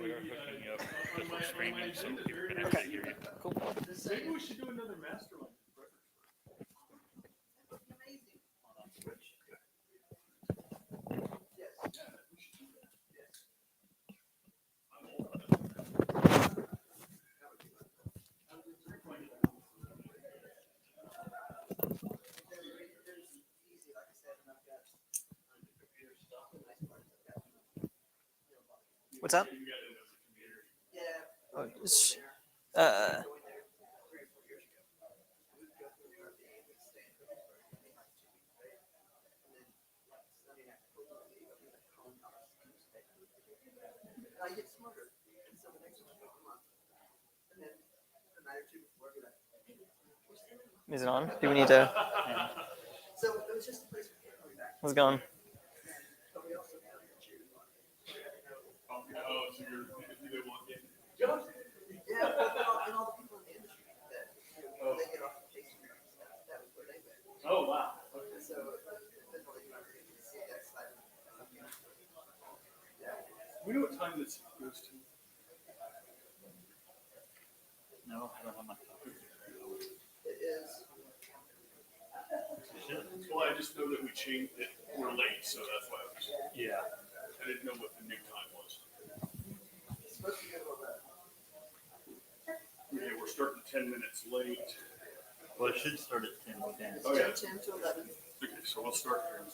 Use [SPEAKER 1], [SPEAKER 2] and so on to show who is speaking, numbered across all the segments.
[SPEAKER 1] Twitter hooking you up because we're streaming, so people can actually hear you.
[SPEAKER 2] Cool.
[SPEAKER 3] Maybe we should do another mastermind.
[SPEAKER 2] What's up? Oh, uh, is it on? Do we need to? How's it going?
[SPEAKER 3] Oh, wow. We know what time this goes to.
[SPEAKER 1] No, I don't have my copy.
[SPEAKER 3] Well, I just know that we changed it. We're late, so that's why I was.
[SPEAKER 1] Yeah.
[SPEAKER 3] I didn't know what the new time was. Okay, we're starting 10 minutes late.
[SPEAKER 1] Well, it should start at 10:10.
[SPEAKER 3] Oh, yeah.
[SPEAKER 4] 10 to 11.
[SPEAKER 3] Okay, so we'll start here.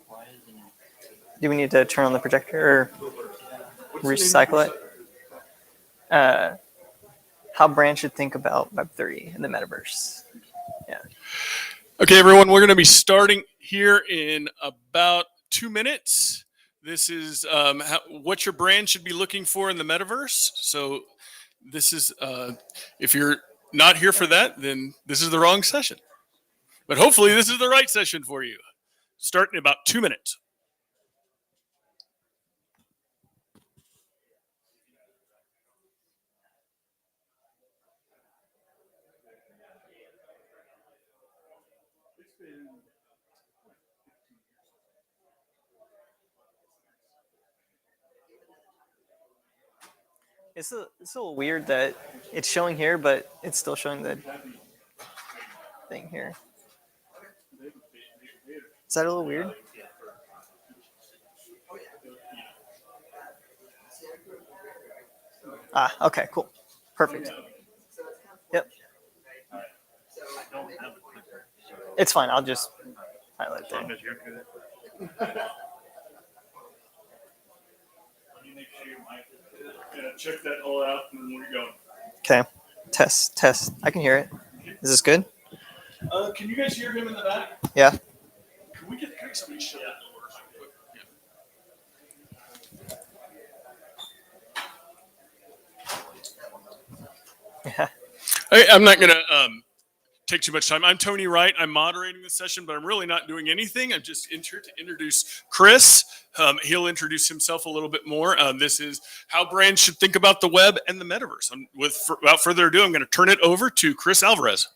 [SPEAKER 1] Why isn't it?
[SPEAKER 2] Do we need to turn on the projector or recycle it? How brands should think about Web3 and the metaverse. Yeah.
[SPEAKER 3] Okay, everyone, we're going to be starting here in about 2 minutes. This is what your brand should be looking for in the metaverse. So this is, if you're not here for that, then this is the wrong session. But hopefully this is the right session for you. Start in about 2 minutes.
[SPEAKER 2] It's a little weird that it's showing here, but it's still showing the thing here. Is that a little weird? Ah, okay, cool. Perfect. Yep.
[SPEAKER 1] I don't have a clicker, so
[SPEAKER 2] It's fine. I'll just highlight
[SPEAKER 1] as long
[SPEAKER 2] there.
[SPEAKER 1] as you're good. You make sure your mic is good.
[SPEAKER 3] Yeah, check that all out and then we're going.
[SPEAKER 2] Okay. Test. I can hear it. Is this good?
[SPEAKER 3] Can you guys hear him in the back?
[SPEAKER 2] Yeah.
[SPEAKER 3] Can we get somebody to shut that door?
[SPEAKER 2] Yeah.
[SPEAKER 3] Hey, I'm not going to take too much time. I'm Tony Wright. I'm moderating this session, but I'm really not doing anything. I'm just here to introduce Chris. He'll introduce himself a little bit more. This is how brands should think about the web and the metaverse. Without further ado, I'm going to turn it over to Chris Alvarez.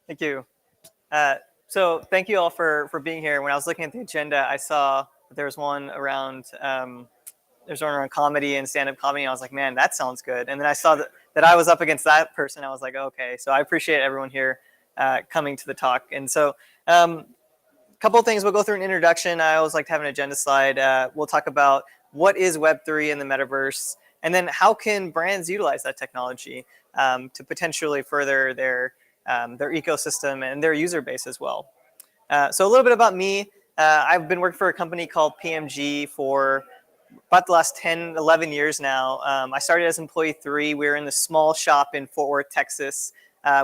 [SPEAKER 2] Thank you. So thank you all for being here. When I was looking at the agenda, I saw that there was one around comedy and stand-up comedy. And I was like, man, that sounds good. And then I saw that I was up against that person. I was like, okay. So I appreciate everyone here coming to the talk. And so a couple of things. We'll go through an introduction. I always like to have an agenda slide. We'll talk about what is Web3 in the metaverse, and then how can brands utilize that technology to potentially further their ecosystem and their user base as well. So a little bit about me. I've been working for a company called PMG for about the last 10, 11 years now. I started as employee 3. We were in the small shop in Fort Worth, Texas.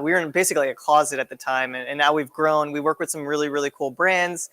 [SPEAKER 2] We were in basically a closet at the time, and now we've grown. We work with some really, really cool brands.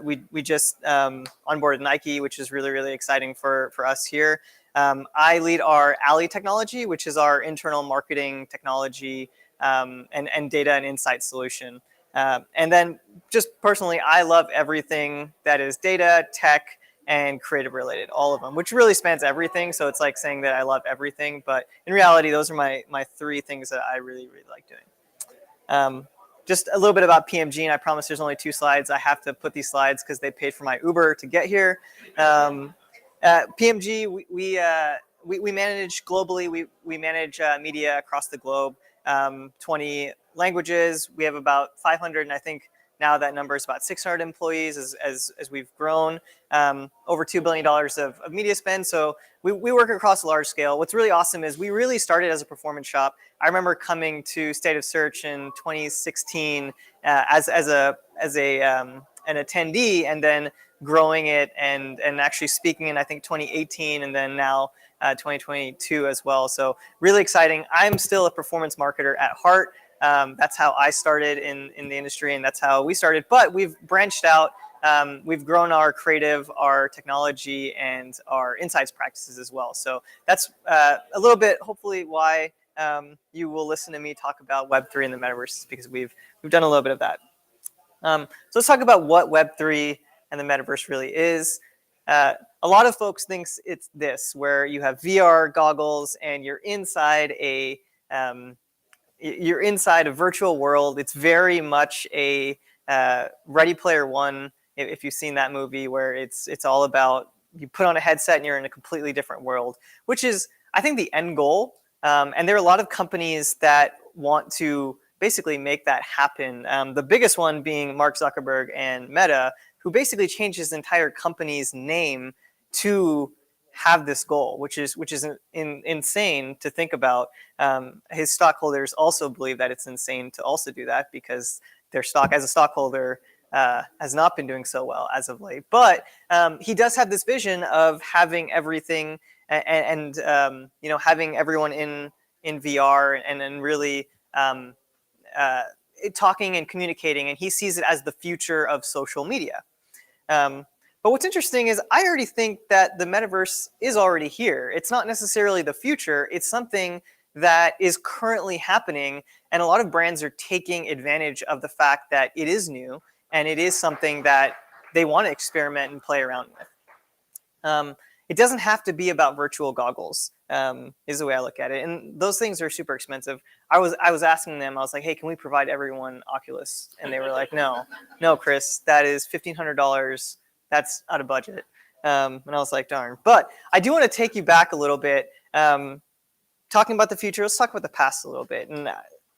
[SPEAKER 2] We just onboarded Nike, which is really, really exciting for us here. I lead our Alley technology, which is our internal marketing technology and data and insight solution. And then just personally, I love everything that is data, tech, and creative related, all of them, which really spans everything. So it's like saying that I love everything, but in reality, those are my 3 things that I really, really like doing. Just a little bit about PMG, and I promise there's only 2 slides. I have to put these slides because they paid for my Uber to get here. PMG, we manage globally. We manage media across the globe, 20 languages. We have about 500, and I think now that number is about 600 employees as we've grown. Over $2 billion of media spend. So we work across a large scale. What's really awesome is we really started as a performance shop. I remember coming to State of Search in 2016 as an attendee, and then growing it and actually speaking in, I think, 2018, and then now 2022 as well. So really exciting. I'm still a performance marketer at heart. That's how I started in the industry, and that's how we started. But we've branched out. We've grown our creative, our technology, and our insights practices as well. So that's a little bit, hopefully, why you will listen to me talk about Web3 and the metaverse, because we've done a little bit of that. So let's talk about what Web3 and the metaverse really is. A lot of folks think it's this, where you have VR goggles and you're inside a virtual world. It's very much a Ready Player One, if you've seen that movie, where it's all about you put on a headset and you're in a completely different world, which is, I think, the end goal. And there are a lot of companies that want to basically make that happen. The biggest one being Mark Zuckerberg and Meta, who basically changed his entire company's name to have this goal, which is insane to think about. His stockholders also believe that it's insane to also do that, because their stock as a stockholder has not been doing so well as of late. But he does have this vision of having everything and having everyone in VR and then really talking and communicating, and he sees it as the future of social media. But what's interesting is I already think that the metaverse is already here. It's not necessarily the future. It's something that is currently happening, and a lot of brands are taking advantage of the fact that it is new, and it is something that they want to experiment and play around with. It doesn't have to be about virtual goggles, is the way I look at it. And those things are super expensive. I was asking them, I was like, hey, can we provide everyone Oculus? And they were like, no, Chris, that is $1,500. That's out of budget. And I was like, darn. But I do want to take you back a little bit. Talking about the future, let's talk about the past a little bit. And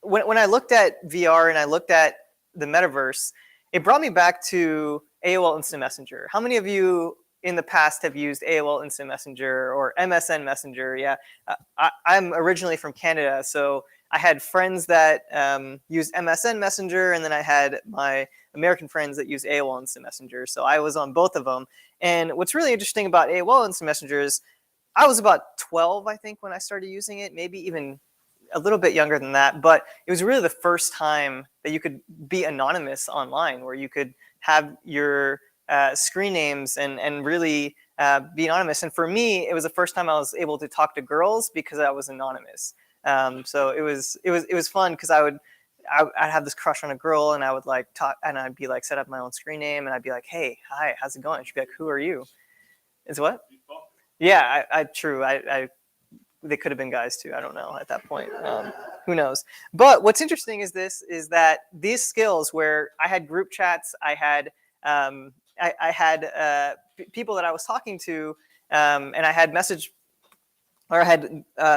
[SPEAKER 2] when I looked at VR and I looked at the metaverse, it brought me back to AOL Instant Messenger. How many of you in the past have used AOL Instant Messenger or MSN Messenger? Yeah, I'm originally from Canada, so I had friends that used MSN Messenger, and then I had my American friends that use AOL Instant Messenger. So I was on both of them. And what's really interesting about AOL Instant Messenger is I was about 12, I think, when I started using it, maybe even a little bit younger than that. But it was really the first time that you could be anonymous online, where you could have your screen names and really be anonymous. And for me, it was the first time I was able to talk to girls because I was anonymous. So it was fun, because I'd have this crush on a girl, and I would like talk, and I'd be like set up my own screen name, and I'd be like, hey, hi, how's it going? She'd be like, who are you? Is what? Yeah, true. They could have been guys too. I don't know at that point. Who knows? But what's interesting is that these skills, where I had group chats, I had people that I was talking to, and I had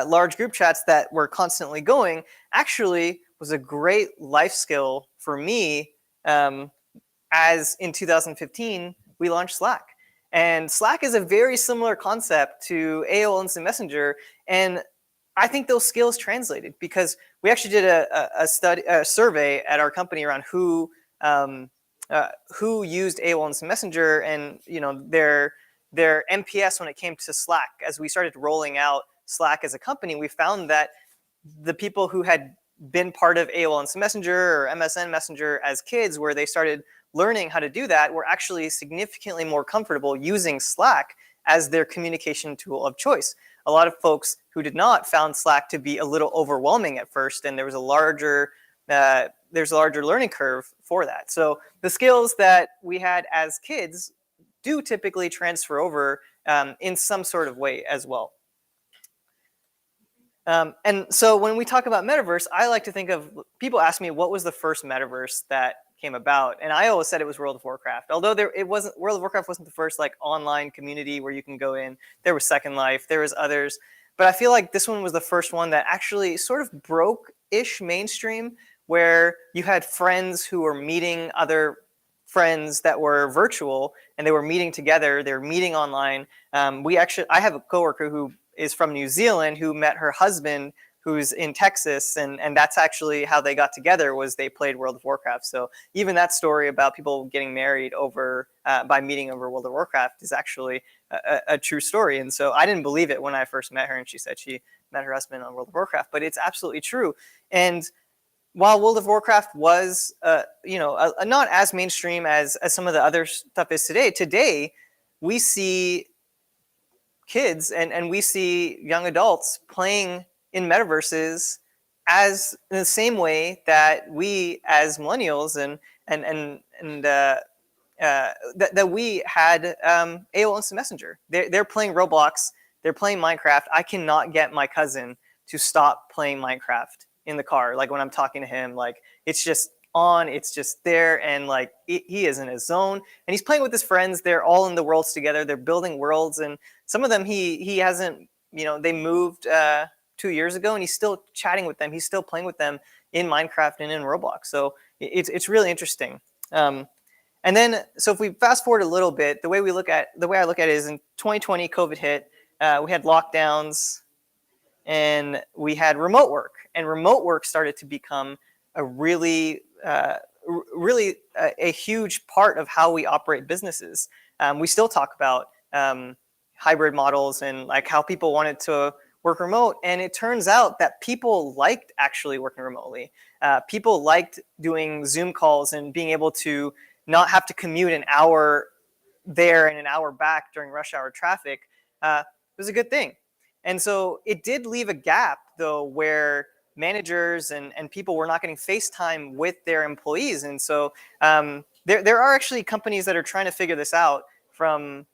[SPEAKER 2] large group chats that were constantly going, actually was a great life skill for me. As in 2015, we launched Slack. And Slack is a very similar concept to AOL Instant Messenger. And I think those skills translated, because we actually did a survey at our company around who used AOL Instant Messenger, and their NPS when it came to Slack. As we started rolling out Slack as a company, we found that the people who had been part of AOL Instant Messenger or MSN Messenger as kids, where they started learning how to do that, were actually significantly more comfortable using Slack as their communication tool of choice. A lot of folks who did not found Slack to be a little overwhelming at first, and there was a larger learning curve for that. So the skills that we had as kids do typically transfer over in some sort of way as well. And so when we talk about metaverse, I like to think of, people ask me, what was the first metaverse that came about. And I always said it was World of Warcraft, although World of Warcraft wasn't the first like online community where you can go in. There was Second Life, there was others, but I feel like this one was the first one that actually sort of broke-ish mainstream, where you had friends who were meeting other friends that were virtual, and they were meeting together. They were meeting online. I have a coworker who is from New Zealand who met her husband who's in Texas, and that's actually how they got together, was they played World of Warcraft. So even that story about people getting married over by meeting over World of Warcraft is actually a true story. And so I didn't believe it when I first met her, and she said she met her husband on World of Warcraft, but it's absolutely true. And while World of Warcraft was, not as mainstream as some of the other stuff is today we see kids and we see young adults playing in metaverses as in the same way that we as millennials that we had AOL Instant Messenger. They're playing Roblox, they're playing Minecraft. I cannot get my cousin to stop playing Minecraft in the car. Like when I'm talking to him, like it's just on, it's just there, and like he is in his zone, and he's playing with his friends. They're all in the worlds together. They're building worlds, and some of them he hasn't, they moved 2 years ago, and he's still chatting with them. He's still playing with them in Minecraft and in Roblox. So it's really interesting. And then, so if we fast forward a little bit, the way I look at it is in 2020, COVID hit. We had lockdowns, and we had remote work, and remote work started to become a really a huge part of how we operate businesses. We still talk about hybrid models and like how people wanted to work remote, and it turns out that people liked actually working remotely. People liked doing Zoom calls and being able to not have to commute an hour there and an hour back during rush hour traffic. It was a good thing. And so it did leave a gap, though, where managers and people were not getting FaceTime with their employees. And so there are actually companies that are trying to figure this out. From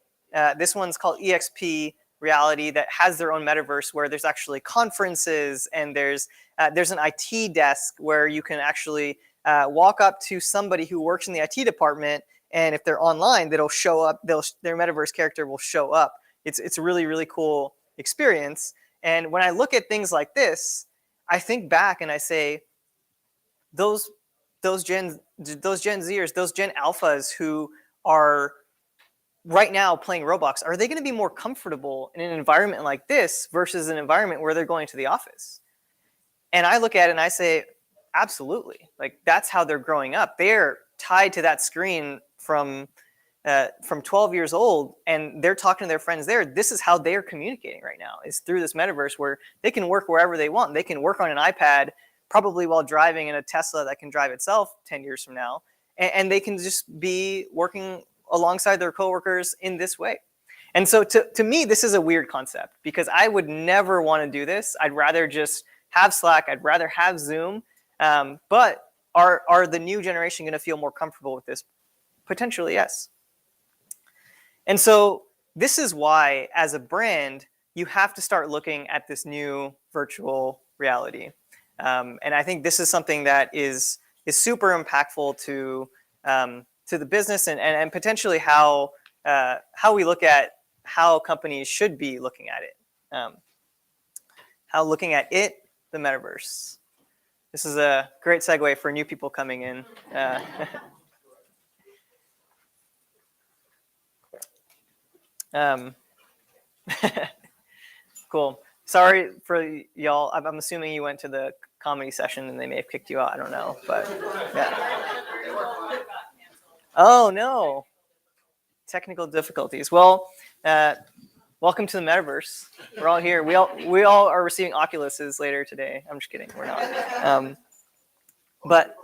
[SPEAKER 2] this one's called EXP Reality, that has their own metaverse where there's actually conferences, and there's an IT desk where you can actually walk up to somebody who works in the IT department, and if they're online, that'll show up. Their metaverse character will show up. It's a really, really cool experience. And when I look at things like this, I think back and I say, those Gen Zers, those Gen Alphas who are right now playing Roblox, are they going to be more comfortable in an environment like this versus an environment where they're going to the office? And I look at it and I say, absolutely. Like, that's how they're growing up. They're tied to that screen from 12 years old, and they're talking to their friends there. This is how they're communicating right now, is through this metaverse where they can work wherever they want. They can work on an iPad, probably while driving in a Tesla that can drive itself 10 years from now. And they can just be working alongside their coworkers in this way. And so to me, this is a weird concept, because I would never want to do this. I'd rather just have Slack. I'd rather have Zoom. But are the new generation going to feel more comfortable with this? Potentially, yes. And so this is why, as a brand, you have to start looking at this new virtual reality. And I think this is something that is super impactful to the business, and potentially how we look at how companies should be looking at it. How looking at it, the metaverse. This is a great segue for new people coming in. Cool. Sorry for y'all. I'm assuming you went to the comedy session and they may have kicked you out. I don't know, but yeah. Oh no, technical difficulties. Well, welcome to the metaverse. We're all here. We all are receiving Oculuses later today. I'm just kidding. We're not. But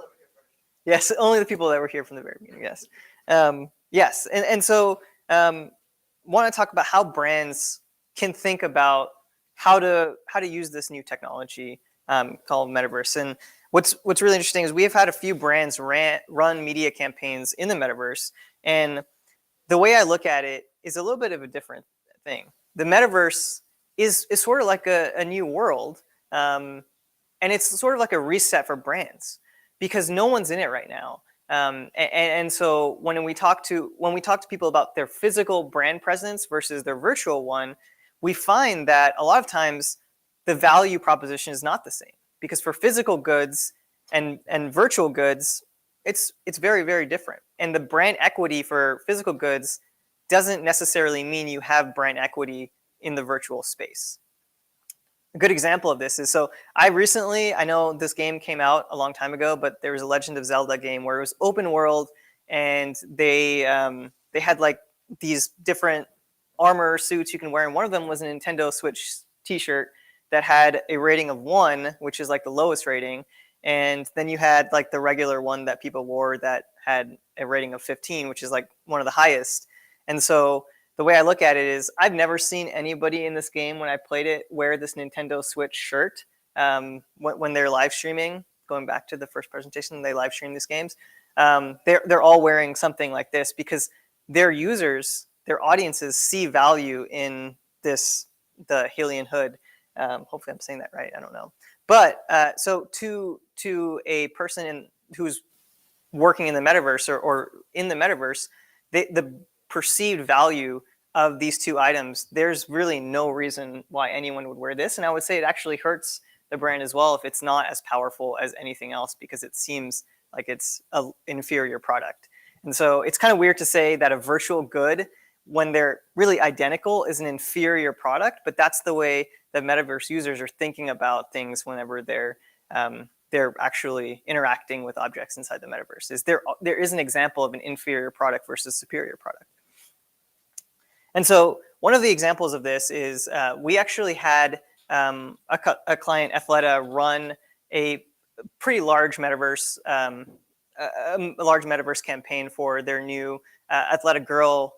[SPEAKER 2] yes, only the people that were here from the very beginning. Yes. Yes, and so. Want to talk about how brands can think about how to use this new technology called metaverse. And what's really interesting is we have had a few brands run media campaigns in the metaverse, and the way I look at it is a little bit of a different thing. The metaverse is sort of like a new world, and it's sort of like a reset for brands, because no one's in it right now. And so when we talk to people about their physical brand presence versus their virtual one, we find that a lot of times the value proposition is not the same, because for physical goods and virtual goods, it's very, very different. And the brand equity for physical goods doesn't necessarily mean you have brand equity in the virtual space. A good example of this is, so I know this game came out a long time ago, but there was a Legend of Zelda game where it was open world, and they had like these different armor suits you can wear, and one of them was a Nintendo Switch t-shirt that had a rating of 1, which is like the lowest rating, and then you had like the regular one that people wore that had a rating of 15, which is like one of the highest. And so the way I look at it is, I've never seen anybody in this game when I played it wear this Nintendo Switch shirt when they're live streaming. Going back to the first presentation, they live stream these games. They're all wearing something like this because their users, their audiences, see value in this, the Hylian hood. Hopefully, I'm saying that right. I don't know, but so to a person who's working in the metaverse or in the metaverse, the perceived value of these two items, there's really no reason why anyone would wear this. And I would say it actually hurts the brand as well if it's not as powerful as anything else, because it seems like it's an inferior product. And so it's kind of weird to say that a virtual good, when they're really identical, is an inferior product, but that's the way the metaverse users are thinking about things whenever they're actually interacting with objects inside the metaverse. There is an example of an inferior product versus superior product. And so one of the examples of this is we actually had a client, Athleta, run a pretty large metaverse, a large metaverse campaign for their new Athleta Girl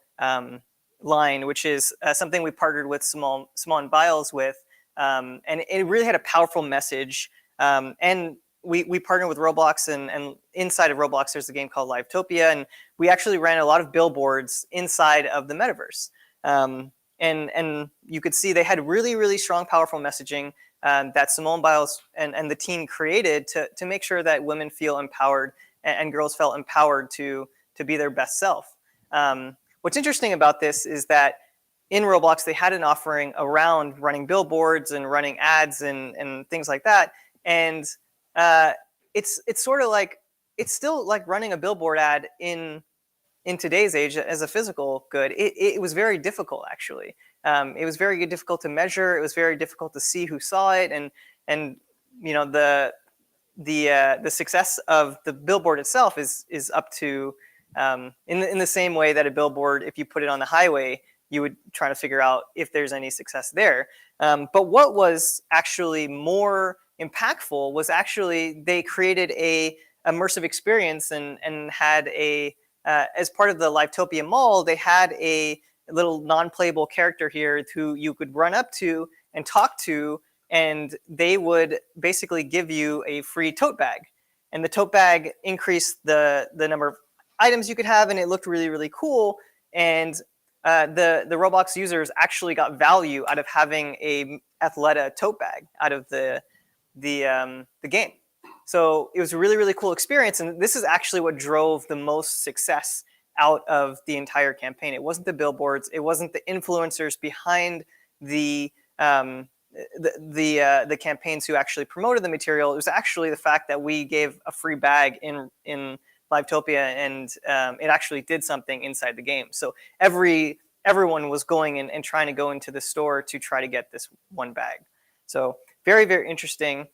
[SPEAKER 2] line, which is something we partnered with Simone Biles with, and it really had a powerful message. And we partnered with Roblox, and inside of Roblox, there's a game called Livetopia, and we actually ran a lot of billboards inside of the metaverse. And you could see they had really, really strong, powerful messaging that Simone Biles and the team created to make sure that women feel empowered and girls felt empowered to be their best self. What's interesting about this is that in Roblox, they had an offering around running billboards and running ads and things like that. And it's sort of like, it's still like running a billboard ad in today's age as a physical good. It was very difficult, actually. It was very difficult to measure. It was very difficult to see who saw it, and you know, the success of the billboard itself is up to in the same way that a billboard, if you put it on the highway, you would try to figure out if there's any success there. But what was actually more impactful was actually they created a immersive experience and had a as part of the Livetopia Mall, they had a little non-playable character here who you could run up to and talk to, and they would basically give you a free tote bag. And the tote bag increased the number of items you could have, and it looked really, really cool. And the Roblox users actually got value out of having a Athleta tote bag out of the game. So it was a really, really cool experience. And this is actually what drove the most success out of the entire campaign. It wasn't the billboards. It wasn't the influencers behind the campaigns who actually promoted the material. It was actually the fact that we gave a free bag in Livetopia, and it actually did something inside the game. So everyone was going and trying to go into the store to try to get this one bag. So very, very interesting.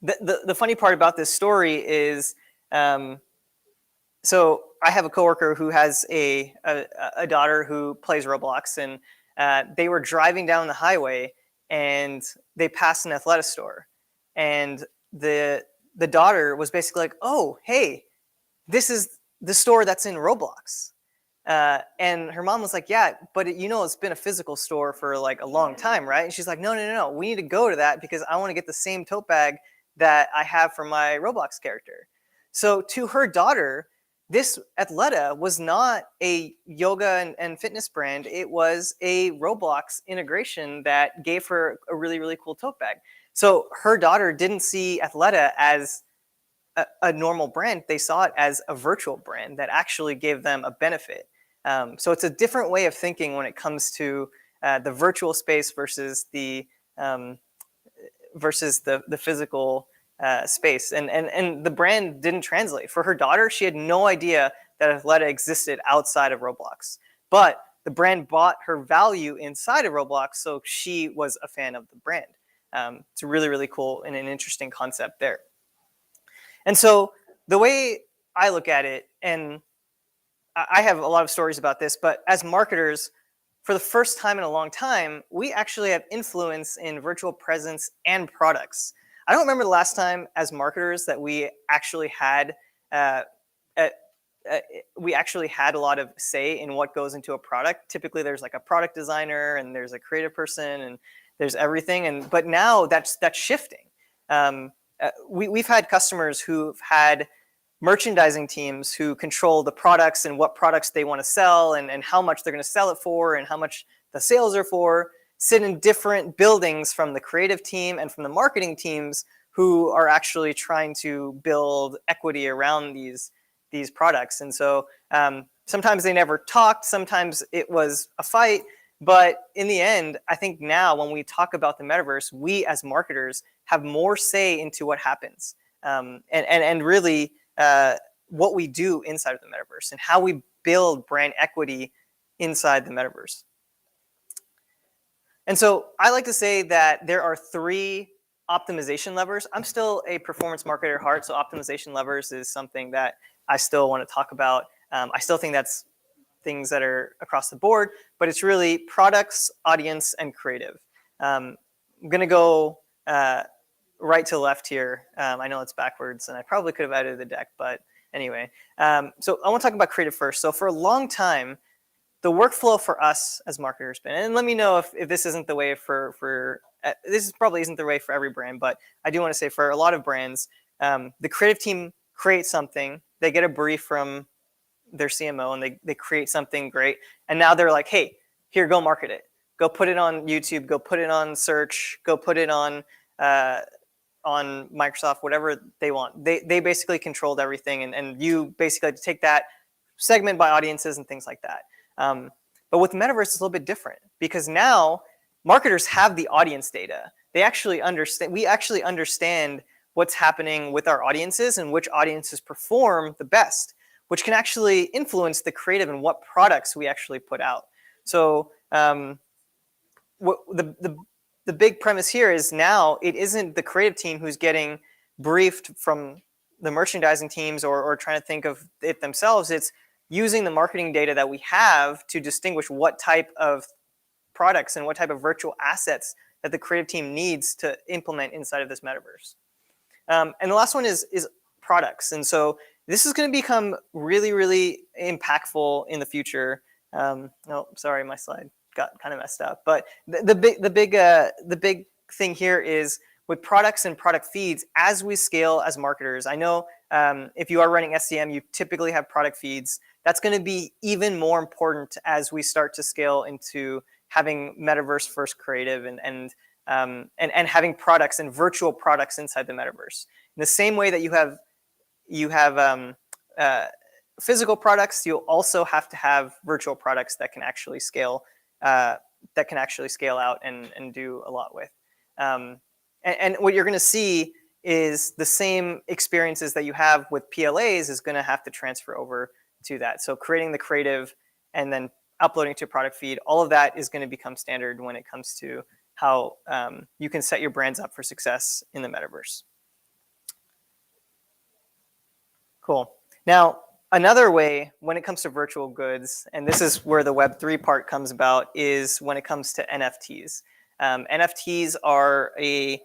[SPEAKER 2] The funny part about this story is, so I have a coworker who has a daughter who plays Roblox, and they were driving down the highway and they passed an Athleta store, and the daughter was basically like, "Oh, hey, this is the store that's in Roblox." And her mom was like, "Yeah, but it's been a physical store for like a long time, right?" And she's like, No. We need to go to that because I want to get the same tote bag that I have for my Roblox character. So to her daughter, this Athleta was not a yoga and fitness brand. It was a Roblox integration that gave her a really, really cool tote bag. So her daughter didn't see Athleta as a normal brand. They saw it as a virtual brand that actually gave them a benefit. So it's a different way of thinking when it comes to the virtual space um, versus the physical space. And the brand didn't translate. For her daughter, she had no idea that Athleta existed outside of Roblox. But the brand bought her value inside of Roblox, so she was a fan of the brand. It's really, really cool and an interesting concept there. And so the way I look at it, and I have a lot of stories about this, but as marketers, for the first time in a long time, we actually have influence in virtual presence and products. I don't remember the last time as marketers that we actually had uh, a, we actually had a lot of say in what goes into a product. Typically, there's like a product designer and there's a creative person and there's everything. But now that's shifting. We've had customers who've had merchandising teams who control the products and what products they want to sell and how much they're going to sell it for and how much the sales are for, sit in different buildings from the creative team and from the marketing teams who are actually trying to build equity around these products. And so sometimes they never talked, sometimes it was a fight, but in the end, I think now when we talk about the metaverse, we as marketers have more say into what happens and really what we do inside of the metaverse and how we build brand equity inside the metaverse. And so I like to say that there are 3 optimization levers. I'm still a performance marketer at heart, so optimization levers is something that I still want to talk about. I still think that's things that are across the board, but it's really products, audience, and creative. I'm going to go right to left here. I know it's backwards, and I probably could have edited the deck, but anyway. So I want to talk about creative first. So for a long time, the workflow for us as marketers been, and let me know if this isn't the way this probably isn't the way for every brand, but I do want to say for a lot of brands, the creative team creates something, they get a brief from their CMO and they create something great. And now they're like, hey, here, go market it. Go put it on YouTube, go put it on search, go put it on Microsoft, whatever they want. They basically controlled everything. And you basically have to take that, segment by audiences and things like that. But with Metaverse, it's a little bit different because now marketers have the audience data. We actually understand what's happening with our audiences and which audiences perform the best, which can actually influence the creative and what products we actually put out. So the big premise here is now it isn't the creative team who's getting briefed from the merchandising teams or trying to think of it themselves. It's using the marketing data that we have to distinguish what type of products and what type of virtual assets that the creative team needs to implement inside of this metaverse. And the last one is products. And so this is going to become really, really impactful in the future. Oh, sorry, my slide got kind of messed up. But the big thing here is with products and product feeds as we scale as marketers. I know if you are running SEM, you typically have product feeds. That's going to be even more important as we start to scale into having metaverse first creative and having products and virtual products inside the metaverse. In the same way that you have physical products, you'll also have to have virtual products that can actually scale out and do a lot with. And what you're going to see is the same experiences that you have with PLAs is going to have to transfer over to that. So creating the creative and then uploading to a product feed, all of that is going to become standard when it comes to how you can set your brands up for success in the metaverse. Cool. Now, another way when it comes to virtual goods, and this is where the Web3 part comes about, is when it comes to NFTs. NFTs are a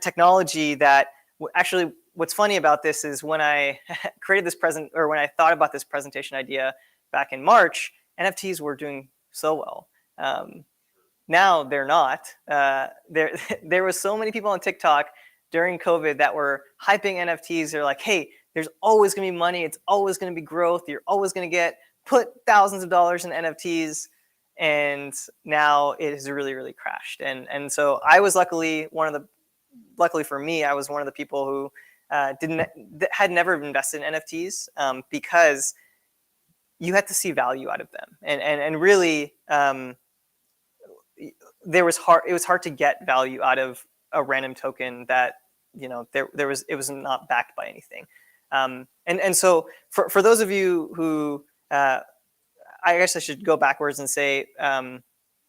[SPEAKER 2] technology that actually, what's funny about this is when I created this when I thought about this presentation idea back in March, NFTs were doing so well. Now they're not. There was so many people on TikTok during COVID that were hyping NFTs. They're like, hey, there's always going to be money. It's always going to be growth. You're always going to put thousands of dollars in NFTs. And now it has really, really crashed. And so I was luckily for me, I was one of the people who had never invested in NFTs because you had to see value out of them, and really it was hard to get value out of a random token that it was not backed by anything. And so for those of you who I guess I should go backwards and say,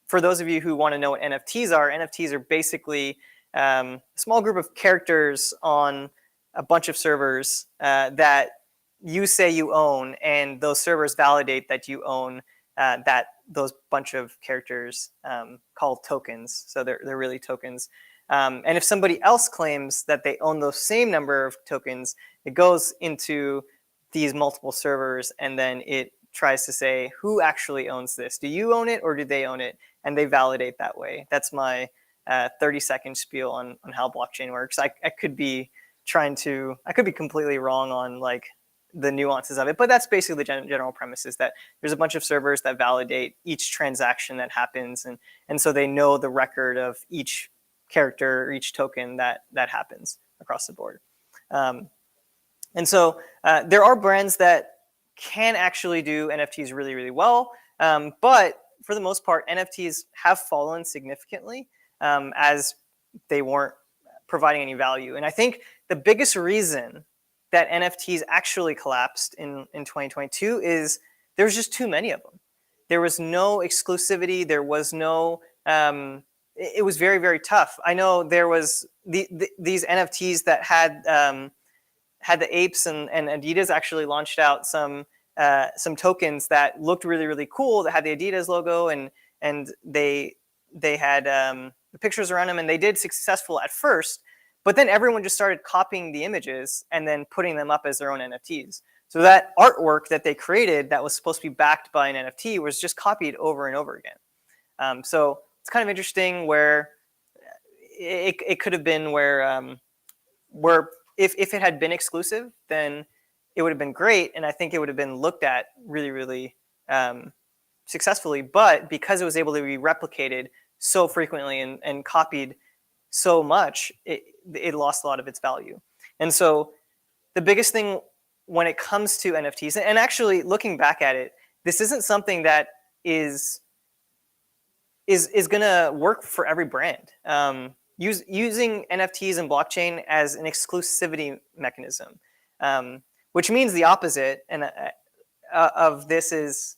[SPEAKER 2] for those of you who want to know what NFTs are basically a small group of characters on a bunch of servers that you say you own, and those servers validate that you own those bunch of characters called tokens. So they're really tokens. And if somebody else claims that they own those same number of tokens, it goes into these multiple servers, and then it tries to say, who actually owns this? Do you own it or do they own it? And they validate that way. That's my 30-second spiel on how blockchain works. I could be completely wrong on like the nuances of it, but that's basically the general premise, is that there's a bunch of servers that validate each transaction that happens, and so they know the record of each character or each token that happens across the board. And so there are brands that can actually do NFTs really, really well, but for the most part, NFTs have fallen significantly as they weren't providing any value. And I think the biggest reason that NFTs actually collapsed in 2022 is there's just too many of them. There was no exclusivity. There was no, it was very, very tough. I know there was these NFTs that had the apes, and Adidas actually launched out some tokens that looked really, really cool, that had the Adidas logo, and they had the pictures around them, and they did successful at first. But then everyone just started copying the images and then putting them up as their own NFTs. So that artwork that they created that was supposed to be backed by an NFT was just copied over and over again. So it's kind of interesting where it could have been where if it had been exclusive, then it would have been great. And I think it would have been looked at really, really successfully. But because it was able to be replicated so frequently and copied so much, it lost a lot of its value. And so the biggest thing when it comes to NFTs, and actually looking back at it, this isn't something that is going to work for every brand. Using NFTs and blockchain as an exclusivity mechanism, which means the opposite of this is,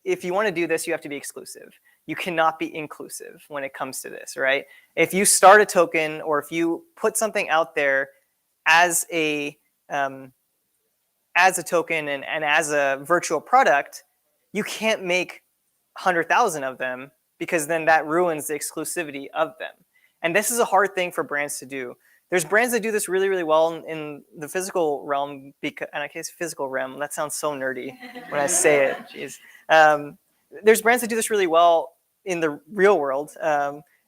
[SPEAKER 2] if you want to do this, you have to be exclusive. You cannot be inclusive when it comes to this, right? If you start a token, or if you put something out there as a token and as a virtual product, you can't make 100,000 of them, because then that ruins the exclusivity of them. And this is a hard thing for brands to do. There's brands that do this really, really well in the physical realm, physical realm, that sounds so nerdy when I say it, jeez. There's brands that do this really well in the real world,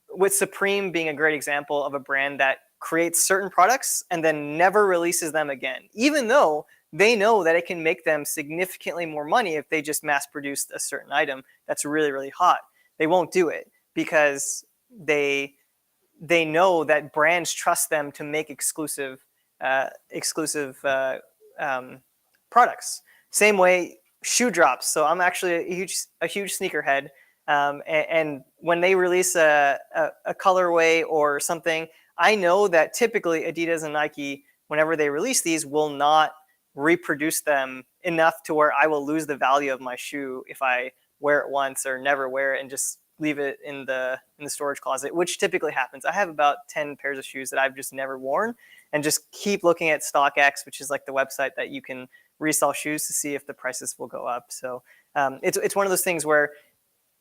[SPEAKER 2] with Supreme being a great example of a brand that creates certain products and then never releases them again, even though they know that it can make them significantly more money if they just mass produced a certain item that's really, really hot. They won't do it because they know that brands trust them to make exclusive products. Same way, shoe drops. So I'm actually a huge sneakerhead, and when they release a colorway or something, I know that typically Adidas and Nike, whenever they release these, will not reproduce them enough to where I will lose the value of my shoe if I wear it once or never wear it and just leave it in the storage closet, which typically happens. I have about 10 pairs of shoes that I've just never worn, and just keep looking at StockX, which is like the website that you can resell shoes to see if the prices will go up. So it's one of those things where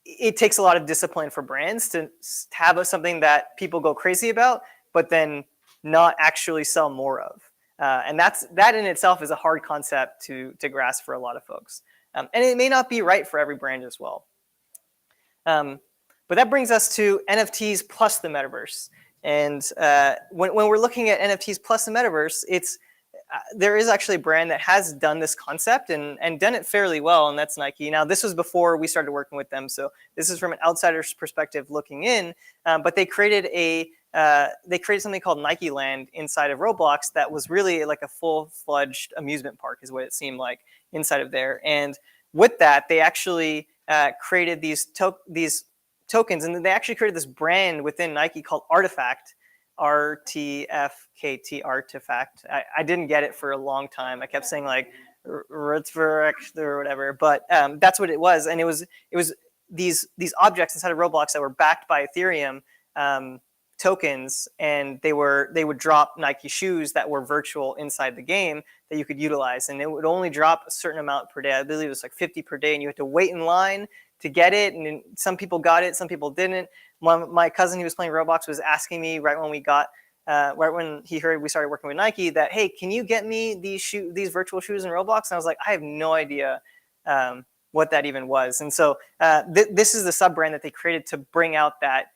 [SPEAKER 2] it takes a lot of discipline for brands to have something that people go crazy about, but then not actually sell more of. And that in itself is a hard concept to grasp for a lot of folks. And it may not be right for every brand as well. But that brings us to NFTs plus the metaverse. And when we're looking at NFTs plus the metaverse, there is actually a brand that has done this concept and done it fairly well, and that's Nike. Now, this was before we started working with them, so this is from an outsider's perspective looking in, but they created a they created something called Nike Land inside of Roblox that was really like a full-fledged amusement park, is what it seemed like inside of there. And with that, they actually created these tokens, and they actually created this brand within Nike called Artifact, RTFKT, Artifact. I didn't get it for a long time. I kept saying like Ritzverect or whatever, but that's what it was. And it was these objects inside of Roblox that were backed by Ethereum tokens, and they would drop Nike shoes that were virtual inside the game that you could utilize, and it would only drop a certain amount per day. I believe it was like 50 per day, and you had to wait in line to get it. And some people got it, some people didn't. My cousin who was playing Roblox was asking me right when he heard we started working with Nike that, hey, can you get me these virtual shoes in Roblox? And I was like, I have no idea what that even was. And so this is the sub brand that they created to bring out that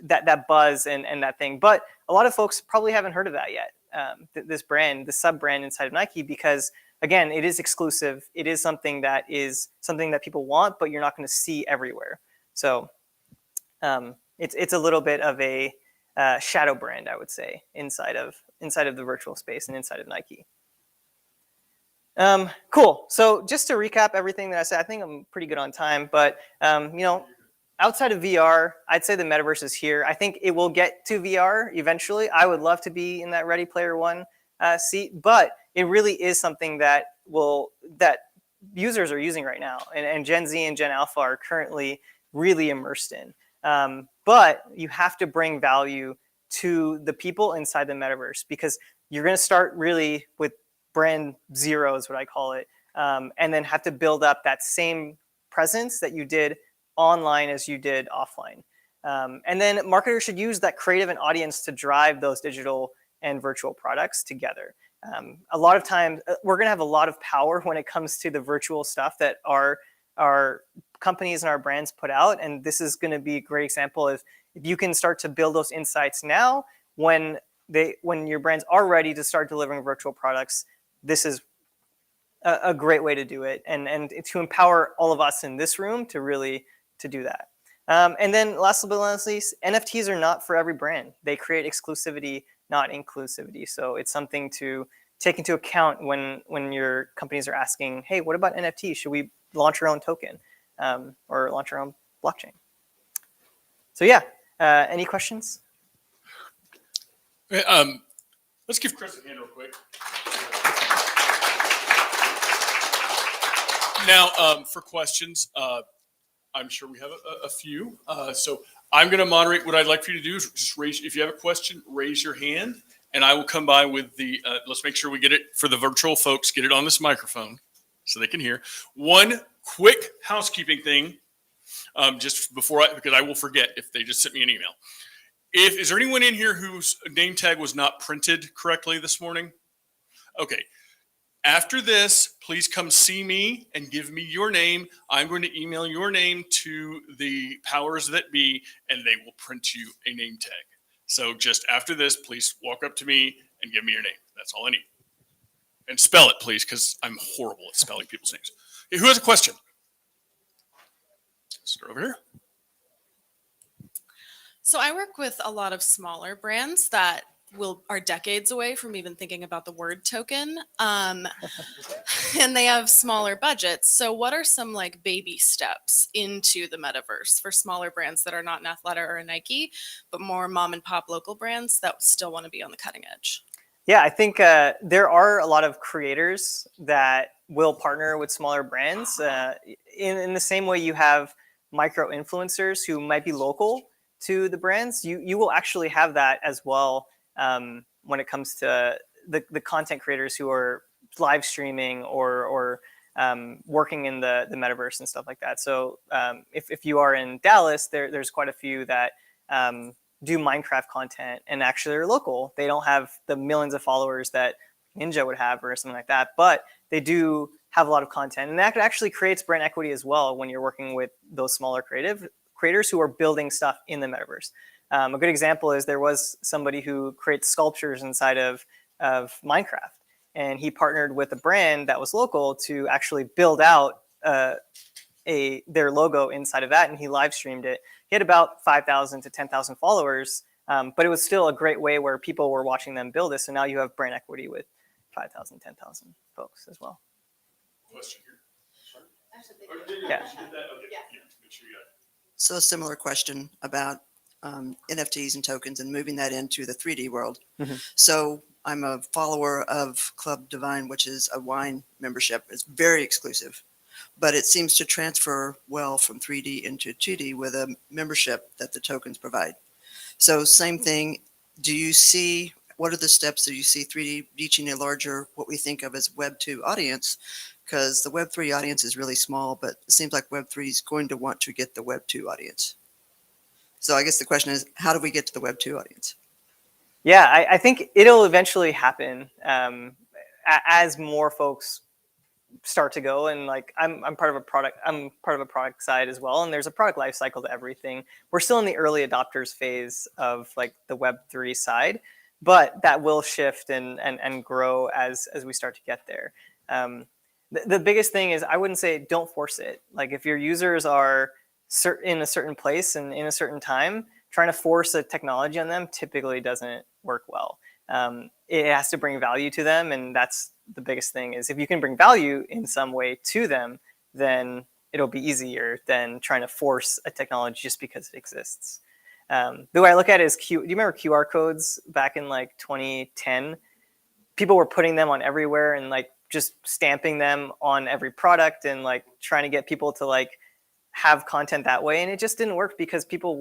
[SPEAKER 2] that buzz and that thing. But a lot of folks probably haven't heard of that yet. This brand, the sub brand inside of Nike, because again, it is exclusive. It is something that people want, but you're not going to see everywhere. So it's a little bit of a shadow brand, I would say, inside of the virtual space and inside of Nike. Cool. So just to recap everything that I said, I think I'm pretty good on time, but outside of VR, I'd say the metaverse is here. I think it will get to VR eventually. I would love to be in that Ready Player One seat, but it really is something that users are using right now, and Gen Z and Gen Alpha are currently really immersed in. But you have to bring value to the people inside the metaverse, because you're going to start really with brand zero is what I call it, and then have to build up that same presence that you did online as you did offline. And then marketers should use that creative and audience to drive those digital and virtual products together. A lot of times, we're going to have a lot of power when it comes to the virtual stuff that our companies and our brands put out. And this is going to be a great example if you can start to build those insights now when your brands are ready to start delivering virtual products. This is a great way to do it, and to empower all of us in this room to really to do that. And then last but not least, NFTs are not for every brand. They create exclusivity, not inclusivity. So it's something to take into account when your companies are asking, hey, what about NFTs? Should we launch our own token or launch our own blockchain? So yeah, any questions?
[SPEAKER 3] Let's give Chris a hand real quick. Now, for questions, I'm sure we have a few. So I'm going to moderate. What I'd like for you to do is just if you have a question, raise your hand, and I will come by with the, let's make sure we get it for the virtual folks, get it on this microphone so they can hear. One quick housekeeping thing, just before because I will forget if they just sent me an email. Is there anyone in here whose name tag was not printed correctly this morning? Okay. After this, please come see me and give me your name. I'm going to email your name to the powers that be, and they will print you a name tag. So just after this, please walk up to me and give me your name. That's all I need. And spell it, please, because I'm horrible at spelling people's names. Okay, who has a question? Start over here.
[SPEAKER 4] So I work with a lot of smaller brands that are decades away from even thinking about the word token, and they have smaller budgets. So what are some like baby steps into the metaverse for smaller brands that are not an Athleta or a Nike, but more mom and pop local brands that still want to be on the cutting edge?
[SPEAKER 2] Yeah, I think there are a lot of creators that will partner with smaller brands in the same way you have micro influencers who might be local to the brands. You will actually have that as well. When it comes to the content creators who are live streaming or working in the metaverse and stuff like that. So if you are in Dallas, there's quite a few that do Minecraft content and actually are local. They don't have the millions of followers that Ninja would have or something like that, but they do have a lot of content. And that actually creates brand equity as well when you're working with those smaller creators who are building stuff in the metaverse. A good example is there was somebody who creates sculptures inside of Minecraft, and he partnered with a brand that was local to actually build out their logo inside of that, and he live streamed it. He had about 5,000 to 10,000 followers, but it was still a great way where people were watching them build this. So now you have brand equity with 5,000, 10,000 folks as well.
[SPEAKER 3] Question here.
[SPEAKER 2] Yeah.
[SPEAKER 5] So a similar question about NFTs and tokens and moving that into the 3D world. So I'm a follower of Club Divine, which is a wine membership. It's very exclusive, but it seems to transfer well from 3D into 2D with a membership that the tokens provide. So same thing. What are the steps that you see 3D reaching a larger, what we think of as Web 2 audience? Because the Web 3 audience is really small, but it seems like Web 3 is going to want to get the Web 2 audience. So I guess the question is, how do we get to the Web 2 audience?
[SPEAKER 2] Yeah, I think it'll eventually happen as more folks start to go. And like I'm part of a product side as well, and there's a product life cycle to everything. We're still in the early adopters phase of like the Web3 side, but that will shift and grow as we start to get there. The biggest thing is I wouldn't say don't force it. Like if your users are in a certain place and in a certain time, trying to force a technology on them typically doesn't work well. It has to bring value to them, and that's the biggest thing. Is if you can bring value in some way to them, then it'll be easier than trying to force a technology just because it exists. The way I look at it is, do you remember QR codes back in like 2010? People were putting them on everywhere and like just stamping them on every product and like trying to get people to like have content that way, and it just didn't work because people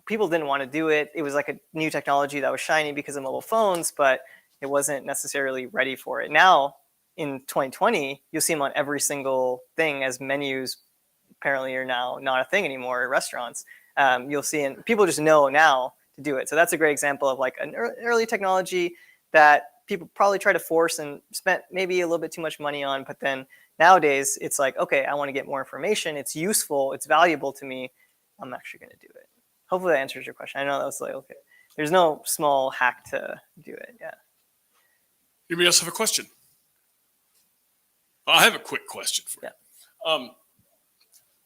[SPEAKER 2] didn't want to do it. It was like a new technology that was shiny because of mobile phones, but it wasn't necessarily ready for it. Now in 2020, you'll see them on every single thing, as menus apparently are now not a thing anymore at restaurants. You'll see, and people just know now to do it. So that's a great example of like an early technology that people probably try to force and spent maybe a little bit too much money on, but then nowadays it's like, okay, I want to get more information. It's useful. It's valuable to me. I'm actually going to do it. Hopefully that answers your question. I know that was like, okay, there's no small hack to do it. Yeah.
[SPEAKER 3] Anybody else have a question? I have a quick question for you.
[SPEAKER 2] Yeah.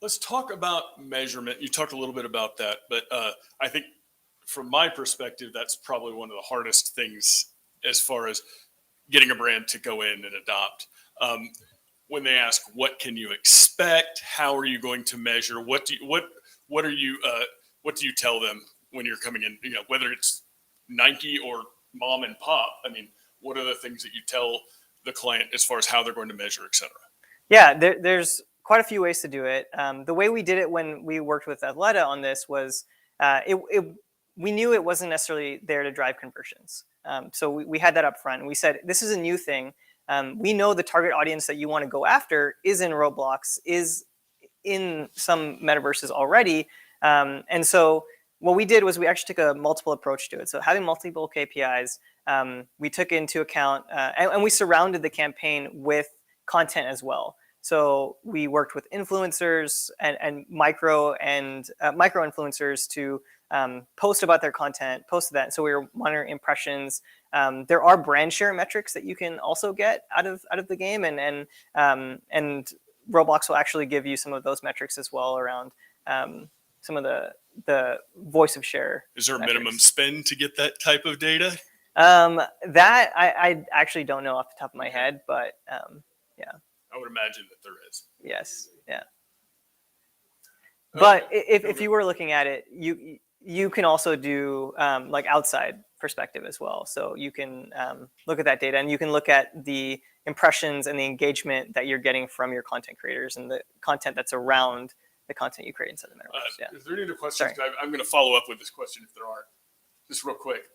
[SPEAKER 3] Let's talk about measurement. You talked a little bit about that, but I think from my perspective, that's probably one of the hardest things as far as getting a brand to go in and adopt. When they ask, what can you expect? How are you going to measure? What do you tell them when you're coming in? You know, whether it's Nike or mom and pop. I mean, what are the things that you tell the client as far as how they're going to measure, et cetera?
[SPEAKER 2] Yeah, there's quite a few ways to do it. The way we did it when we worked with Athleta on this was we knew it wasn't necessarily there to drive conversions. So we had that up front, and we said, this is a new thing. We know the target audience that you want to go after is in Roblox, is in some metaverses already. And so what we did was we actually took a multiple approach to it. So having multiple KPIs, we took into account, and we surrounded the campaign with content as well. So we worked with influencers and micro influencers to post about their content, posted that. So we were monitoring impressions. There are brand share metrics that you can also get out of the game, and Roblox will actually give you some of those metrics as well around some of the voice of share.
[SPEAKER 3] Is there a
[SPEAKER 2] metrics.
[SPEAKER 3] minimum spend to get that type of data?
[SPEAKER 2] That I actually don't know off the top of my head, but yeah.
[SPEAKER 3] I would imagine that there is.
[SPEAKER 2] Yes. Yeah. But if you were looking at it, you can also do like outside perspective as well. So you can look at that data, and you can look at the impressions and the engagement that you're getting from your content creators and the content that's around the content you create inside the metaverse. Yeah.
[SPEAKER 3] Is there any other questions? I'm going to follow up with this question if there aren't. Just real quick.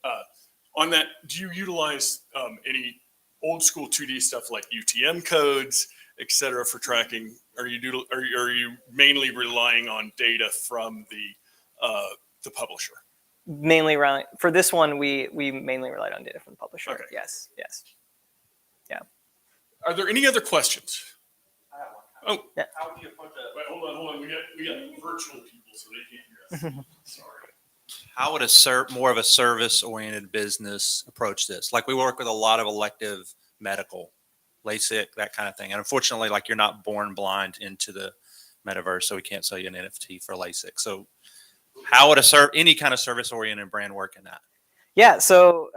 [SPEAKER 3] On that, do you utilize any old school 2D stuff like UTM codes, et cetera, for tracking? Are you mainly relying on data from the publisher?
[SPEAKER 2] Mainly around for this one, we mainly relied on data from the publisher.
[SPEAKER 3] Okay.
[SPEAKER 2] Yes. Yeah.
[SPEAKER 3] Are there any other questions?
[SPEAKER 6] I have one.
[SPEAKER 3] Oh,
[SPEAKER 2] Yeah.
[SPEAKER 6] How do you put the
[SPEAKER 3] wait, hold on. We got virtual people, so they can't hear us. Sorry.
[SPEAKER 6] How would more of a service-oriented business approach this? Like we work with a lot of elective medical, LASIK, that kind of thing. And unfortunately, like you're not born blind into the metaverse, so we can't sell you an NFT for LASIK. So how would any kind of service-oriented brand work in that?
[SPEAKER 2] Yeah. So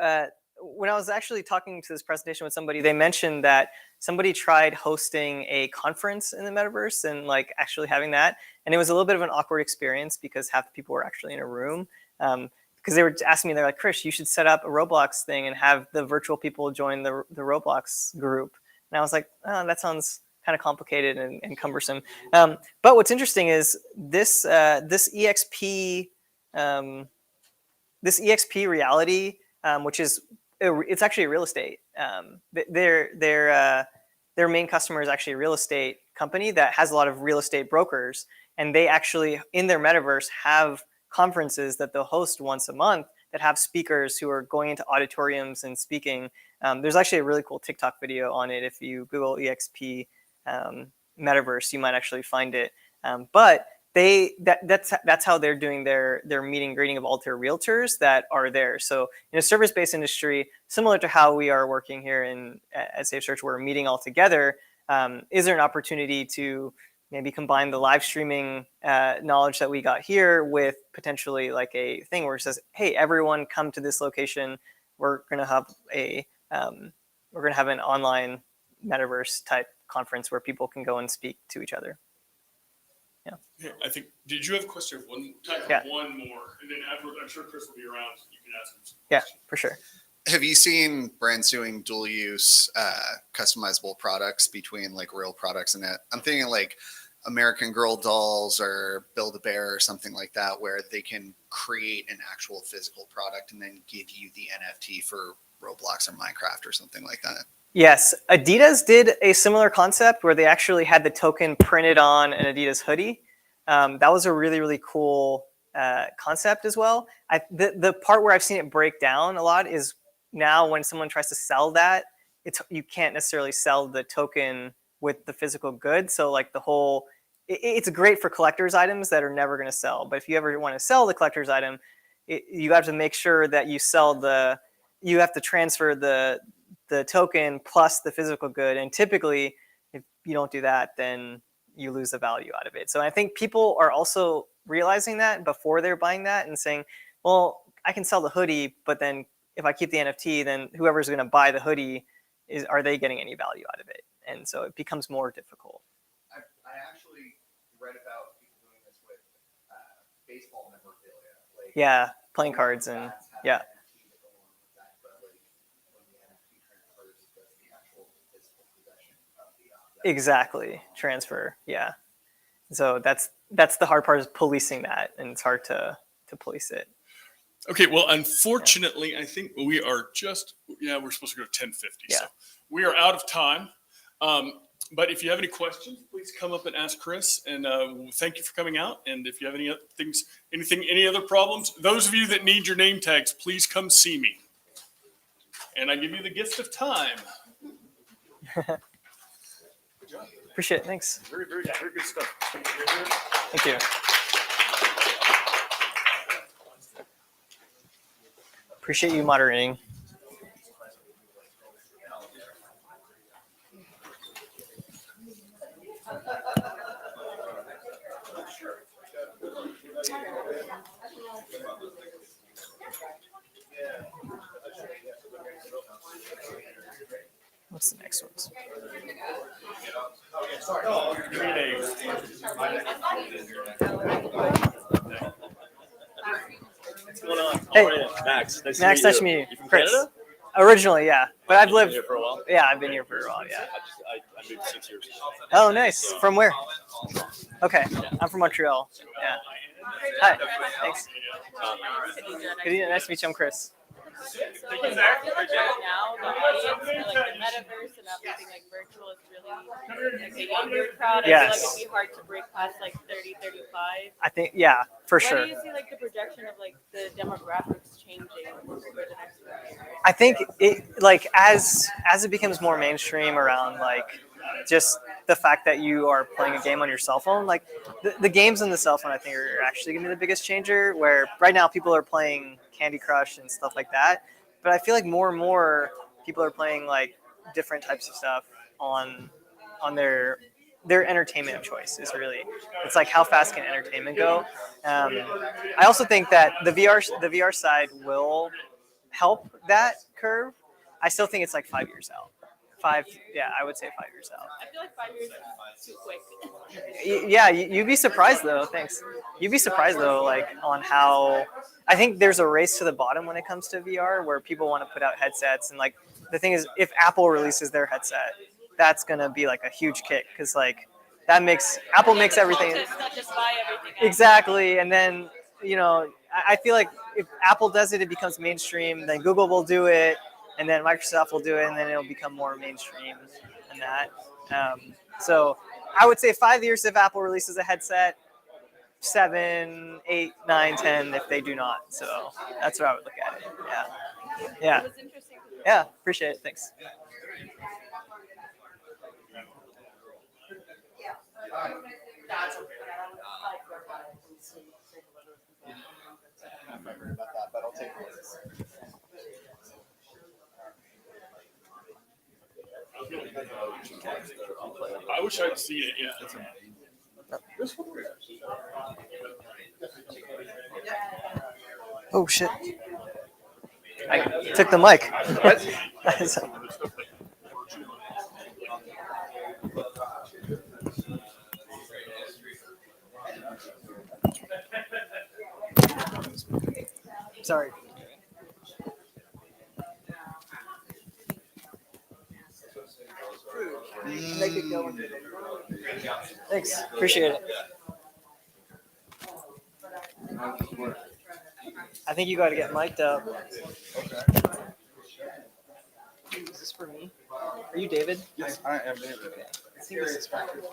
[SPEAKER 2] when I was actually talking to this presentation with somebody, they mentioned that somebody tried hosting a conference in the metaverse and like actually having that, and it was a little bit of an awkward experience because half the people were actually in a room. Because they were asking me, they're like, Chris, you should set up a Roblox thing and have the virtual people join the Roblox group. And I was like, oh, that sounds kind of complicated and cumbersome. But what's interesting is this EXP reality, which is it's actually real estate. Their main customer is actually a real estate company that has a lot of real estate brokers, and they actually in their metaverse have conferences that they'll host once a month that have speakers who are going into auditoriums and speaking. There's actually a really cool TikTok video on it. If you Google EXP metaverse, you might actually find it. But that's how they're doing their meet and greeting of all their realtors that are there. So in a service-based industry, similar to how we are working here at Safe Search, we're meeting all together. Is there an opportunity to maybe combine the live streaming knowledge that we got here with potentially like a thing where it says, hey, everyone come to this location. We're going to have an online metaverse type conference where people can go and speak to each other.
[SPEAKER 3] Yeah, I think, did you have a question? One more. And then afterwards, I'm sure Chris will be around. So you can ask him some questions.
[SPEAKER 2] Yeah, for sure.
[SPEAKER 7] Have you seen brands doing dual use customizable products between like real products and that? I'm thinking like American Girl dolls or Build-A-Bear or something like that, where they can create an actual physical product and then give you the NFT for Roblox or Minecraft or something like that.
[SPEAKER 2] Yes, Adidas did a similar concept where they actually had the token printed on an Adidas hoodie. That was a really, really cool concept as well. The part where I've seen it break down a lot is now when someone tries to sell that, you can't necessarily sell the token with the physical good. So like it's great for collector's items that are never going to sell. But if you ever want to sell the collector's item, you have to make sure that you have to transfer the token plus the physical good. And typically, if you don't do that, then you lose the value out of it. So I think people are also realizing that before they're buying that and saying, well, I can sell the hoodie, but then if I keep the NFT, then whoever's going to buy the hoodie, are they getting any value out of it? And so it becomes more difficult.
[SPEAKER 8] I actually read about people doing this with baseball memorabilia. Like,
[SPEAKER 2] Yeah, playing cards and yeah. Exactly, transfer. Yeah. So that's the hard part, is policing that, and it's hard to police it.
[SPEAKER 3] Okay, well, unfortunately, I think we're supposed to go to 10:50.
[SPEAKER 2] Yeah.
[SPEAKER 3] So we are out of time. But if you have any questions, please come up and ask Chris. And thank you for coming out. And if you have any other things, any other problems, those of you that need your name tags, please come see me. And I give you the gift of time.
[SPEAKER 2] Appreciate it. Thanks.
[SPEAKER 3] Very, very, very good stuff.
[SPEAKER 2] Thank you. Appreciate you moderating. What's the next one?
[SPEAKER 9] What's going on?
[SPEAKER 2] Hey.
[SPEAKER 9] Max. Nice
[SPEAKER 2] Max, nice to meet you.
[SPEAKER 9] You from
[SPEAKER 2] Chris.
[SPEAKER 9] Canada?
[SPEAKER 2] Originally, yeah, but I've lived
[SPEAKER 9] here for a while.
[SPEAKER 2] Yeah, I've been here for a while. Yeah.
[SPEAKER 9] I moved 6 years ago.
[SPEAKER 2] Oh, nice. From where? Okay, I'm from Montreal. Yeah. Hi. Thanks. Good evening. Nice to meet you. I'm Chris.
[SPEAKER 10] So I feel like right now the audience for like the metaverse and everything like virtual is really like a younger crowd. I feel like
[SPEAKER 2] Yes.
[SPEAKER 10] it'd be hard to break past like 30, 35.
[SPEAKER 2] I think, yeah, for
[SPEAKER 10] When
[SPEAKER 2] sure.
[SPEAKER 10] do you see like the projection of like the demographics changing over the next few years?
[SPEAKER 2] I think it like as it becomes more mainstream around like just the fact that you are playing a game on your cell phone, like the games on the cell phone, I think are actually gonna be the biggest changer. Where right now people are playing Candy Crush and stuff like that, but I feel like more and more people are playing like different types of stuff on their their entertainment of choice is really, it's like how fast can entertainment go. I also think that the VR side will help that curve. I still think it's like 5 years out. I would say 5 years out.
[SPEAKER 10] I feel like 5 years is too quick.
[SPEAKER 2] Yeah, you'd be surprised though. Thanks. You'd be surprised though, like on how I think there's a race to the bottom when it comes to VR, where people want to put out headsets, and like the thing is, if Apple releases their headset, that's gonna be like a huge kick because like that makes Apple makes everything
[SPEAKER 10] Not just buy everything.
[SPEAKER 2] exactly, and then I feel like if Apple does it, it becomes mainstream. Then Google will do it, and then Microsoft will do it, and then it'll become more mainstream than that. So I would say 5 years if Apple releases a headset, 7, 8, 9, 10 if they do not. So that's what I would look at it. Yeah.
[SPEAKER 10] It was interesting.
[SPEAKER 2] Yeah. Appreciate it. Thanks.
[SPEAKER 8] I'm not worried about that, but I'll take this.
[SPEAKER 3] I wish I'd seen it. Yeah.
[SPEAKER 2] Oh shit! I took the mic. Sorry. Make it go. Thanks. Appreciate it. I think you got to get mic'd up. Is this for me? Are you David?
[SPEAKER 11] Yes, I am David.
[SPEAKER 2] I think this is for you.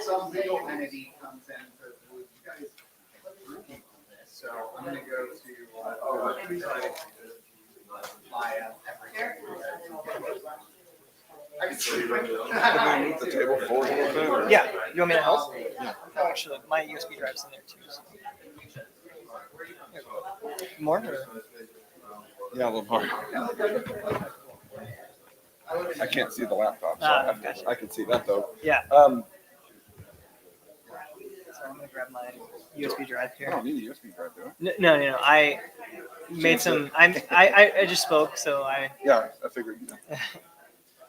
[SPEAKER 8] Some legal entity comes in and says, well, you guys approved me on this, so I'm gonna go to, I can see.
[SPEAKER 11] Can we move the table forward a little bit?
[SPEAKER 2] Yeah. You want me to help? Yeah. Oh, actually, my USB drive's in there too. So. More? Or?
[SPEAKER 11] Yeah, a little more. I can't see the laptop, so
[SPEAKER 2] Gotcha.
[SPEAKER 11] I can see that though.
[SPEAKER 2] Yeah.
[SPEAKER 11] Um,
[SPEAKER 2] So I'm gonna grab my USB drive
[SPEAKER 11] I
[SPEAKER 2] here.
[SPEAKER 11] don't need a USB drive, do I?
[SPEAKER 2] No. I made some. I just spoke, so
[SPEAKER 11] Yeah, I figured.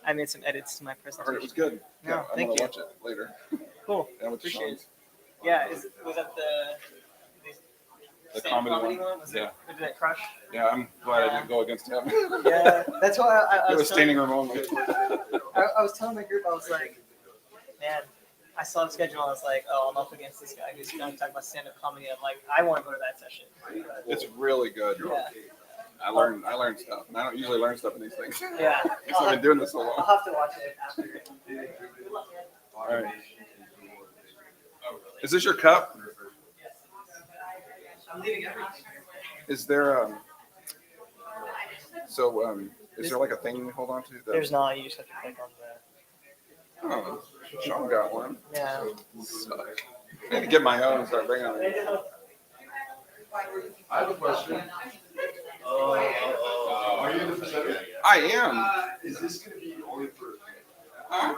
[SPEAKER 2] I made some edits to my
[SPEAKER 11] I
[SPEAKER 2] presentation.
[SPEAKER 11] heard it was good.
[SPEAKER 2] No,
[SPEAKER 11] Yeah, I'm
[SPEAKER 2] thank
[SPEAKER 11] gonna
[SPEAKER 2] you.
[SPEAKER 11] watch it later.
[SPEAKER 2] Cool.
[SPEAKER 11] Yeah, with
[SPEAKER 2] Appreciate it.
[SPEAKER 11] Sean's.
[SPEAKER 2] Yeah. Was that
[SPEAKER 11] The
[SPEAKER 2] stand
[SPEAKER 11] comedy one?
[SPEAKER 2] Was
[SPEAKER 11] Yeah.
[SPEAKER 2] Did it crush?
[SPEAKER 11] Yeah, I'm glad I didn't go against him.
[SPEAKER 2] Yeah. That's why I
[SPEAKER 11] It was
[SPEAKER 2] was
[SPEAKER 11] standing room only.
[SPEAKER 2] I was telling my group, I was like, man, I saw the schedule. I was like, oh, I'm up against this guy who's going to talk about stand-up comedy. I'm like, I want to go to that session.
[SPEAKER 11] It's really good.
[SPEAKER 2] Yeah.
[SPEAKER 11] I learned stuff, and I don't usually learn stuff in these things.
[SPEAKER 2] Yeah.
[SPEAKER 11] Because I've been doing this so
[SPEAKER 2] I'll
[SPEAKER 11] long.
[SPEAKER 2] have to watch it after.
[SPEAKER 11] All right. Is this your cup?
[SPEAKER 2] I'm leaving everything.
[SPEAKER 11] Is there is there like a thing you hold on to? That,
[SPEAKER 2] There's not. You just have to click on
[SPEAKER 11] oh, Sean got one.
[SPEAKER 2] the. Yeah.
[SPEAKER 11] So, I need to get my own and start bringing them.
[SPEAKER 8] I have a question. Are you in the Pacific?
[SPEAKER 11] I am.
[SPEAKER 8] Is this gonna be only for?
[SPEAKER 11] Huh?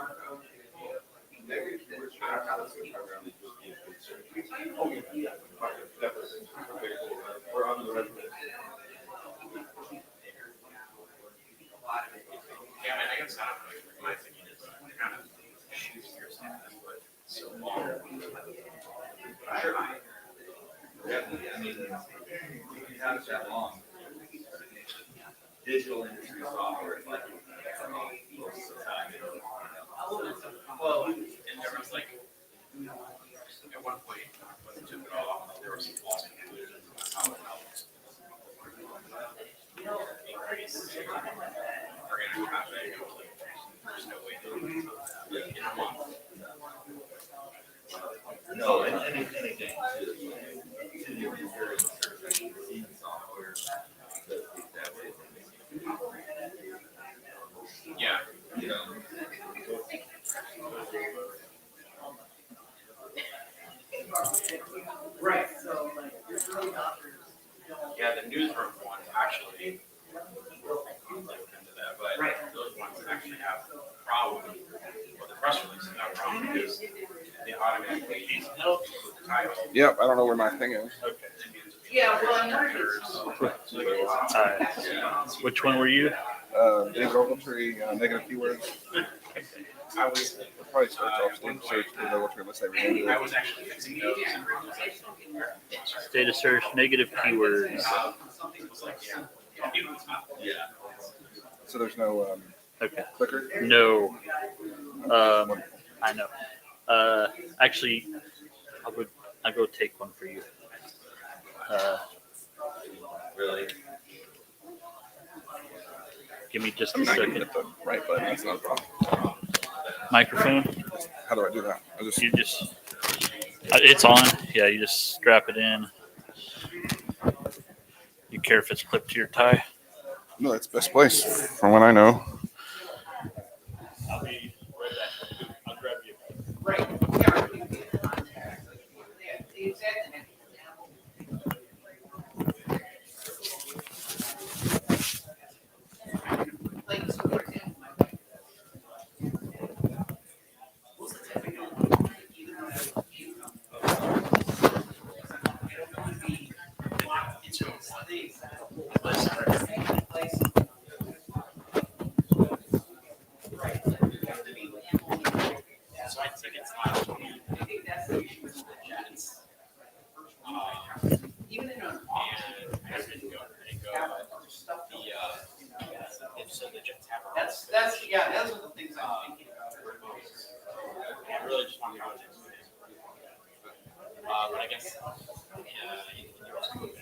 [SPEAKER 8] We're on the record.
[SPEAKER 1] Yeah, I mean, I guess my opinion is kind of shoes to your staff, but so long. Sure.
[SPEAKER 8] I mean, if you have it that long, digital industry software is like most of the time.
[SPEAKER 1] Well, and there was like, at one point, when they took it off, there was some loss of inclusion. How it helped increase. We're gonna have to go, like, there's no way to do it in a month.
[SPEAKER 8] No, and anything to do with your software. That way.
[SPEAKER 1] Yeah.
[SPEAKER 8] You know.
[SPEAKER 2] Right. So like, there's really doctors.
[SPEAKER 1] Yeah, the newsroom ones actually look into that, but those ones actually have automatically help with the title.
[SPEAKER 11] Yep, I don't know where my thing is.
[SPEAKER 8] Yeah, well, I'm wondering.
[SPEAKER 9] Which one were you?
[SPEAKER 11] David Ogletree, negative keywords.
[SPEAKER 1] I was,
[SPEAKER 11] Probably search off state search David Ogletree unless they rename
[SPEAKER 1] I
[SPEAKER 11] it.
[SPEAKER 1] was actually fixing those and it was like,
[SPEAKER 9] Data search, negative keywords.
[SPEAKER 1] something was like, yeah.
[SPEAKER 11] So there's no
[SPEAKER 9] Okay.
[SPEAKER 11] clicker.
[SPEAKER 9] No. I know. Actually, I'll go take one for you.
[SPEAKER 1] Really?
[SPEAKER 9] Give me just
[SPEAKER 11] I'm
[SPEAKER 9] a
[SPEAKER 11] not gonna
[SPEAKER 9] second.
[SPEAKER 11] hit the right button. That's not a problem.
[SPEAKER 9] Microphone.
[SPEAKER 11] How do I do that? I just
[SPEAKER 9] You just. It's on. Yeah, you just strap it in. You care if it's clipped to your tie?
[SPEAKER 11] no, it's best place from what I know.
[SPEAKER 9] I'll be right back. I'll grab you.
[SPEAKER 8] Right. Yeah. Exactly. Like, so for example, what's the typical, even though that's you know, be locked into things that are place. Right.
[SPEAKER 1] So I think it's not.
[SPEAKER 8] I think that's the issue with the jets. Even in a.
[SPEAKER 1] And I just didn't go, the, if so the Jets have.
[SPEAKER 8] That's, yeah, those are the things I'm thinking about.
[SPEAKER 1] I really just want to go next week. But I guess, you can do it.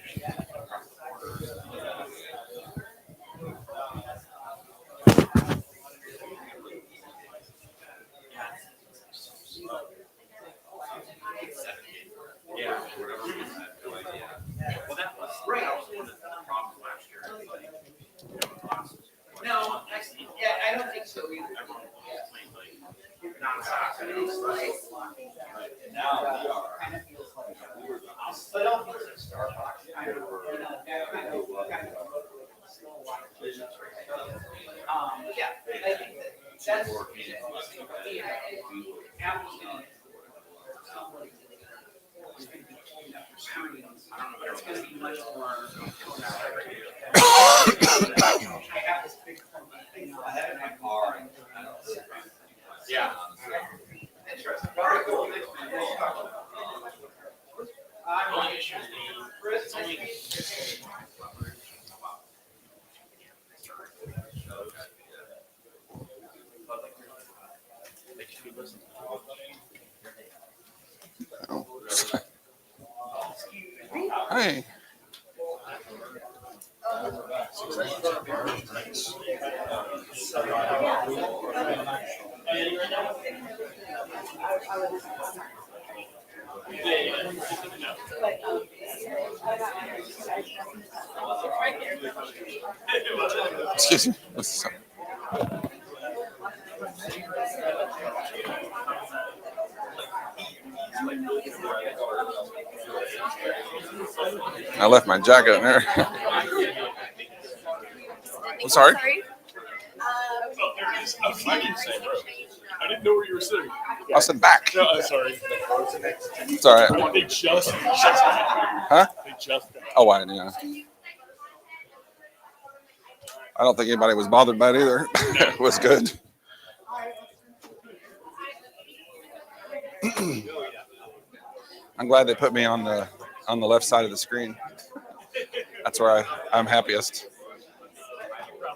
[SPEAKER 1] Yeah. Well, that was,
[SPEAKER 8] Right.
[SPEAKER 1] that was one of the problems last year.
[SPEAKER 8] No, actually, yeah, I don't think so either.
[SPEAKER 1] Everyone was playing like nonstop. And it was like,
[SPEAKER 8] And now we are. Kind of feels like. But it all feels like Starbucks. Kind of, you know, that kind of slow walk. Yeah, I think that's. Apple's gonna. It's gonna be much more. I have this big thing I have in my car.
[SPEAKER 1] yeah.
[SPEAKER 8] Interesting. Very cool.
[SPEAKER 1] The only issue is it's only.
[SPEAKER 11] Hey. Excuse me. What's this? I left my jacket in there. I'm sorry.
[SPEAKER 3] I didn't know where you were sitting.
[SPEAKER 11] I'll sit back.
[SPEAKER 3] No, I'm sorry.
[SPEAKER 11] It's all right.
[SPEAKER 3] They just
[SPEAKER 11] Huh?
[SPEAKER 3] They just
[SPEAKER 11] Oh, yeah. I don't think anybody was bothered by it either. It was good. I'm glad they put me on the left side of the screen. That's where I'm happiest.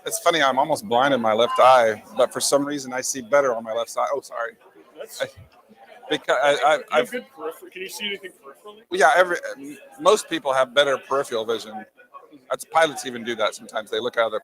[SPEAKER 11] It's funny, I'm almost blind in my left eye, but for some reason I see better on my left side. Oh, sorry. Because I've
[SPEAKER 3] good peripheral. Can you see anything peripherally?
[SPEAKER 11] yeah, most people have better peripheral vision. That's pilots even do that sometimes. They look out of their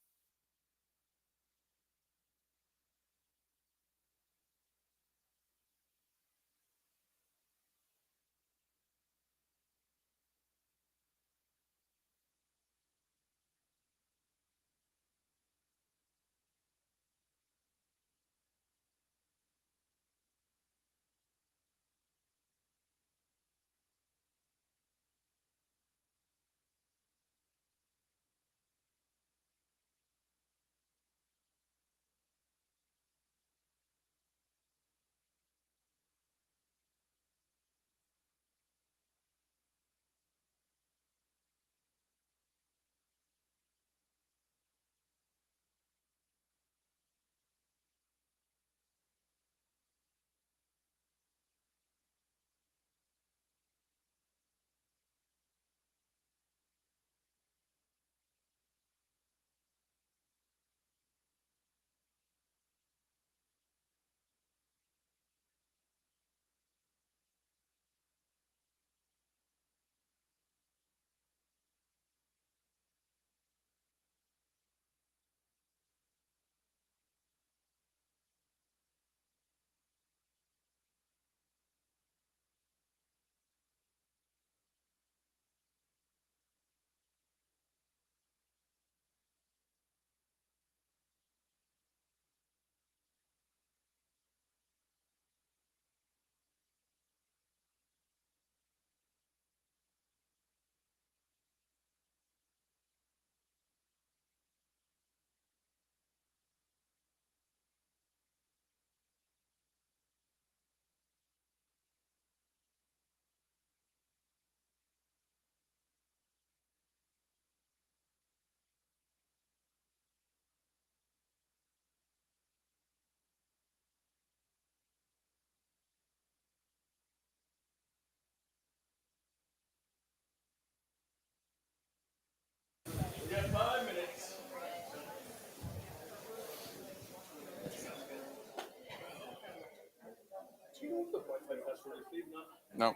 [SPEAKER 11] No.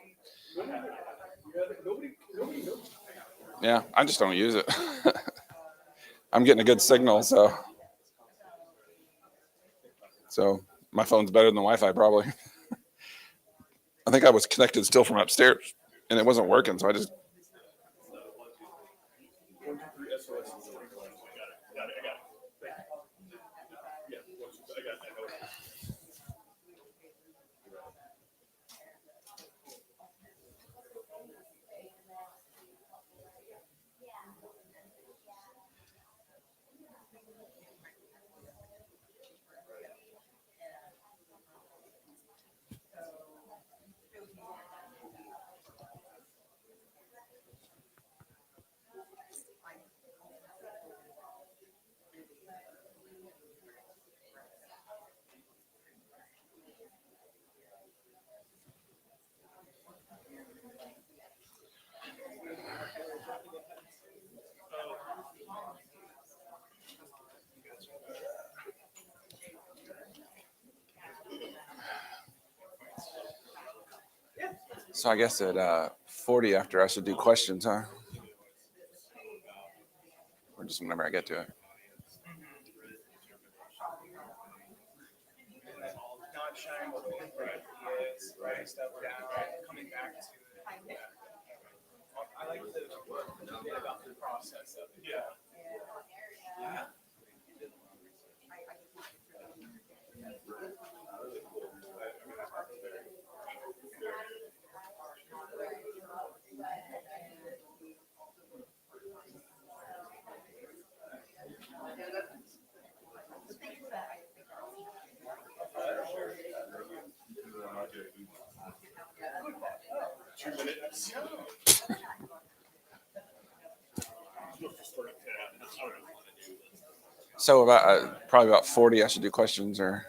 [SPEAKER 11] Yeah, I just don't use it. I'm getting a good signal, so my phone's better than the Wi-Fi probably. I think I was connected still from upstairs, and it wasn't working, so I just.
[SPEAKER 9] SOS. I got it. Yeah, I got that.
[SPEAKER 11] So I guess at 40 after I should do questions, huh? Or just whenever I get to it.
[SPEAKER 2] Not sharing what the is, writing stuff down, coming back to it. I like the bit about the process of it.
[SPEAKER 9] Yeah.
[SPEAKER 11] So about probably about 40, I should do questions or.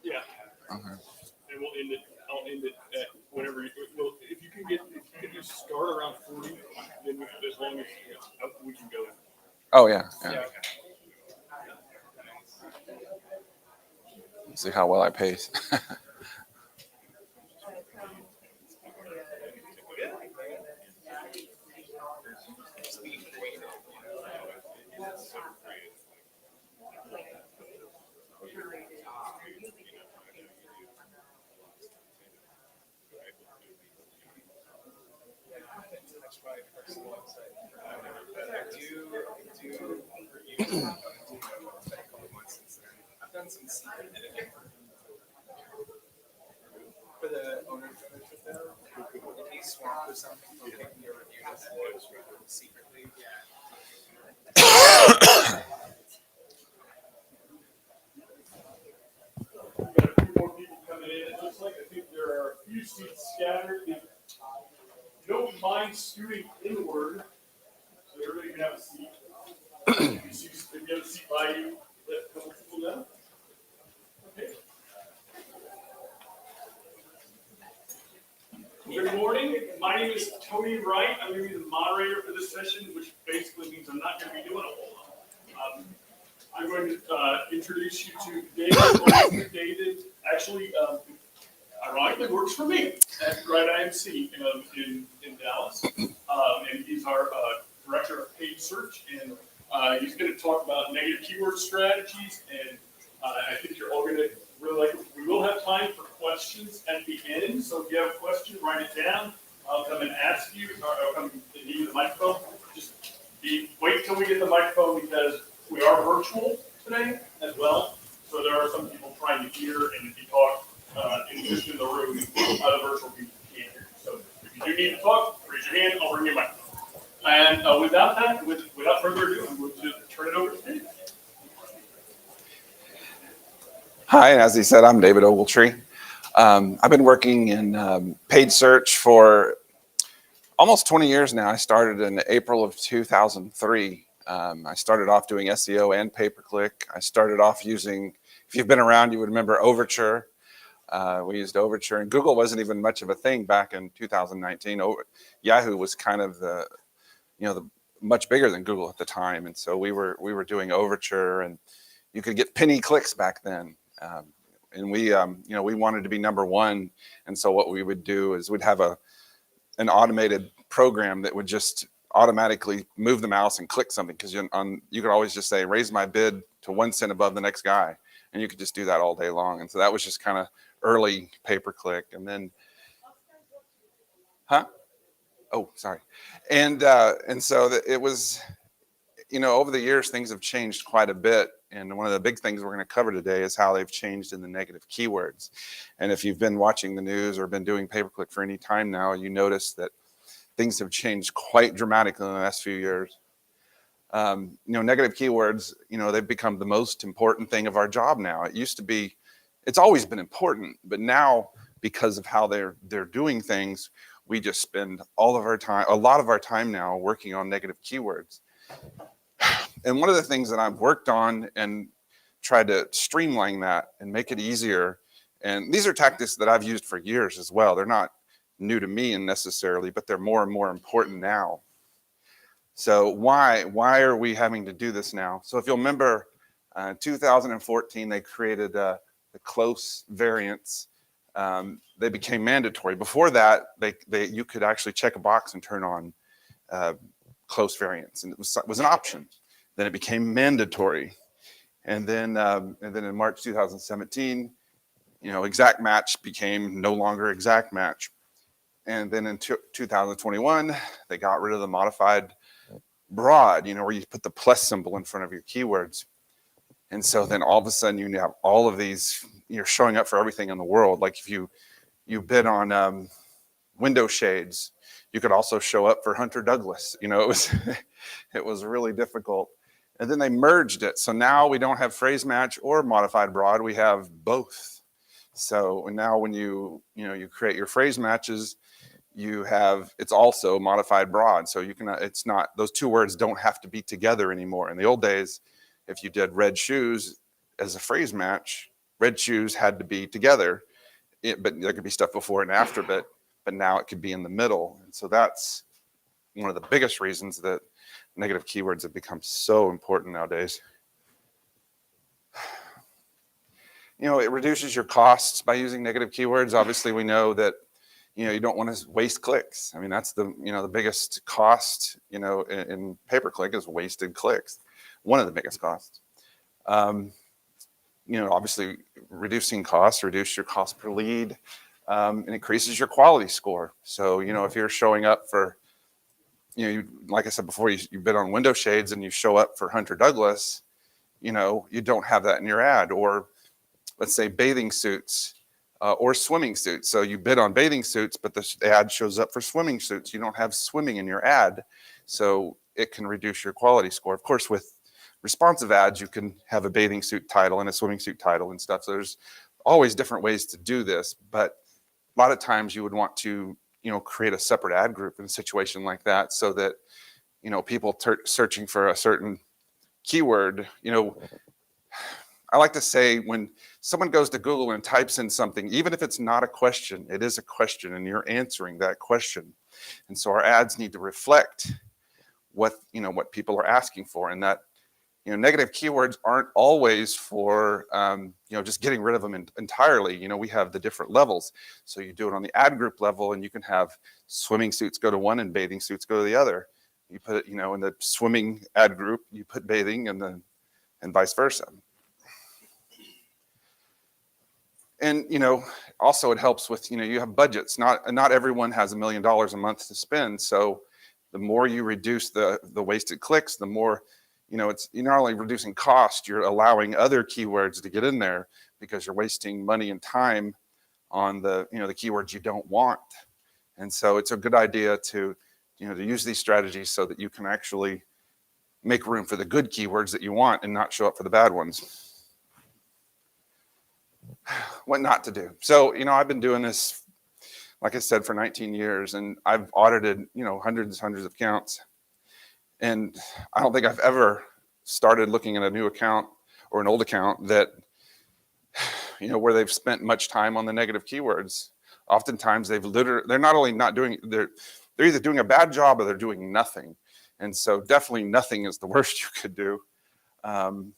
[SPEAKER 9] Yeah.
[SPEAKER 11] Okay.
[SPEAKER 9] And we'll end it. I'll end it at whenever. Well, if you can just start around 40, then as long as we can go.
[SPEAKER 11] Oh yeah. Let's see how well I pace.
[SPEAKER 2] I've done some secret editing for the ownership there. If he's swamped with something, he'll give me a review secretly.
[SPEAKER 9] We've got a few more people coming in. It looks like I think there are a few seats scattered. If you don't mind scooting inward, so everybody can have a seat. If you have a seat by you, let a couple people know. Okay. Good morning. My name is Tony Wright. I'm going to be the moderator for this session, which basically means I'm not going to be doing a whole lot. I'm going to introduce you to David. David actually, ironically, works for me at Right IMC in Dallas. And he's our director of paid search. And he's going to talk about negative keyword strategies. And I think you're all going to really like it. We will have time for questions at the end. So if you have a question, write it down. I'll come and ask you, or I'll come and give you the microphone. Just wait till we get the microphone because we are virtual today as well. So there are some people trying to hear, and if you talk just in the room, the virtual people can't hear. So if you do need to talk, raise your hand, I'll bring you a microphone. And without further ado, I'm going to turn it over to Dave.
[SPEAKER 11] Hi, as he said, I'm David Ogletree. I've been working in paid search for almost 20 years now. I started in April of 2003. I started off doing SEO and pay-per-click. I started off using, if you've been around, you would remember Overture. We used Overture, and Google wasn't even much of a thing back in 2019. Yahoo was kind of the much bigger than Google at the time, and so we were doing Overture, and you could get penny clicks back then. and we, we wanted to be number one. And so what we would do is we'd have an automated program that would just automatically move the mouse and click something, because you could always just say, raise my bid to 1 cent above the next guy. And you could just do that all day long. And so that was just kind of early pay-per-click. And then, oh, sorry. And so it was, over the years, things have changed quite a bit. And one of the big things we're going to cover today is how they've changed in the negative keywords. And if you've been watching the news or been doing pay-per-click for any time now, you notice that things have changed quite dramatically in the last few years. Negative keywords, they've become the most important thing of our job now. It used to be, it's always been important, but now because of how they're doing things, we just spend a lot of our time now working on negative keywords. And one of the things that I've worked on and tried to streamline that and make it easier, and these are tactics that I've used for years as well. They're not new to me necessarily, but they're more and more important now. So why are we having to do this now? So if you'll remember, 2014, they created the close variants. They became mandatory. Before that, you could actually check a box and turn on close variants, and it was an option. Then it became mandatory, and then in March 2017, exact match became no longer exact match, and then in 2021, they got rid of the modified broad, where you put the plus symbol in front of your keywords, and so then all of a sudden you have all of these. You're showing up for everything in the world. Like if you bid on window shades, you could also show up for Hunter Douglas. It was really difficult. And then they merged it. So now we don't have phrase match or modified broad. We have both. So now when you create your phrase matches, it's also modified broad. So it's not, those two words don't have to be together anymore. In the old days, if you did red shoes as a phrase match, red shoes had to be together, but there could be stuff before and after, but now it could be in the middle. And so that's one of the biggest reasons that negative keywords have become so important nowadays. It reduces your costs by using negative keywords. Obviously, we know that, you don't want to waste clicks. I mean, that's the biggest cost, in pay-per-click is wasted clicks. One of the biggest costs. Obviously reducing costs, reduce your cost per lead, and increases your quality score. So, if you're showing up for, like I said before, you bid on window shades and you show up for Hunter Douglas, you don't have that in your ad. Or let's say bathing suits or swimming suits. So you bid on bathing suits, but the ad shows up for swimming suits. You don't have swimming in your ad. So it can reduce your quality score. Of course, with responsive ads, you can have a bathing suit title and a swimming suit title and stuff. So there's always different ways to do this, but a lot of times you would want to, create a separate ad group in a situation like that, so that, people searching for a certain keyword, I like to say when someone goes to Google and types in something, even if it's not a question, it is a question and you're answering that question. And so our ads need to reflect what people are asking for, and that, negative keywords aren't always for, just getting rid of them entirely. We have the different levels. So you do it on the ad group level, and you can have swimming suits go to one and bathing suits go to the other. You put it, in the swimming ad group, you put bathing, and vice versa. And, also it helps with, you have budgets. Not everyone has $1 million a month to spend. So the more you reduce the wasted clicks, the more, you're not only reducing cost, you're allowing other keywords to get in there, because you're wasting money and time on the keywords you don't want. And so it's a good idea to use these strategies so that you can actually make room for the good keywords that you want and not show up for the bad ones. What not to do. So, I've been doing this, like I said, for 19 years, and I've audited, hundreds of accounts. And I don't think I've ever started looking at a new account or an old account that, where they've spent much time on the negative keywords. Oftentimes they're not only not doing, they're either doing a bad job or they're doing nothing. And so definitely nothing is the worst you could do. And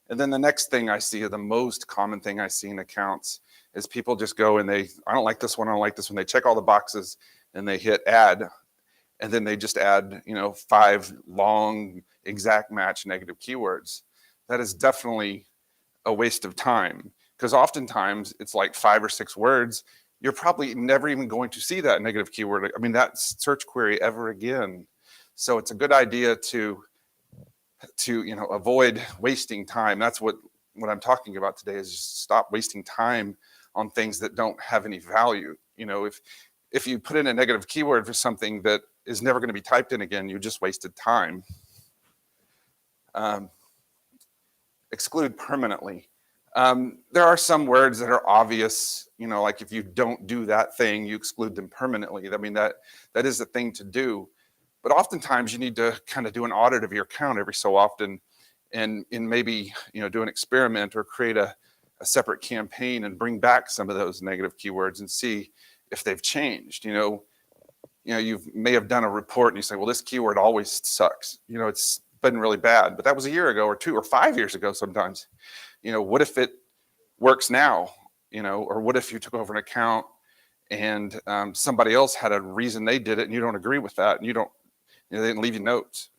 [SPEAKER 11] And then the next thing I see, the most common thing I see in accounts, is people just go and I don't like this one, I don't like this one. They check all the boxes and they hit add, and then they just add, 5 long exact match negative keywords. That is definitely a waste of time, because oftentimes it's like 5 or 6 words. You're probably never even going to see that negative keyword, that search query ever again. So it's a good idea to avoid wasting time. That's what I'm talking about today, is just stop wasting time on things that don't have any value. If you put in a negative keyword for something that is never going to be typed in again, you just wasted time. Exclude permanently. There are some words that are obvious, like if you don't do that thing, you exclude them permanently. I mean, that is the thing to do. But oftentimes you need to kind of do an audit of your account every so often, and maybe do an experiment or create a separate campaign and bring back some of those negative keywords and see if they've changed. You may have done a report and you say, well, this keyword always sucks. It's been really bad, but that was a year ago or 2 or 5 years ago sometimes. What if it works now? Or what if you took over an account and somebody else had a reason they did it and you don't agree with that, and they didn't leave you notes,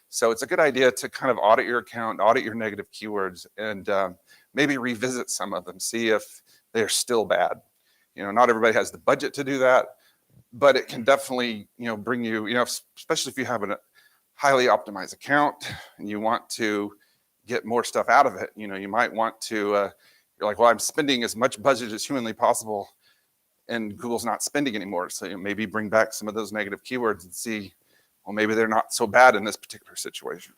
[SPEAKER 11] So it's a good idea to kind of audit your account, audit your negative keywords, and maybe revisit some of them, see if they're still bad. Not everybody has the budget to do that, but it can definitely, bring you, especially if you have a highly optimized account and you want to get more stuff out of it. You might want to, you're like, well, I'm spending as much budget as humanly possible and Google's not spending anymore. So maybe bring back some of those negative keywords and see, well, maybe they're not so bad in this particular situation.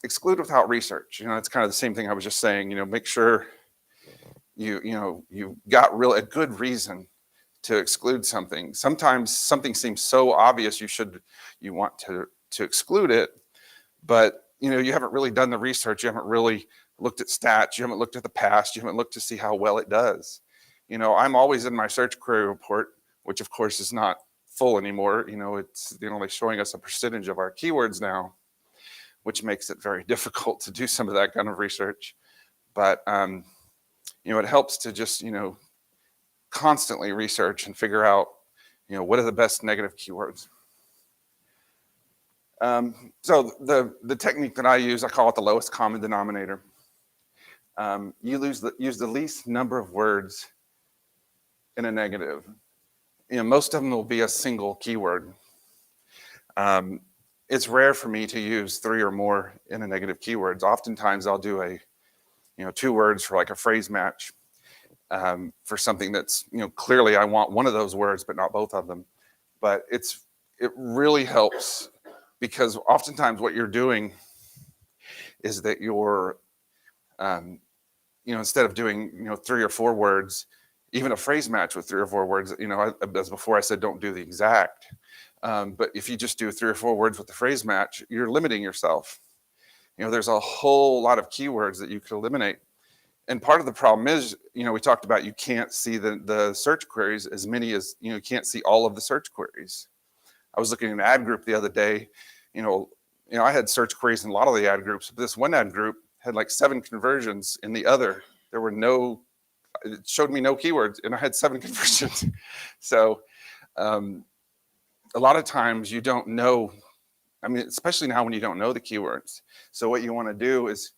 [SPEAKER 11] Exclude without research. It's kind of the same thing I was just saying. Make sure you got a good reason to exclude something. Sometimes something seems so obvious you want to exclude it, but you haven't really done the research. You haven't really looked at stats. You haven't looked at the past. You haven't looked to see how well it does. I'm always in my search query report, which of course is not full anymore. It's only showing us a percentage of our keywords now, which makes it very difficult to do some of that kind of research. But it helps to just constantly research and figure out what are the best negative keywords. So the technique that I use, I call it the lowest common denominator. You use the least number of words in a negative. Most of them will be a single keyword. It's rare for me to use 3 or more in a negative keywords. Oftentimes I'll do 2 words for like a phrase match for something that's, clearly I want one of those words, but not both of them. But it really helps, because oftentimes what you're doing is that you're, instead of doing, 3 or 4 words, even a phrase match with 3 or 4 words, as before I said, don't do the exact. But if you just do 3 or 4 words with the phrase match, you're limiting yourself. There's a whole lot of keywords that you could eliminate. And part of the problem is, we talked about you can't see the search queries as many as, you can't see all of the search queries. I was looking at an ad group the other day, I had search queries in a lot of the ad groups, but this one ad group had like 7 conversions. In the other, it showed me no keywords, and I had 7 conversions. So a lot of times you don't know, especially now when you don't know the keywords. So what you want to do is,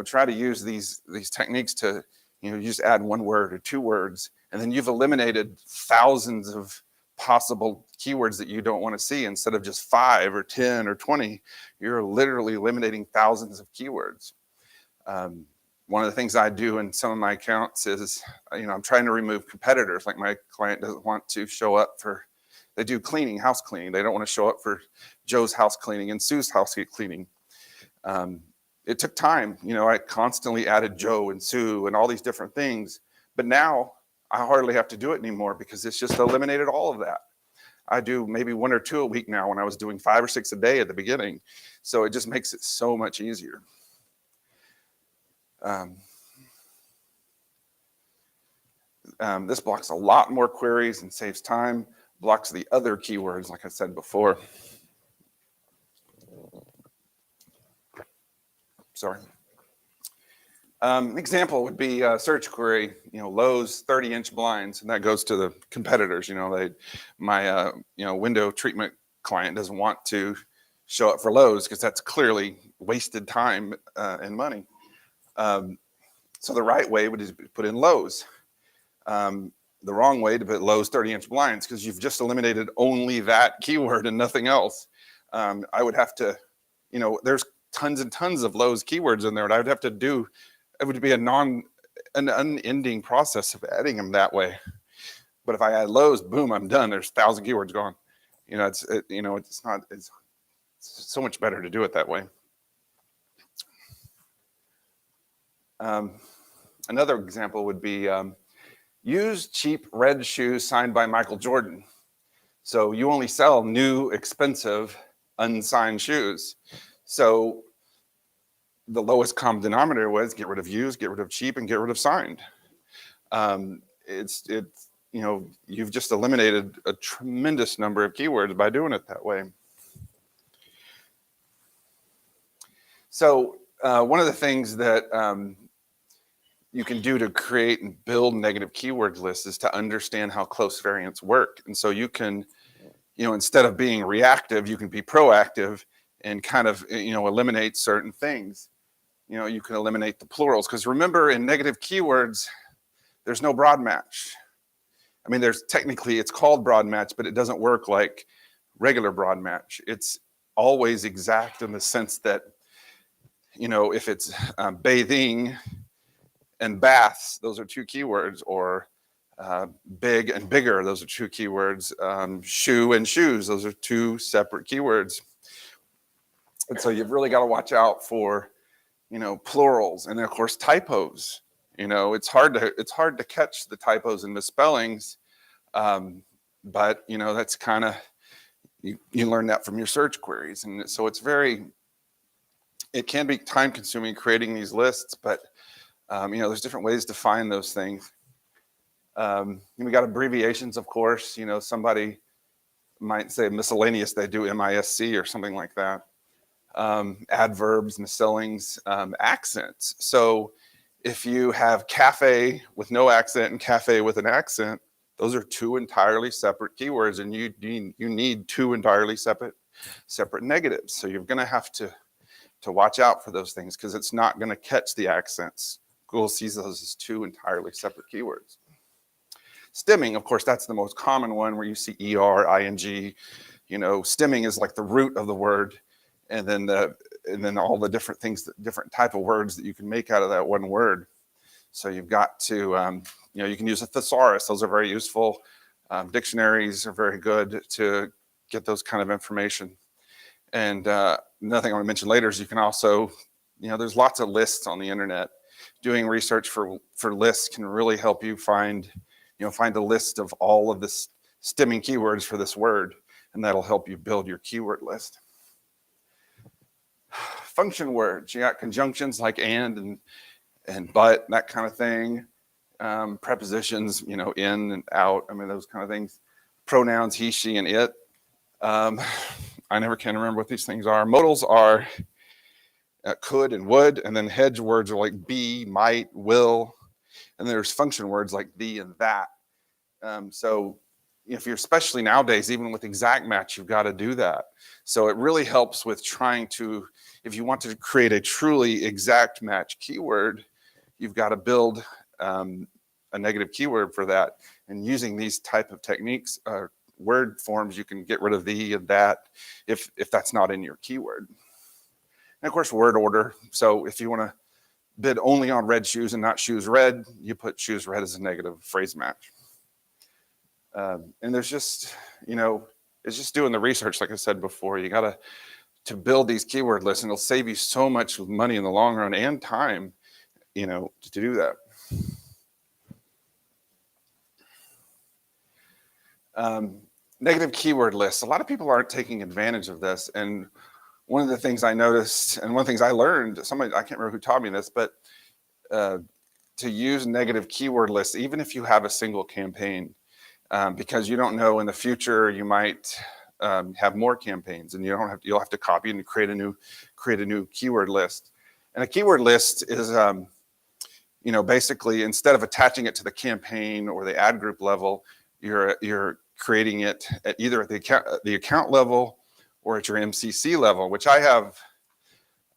[SPEAKER 11] try to use these techniques to, you just add 1 word or 2 words, and then you've eliminated thousands of possible keywords that you don't want to see. Instead of just 5 or 10 or 20, you're literally eliminating thousands of keywords. One of the things I do in some of my accounts is, I'm trying to remove competitors. Like my client doesn't want to show up they do cleaning, house cleaning. They don't want to show up for Joe's house cleaning and Sue's house cleaning. It took time. I constantly added Joe and Sue and all these different things. But now I hardly have to do it anymore, because it's just eliminated all of that. I do maybe 1 or 2 a week now, when I was doing 5 or 6 a day at the beginning. So it just makes it so much easier. This blocks a lot more queries and saves time, blocks the other keywords, like I said before. Sorry. Example would be a search query, Lowe's 30-inch blinds, and that goes to the competitors. My window treatment client doesn't want to show up for Lowe's because that's clearly wasted time and money. So the right way would be put in Lowe's. The wrong way to put Lowe's 30-inch blinds, because you've just eliminated only that keyword and nothing else. I would have to, there's tons and tons of Lowe's keywords in there, and I would have to do. It would be an unending process of adding them that way. But if I add Lowe's, boom, I'm done. There's 1,000 keywords gone. It's so much better to do it that way. Another example would be use cheap red shoes signed by Michael Jordan. So you only sell new, expensive, unsigned shoes. So the lowest common denominator was get rid of used, get rid of cheap, and get rid of signed. You've just eliminated a tremendous number of keywords by doing it that way. So one of the things that you can do to create and build negative keyword lists is to understand how close variants work. And so you can, instead of being reactive, you can be proactive and kind of, eliminate certain things. You can eliminate the plurals, because remember, in negative keywords, there's no broad match. I mean, it's called broad match, but it doesn't work like regular broad match. It's always exact in the sense that, if it's bathing and baths, those are two keywords, or big and bigger, those are two keywords. Shoe and shoes, those are two separate keywords. And so you've really got to watch out for plurals, and then of course typos. It's hard to catch the typos and misspellings, but that's kind of you learn that from your search queries, and so it can be time consuming creating these lists, but there's different ways to find those things. We got abbreviations, of course. Somebody might say miscellaneous, they do MISC or something like that. Adverbs, misspellings, accents. So if you have cafe with no accent and cafe with an accent, those are two entirely separate keywords, and you need two entirely separate negatives. So you're going to have to watch out for those things, because it's not going to catch the accents. Google sees those as two entirely separate keywords. Stemming, of course, that's the most common one, where you see ER, ING. Stemming is like the root of the word, and then all the different things, different type of words that you can make out of that one word. So you've got to, you can use a thesaurus. Those are very useful. Dictionaries are very good to get those kind of information. And another thing I want to mention later is you can also, there's lots of lists on the internet. Doing research for lists can really help you find a list of all of the stemming keywords for this word, and that'll help you build your keyword list. Function words, you got conjunctions like and but, that kind of thing. Prepositions, in and out, those kind of things. Pronouns, he, she, and it. I never can remember what these things are. Modals are could and would, and then hedge words are like be, might, will, and there's function words like the and that. So if you're, especially nowadays, even with exact match, you've got to do that. So it really helps with trying to, if you want to create a truly exact match keyword, you've got to build a negative keyword for that. And using these type of techniques, word forms, you can get rid of the and that if that's not in your keyword. And of course, word order. So if you want to bid only on red shoes and not shoes red, you put shoes red as a negative phrase match. And there's just, it's just doing the research, like I said before. You got to build these keyword lists, and it'll save you so much money in the long run and time, to do that. Negative keyword lists. A lot of people aren't taking advantage of this. And one of the things I noticed, and one of the things I learned, I can't remember who taught me this, but to use negative keyword lists, even if you have a single campaign, because you don't know in the future, you might have more campaigns, and you'll have to copy and create a new keyword list. And a keyword list is basically instead of attaching it to the campaign or the ad group level, you're creating it at either at the account level or at your MCC level, which I have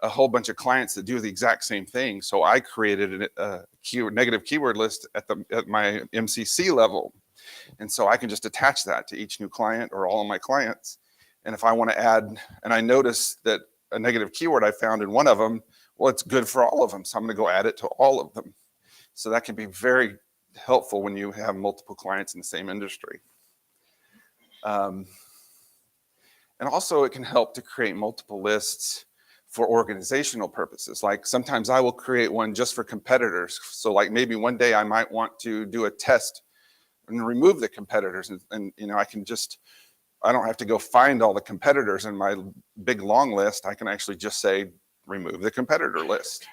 [SPEAKER 11] a whole bunch of clients that do the exact same thing. So I created a negative keyword list at my MCC level. And so I can just attach that to each new client or all of my clients. And if I want to add, and I notice that a negative keyword I found in one of them, well, it's good for all of them. So I'm going to go add it to all of them. So that can be very helpful when you have multiple clients in the same industry. And also it can help to create multiple lists for organizational purposes. Like sometimes I will create one just for competitors. So like maybe one day I might want to do a test and remove the competitors. And I don't have to go find all the competitors in my big long list. I can actually just say, remove the competitor list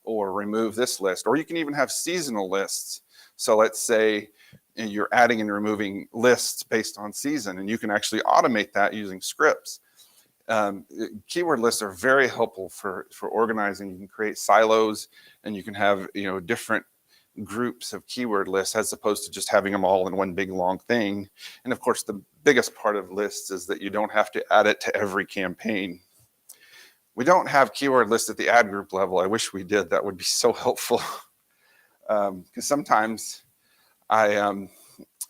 [SPEAKER 11] or remove this list. Or you can even have seasonal lists. So let's say you're adding and removing lists based on season, and you can actually automate that using scripts. Keyword lists are very helpful for organizing. You can create silos, and you can have different groups of keyword lists as opposed to just having them all in one big long thing. And of course, the biggest part of lists is that you don't have to add it to every campaign. We don't have keyword lists at the ad group level. I wish we did. That would be so helpful. Because sometimes I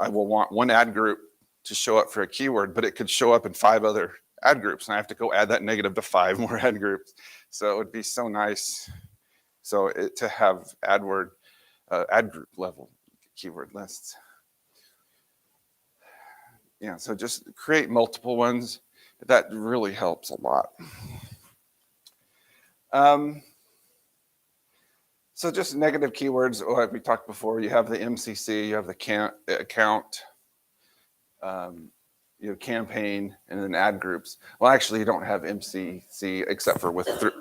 [SPEAKER 11] will want one ad group to show up for a keyword, but it could show up in 5 other ad groups, and I have to go add that negative to 5 more ad groups. So it would be so nice to have ad group level keyword lists. Yeah, so just create multiple ones. That really helps a lot. So just negative keywords, like we talked before, you have the MCC, you have the account, campaign, and then ad groups. Well, actually, you don't have MCC except for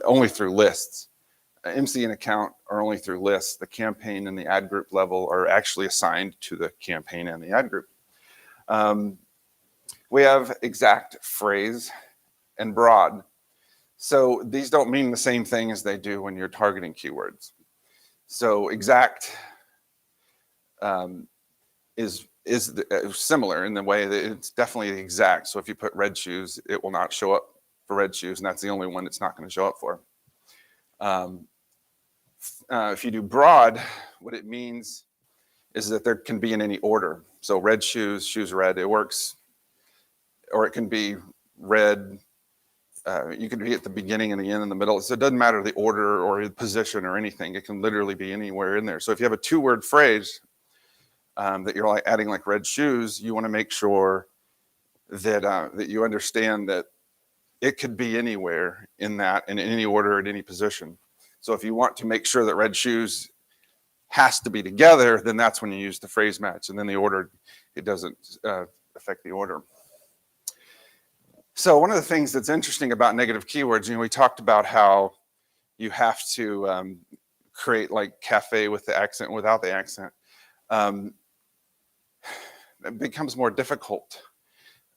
[SPEAKER 11] only through lists. MC and account are only through lists. The campaign and the ad group level are actually assigned to the campaign and the ad group. We have exact, phrase, and broad. So these don't mean the same thing as they do when you're targeting keywords. So exact is similar in the way that it's definitely exact. So if you put red shoes, it will not show up for red shoes, and that's the only one it's not going to show up for. If you do broad, what it means is that there can be in any order. So red shoes, shoes red, it works. Or it can be red. You can be at the beginning and the end and the middle. So it doesn't matter the order or the position or anything. It can literally be anywhere in there. So if you have a 2-word phrase that you're like adding like red shoes, you want to make sure that that you understand that it could be anywhere in that, in any order, at any position. So if you want to make sure that red shoes has to be together, then that's when you use the phrase match. And then the order, it doesn't affect the order. So one of the things that's interesting about negative keywords, we talked about how you have to create like cafe with the accent, without the accent. It becomes more difficult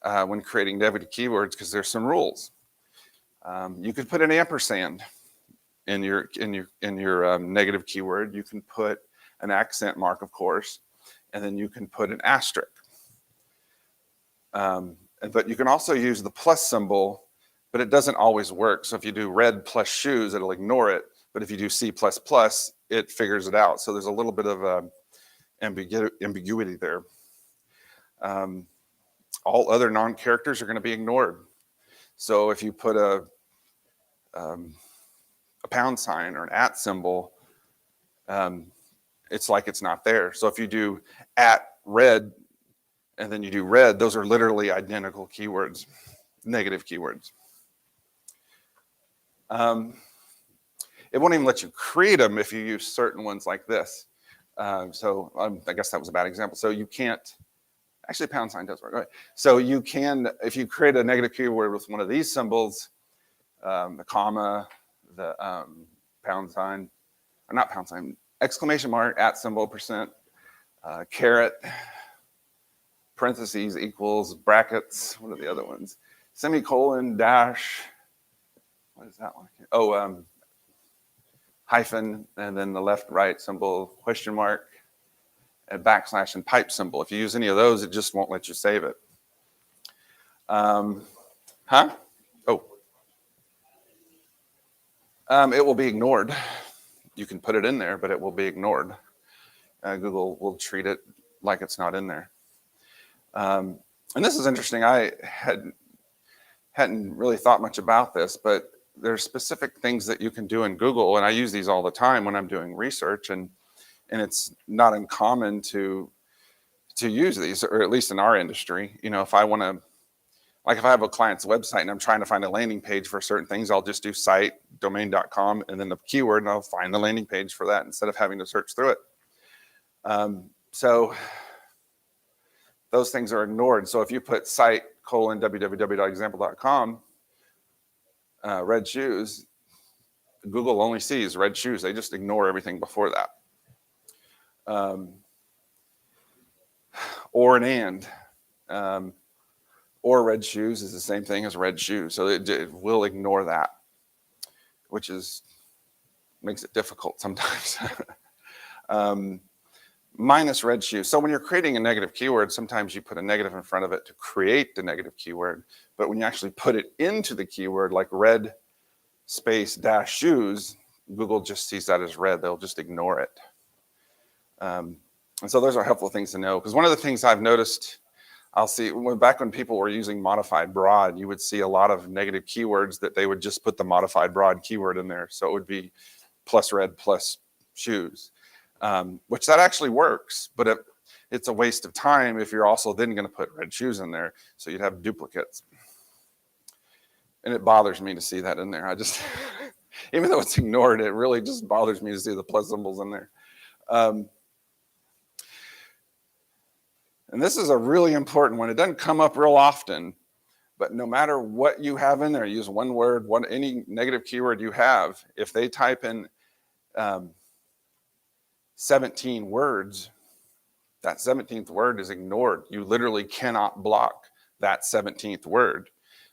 [SPEAKER 11] when creating negative keywords because there's some rules. You could put an ampersand in your negative keyword. You can put an accent mark, of course, and then you can put an asterisk. But you can also use the plus symbol, but it doesn't always work. So if you do red plus shoes, it'll ignore it. But if you do C++, it figures it out. So there's a little bit of ambiguity there. All other non-characters are going to be ignored. So if you put a pound sign or an @ symbol, it's like it's not there. So if you do @red and then you do red, those are literally identical keywords, negative keywords. It won't even let you create them if you use certain ones like this. I guess that was a bad example. So you can't, actually pound sign does work. Okay. So you can, if you create a negative keyword with one of these symbols, the comma, the pound sign, or not pound sign, exclamation mark, @ symbol, %, caret, parentheses, equals, brackets, what are the other ones? Semicolon, dash, what is that one? Oh, hyphen, and then the left right symbol, question mark, and backslash and pipe symbol. If you use any of those, it just won't let you save it. Huh? Oh. It will be ignored. You can put it in there, but it will be ignored. Google will treat it like it's not in there. And this is interesting. I hadn't really thought much about this, but there's specific things that you can do in Google, and I use these all the time when I'm doing research, and it's not uncommon to use these, or at least in our industry. You know, if I want to, like if I have a client's website and I'm trying to find a landing page for certain things, I'll just do site, domain.com, and then the keyword, and I'll find the landing page for that instead of having to search through it. So those things are ignored. So if you put site www.example.com, red shoes, Google only sees red shoes. They just ignore everything before that. Or an and. Or red shoes is the same thing as red shoes. So it will ignore that, which makes it difficult sometimes. Minus red shoes. So when you're creating a negative keyword, sometimes you put a negative in front of it to create the negative keyword. But when you actually put it into the keyword, like red space dash shoes, Google just sees that as red. They'll just ignore it. And so those are helpful things to know. Because one of the things I've noticed, I'll see back when people were using modified broad, you would see a lot of negative keywords that they would just put the modified broad keyword in there. So it would be plus red plus shoes, which that actually works, but it's a waste of time if you're also then going to put red shoes in there. So you'd have duplicates. And it bothers me to see that in there. I just, even though it's ignored, it really just bothers me to see the plus symbols in there. And this is a really important one. It doesn't come up real often, but no matter what you have in there, use one word, any negative keyword you have, if they type in 17 words, that 17th word is ignored. You literally cannot block that 17th word.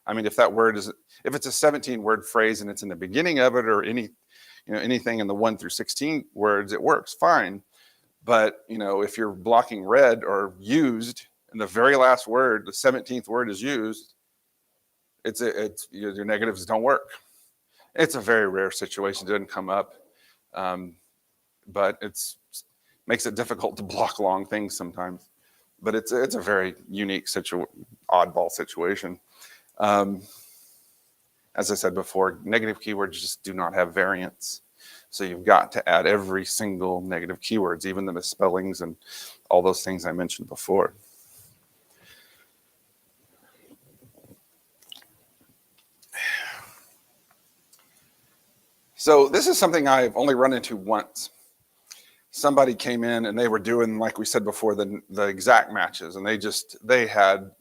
[SPEAKER 11] I mean, if it's a 17-word phrase and it's in the beginning of it, or anything in the 1 through 16 words, it works fine. But, if you're blocking red or used, and the very last word, the 17th word is used, your negatives don't work. It's a very rare situation. It doesn't come up, but makes it difficult to block long things sometimes. But it's a very unique oddball situation. As I said before, negative keywords just do not have variance. So you've got to add every single negative keywords, even the misspellings and all those things I mentioned before. So this is something I've only run into once. Somebody came in and they were doing, like we said before, the exact matches, and they had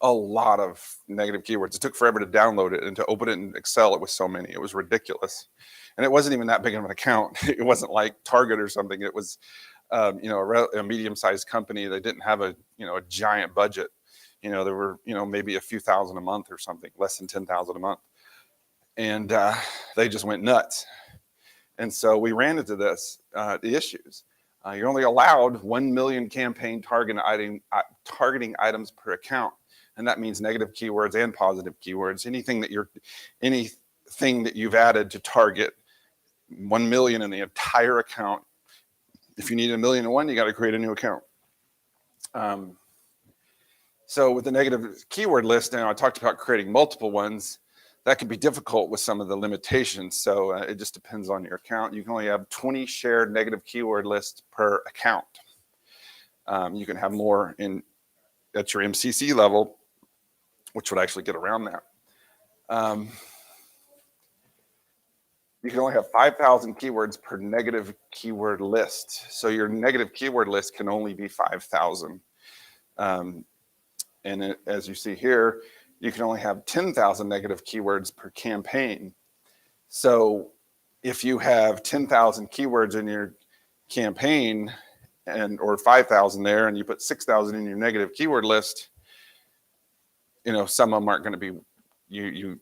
[SPEAKER 11] a lot of negative keywords. It took forever to download it, and to open it in Excel, it was so many. It was ridiculous. And it wasn't even that big of an account. It wasn't like Target or something. It was, a medium-sized company. They didn't have a giant budget. There were, maybe a few thousand a month or something, less than 10,000 a month. And they just went nuts. And so we ran into the issues. You're only allowed 1 million campaign targeting items per account. And that means negative keywords and positive keywords. Anything that you've added to target 1 million in the entire account. If you need 1,000,001, you got to create a new account. So with the negative keyword list, I talked about creating multiple ones. That could be difficult with some of the limitations. So it just depends on your account. You can only have 20 shared negative keyword lists per account. You can have more at your MCC level, which would actually get around that. You can only have 5,000 keywords per negative keyword list. So your negative keyword list can only be 5,000. As you see here, you can only have 10,000 negative keywords per campaign. So if you have 10,000 keywords in your campaign or 5,000 there, and you put 6,000 in your negative keyword list, some of them aren't going to be,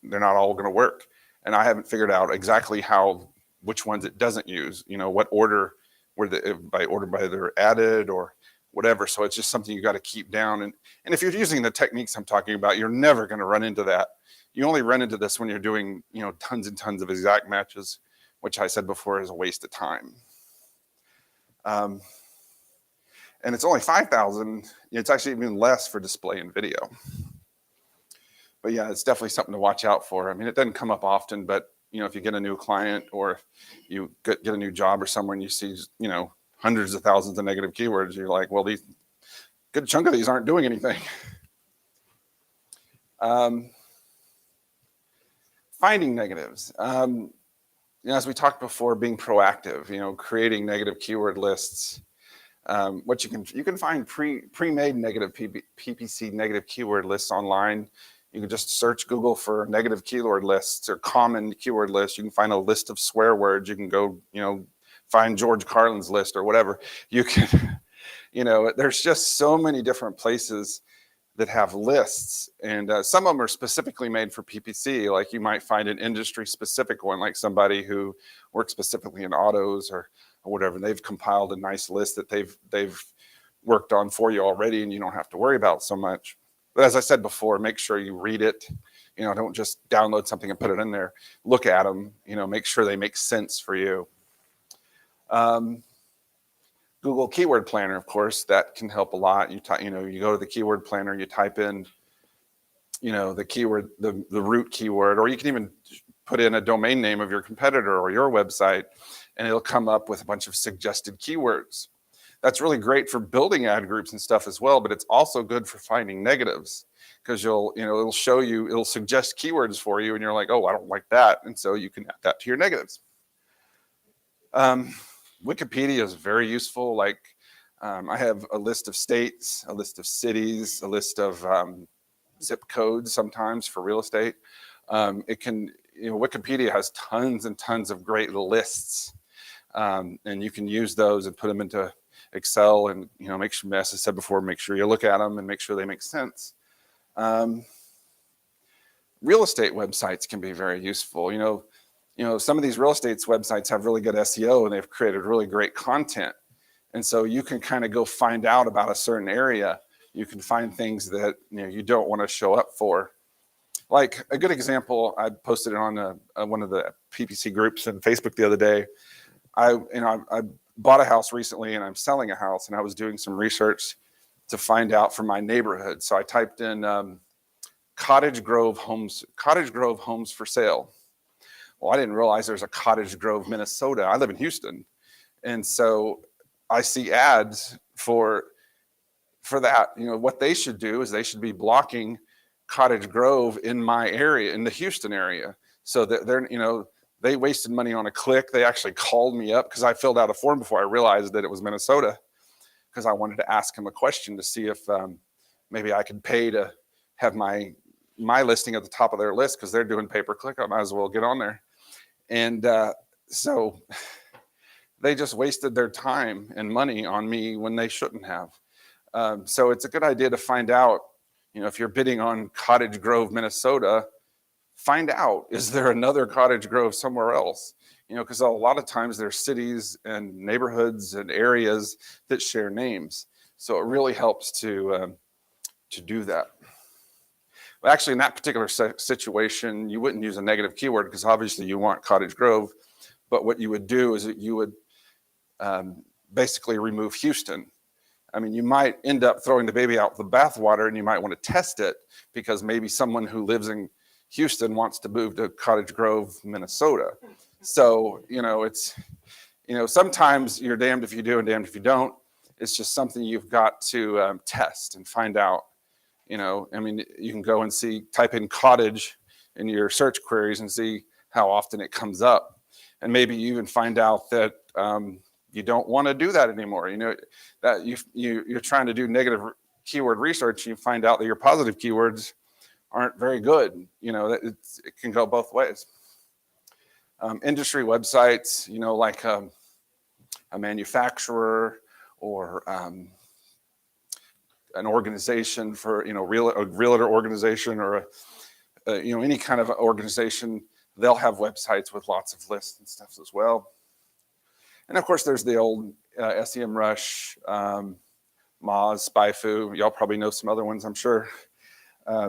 [SPEAKER 11] they're not all going to work. And I haven't figured out exactly how which ones it doesn't use, what order by they're added or whatever. So it's just something you got to keep down. And if you're using the techniques I'm talking about, you're never going to run into that. You only run into this when you're doing, tons and tons of exact matches, which I said before is a waste of time. And it's only 5,000. It's actually even less for display and video. But yeah, it's definitely something to watch out for. I mean, it doesn't come up often, but if you get a new client or you get a new job or somewhere and you see, hundreds of thousands of negative keywords, you're like, well, these good chunk of these aren't doing anything. Finding negatives. As we talked before, being proactive, creating negative keyword lists. What you can find pre-made negative PPC negative keyword lists online. You can just search Google for negative keyword lists or common keyword lists. You can find a list of swear words. You can go, find George Carlin's list or whatever. You can, there's just so many different places that have lists, and some of them are specifically made for PPC. Like you might find an industry specific one, like somebody who works specifically in autos or whatever. They've compiled a nice list that they've worked on for you already, and you don't have to worry about so much. But as I said before, make sure you read it. Don't just download something and put it in there. Look at them. Make sure they make sense for you. Google Keyword Planner, of course, that can help a lot. You go to the Keyword Planner, you type in, the keyword, the root keyword, or you can even put in a domain name of your competitor or your website, and it'll come up with a bunch of suggested keywords. That's really great for building ad groups and stuff as well, but it's also good for finding negatives because it'll show you, it'll suggest keywords for you, and you're like, oh, I don't like that, and so you can add that to your negatives. Wikipedia is very useful. Like I have a list of states, a list of cities, a list of zip codes sometimes for real estate. Wikipedia has tons and tons of great lists, and you can use those and put them into Excel and make sure, as I said before, make sure you look at them and make sure they make sense. Real estate websites can be very useful. Some of these real estate websites have really good SEO and they've created really great content. And so you can kind of go find out about a certain area. You can find things that you don't want to show up for. Like a good example, I posted it on one of the PPC groups in Facebook the other day. I bought a house recently and I'm selling a house, and I was doing some research to find out for my neighborhood. So I typed in Cottage Grove homes for sale. Well, I didn't realize there's a Cottage Grove, Minnesota. I live in Houston. And so I see ads for that. What they should do is they should be blocking Cottage Grove in my area, in the Houston area. So that they wasted money on a click. They actually called me up because I filled out a form before I realized that it was Minnesota, because I wanted to ask them a question to see if maybe I could pay to have my listing at the top of their list, because they're doing pay-per-click. I might as well get on there. And so they just wasted their time and money on me when they shouldn't have. So it's a good idea to find out, if you're bidding on Cottage Grove, Minnesota, find out, is there another Cottage Grove somewhere else? Because a lot of times there's cities and neighborhoods and areas that share names. So it really helps to do that. Well, actually, in that particular situation, you wouldn't use a negative keyword because obviously you want Cottage Grove. But what you would do is that you would basically remove Houston. I mean, you might end up throwing the baby out with the bathwater, and you might want to test it because maybe someone who lives in Houston wants to move to Cottage Grove, Minnesota. So, it's, sometimes you're damned if you do and damned if you don't. It's just something you've got to test and find out. You can go and type in cottage in your search queries and see how often it comes up. And maybe you even find out that you don't want to do that anymore. That you're trying to do negative keyword research, and you find out that your positive keywords aren't very good. It can go both ways. Industry websites, like a manufacturer or an organization for, a realtor organization or any kind of organization they'll have websites with lots of lists and stuff as well. And of course, there's the old SEMrush, Moz, SpyFu. Y'all probably know some other ones, I'm sure.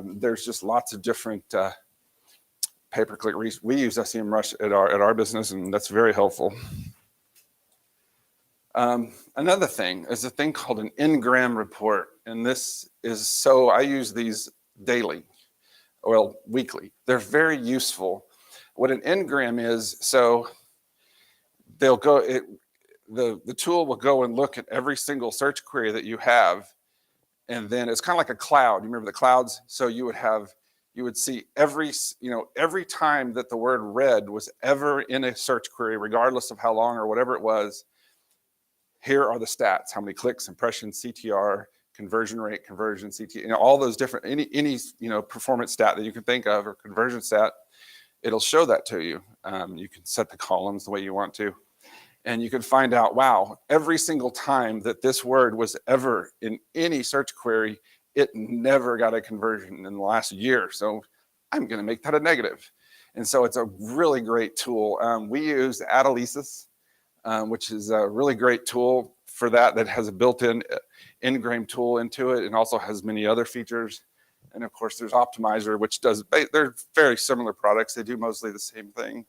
[SPEAKER 11] There's just lots of different pay-per-click. We use SEMrush at our business, and that's very helpful. Another thing is a thing called an Ngram report, and this is I use these daily, well, weekly. They're very useful. What an Ngram is, so they'll go. The tool will go and look at every single search query that you have, and then it's kind of like a cloud. You remember the clouds? So you would see every time that the word red was ever in a search query, regardless of how long or whatever it was. Here are the stats: how many clicks, impressions, CTR, conversion rate, conversion, CTR, all those different any performance stat that you can think of or conversion stat. It'll show that to you. You can set the columns the way you want to. And you can find out, wow, every single time that this word was ever in any search query, it never got a conversion in the last year. So I'm going to make that a negative. And so it's a really great tool. We use Adelisis, which is a really great tool for that has a built-in Ngram tool into it and also has many other features. And of course, there's Optimizer, which they're very similar products. They do mostly the same thing.